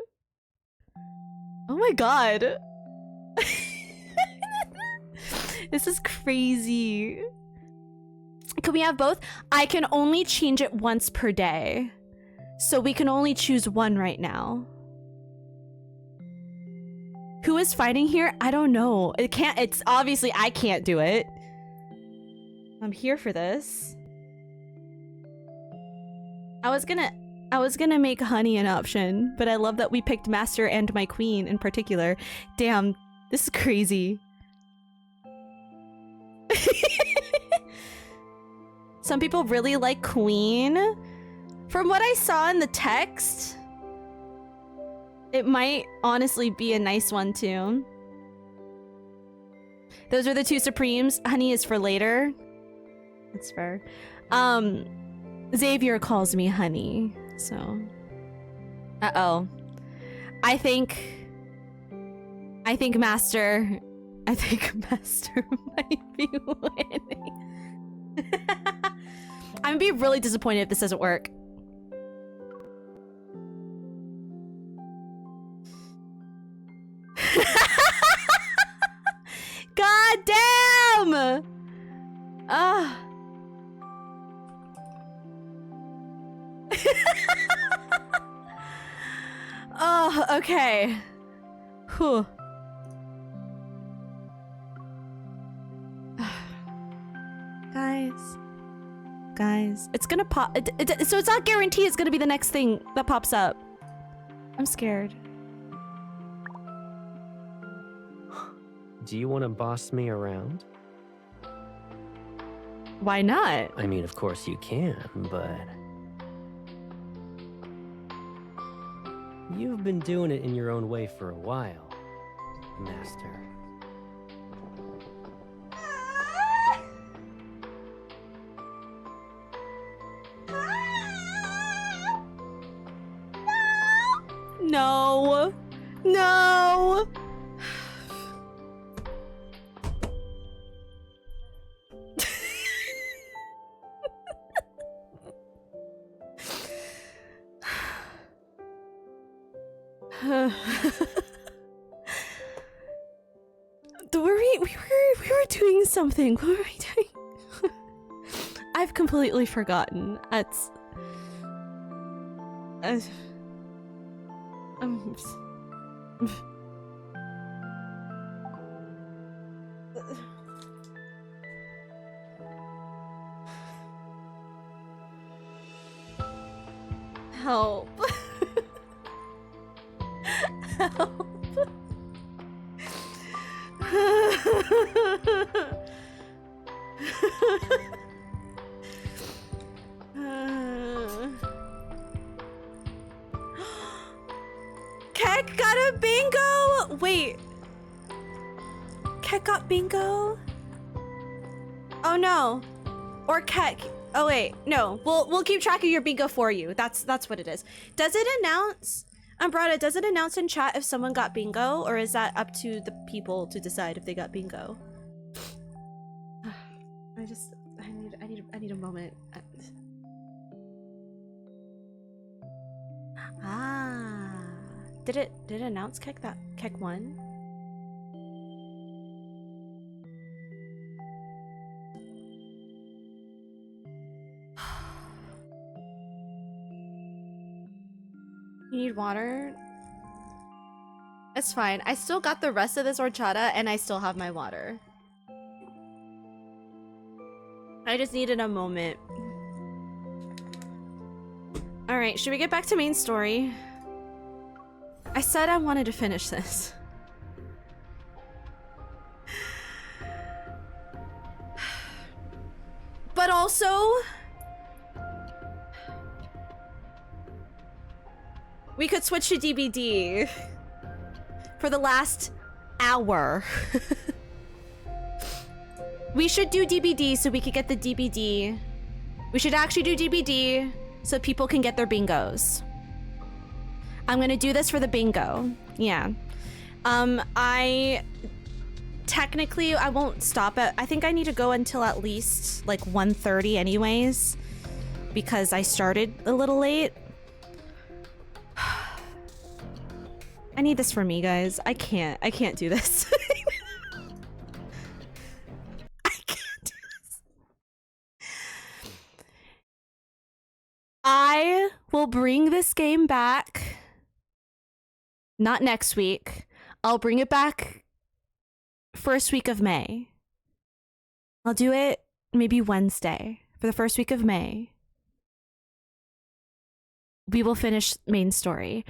Oh my god. This is crazy. Can we have both? I can only change it once per day. So we can only choose one right now. Who is fighting here? I don't know. It's obviously I can't do it. I'm here for this. I was gonna make Honey an option, but I love that we picked Master and my queen in particular. Damn, this is crazy. Some people really like Queen. From what I saw in the text, it might honestly be a nice one too. Those are the two Supremes. Honey is for later. That's fair. Xavier calls me Honey, so. Uh-oh. I think Master might be winning. I'm gonna be really disappointed if this doesn't work. God damn! Oh, okay. Whew. Guys, it's gonna pop. So it's not guaranteed it's gonna be the next thing that pops up. I'm scared. Do you want to boss me around? Why not? I mean, of course you can, but... You've been doing it in your own way for a while, Master. No. No. We were doing something. What were we doing? I've completely forgotten. Help. Help. Okay. Keck got a bingo! Wait. Keck got bingo? Oh no. Or Keck. Oh wait, no. We'll keep track of your bingo for you. That's what it is. Does it announce, Umbrata, does it announce in chat if someone got bingo, or is that up to the people to decide if they got bingo? I need a moment. Did it announce Keck that Keck won? You need water? It's fine. I still got the rest of this horchata and I still have my water. I just needed a moment. Alright, should we get back to main story? I said I wanted to finish this. But also, we could switch to DBD for the last hour. We should do DBD so we could get the DBD. We should actually do DBD so people can get their bingos. I'm gonna do this for the bingo. Yeah. I won't stop at, I think I need to go until at least like 1:30 anyways, because I started a little late. I need this for me, guys. I can't do this. I can't do this. I will bring this game back. Not next week. I'll bring it back first week of May. I'll do it maybe Wednesday for the first week of May. We will finish main story.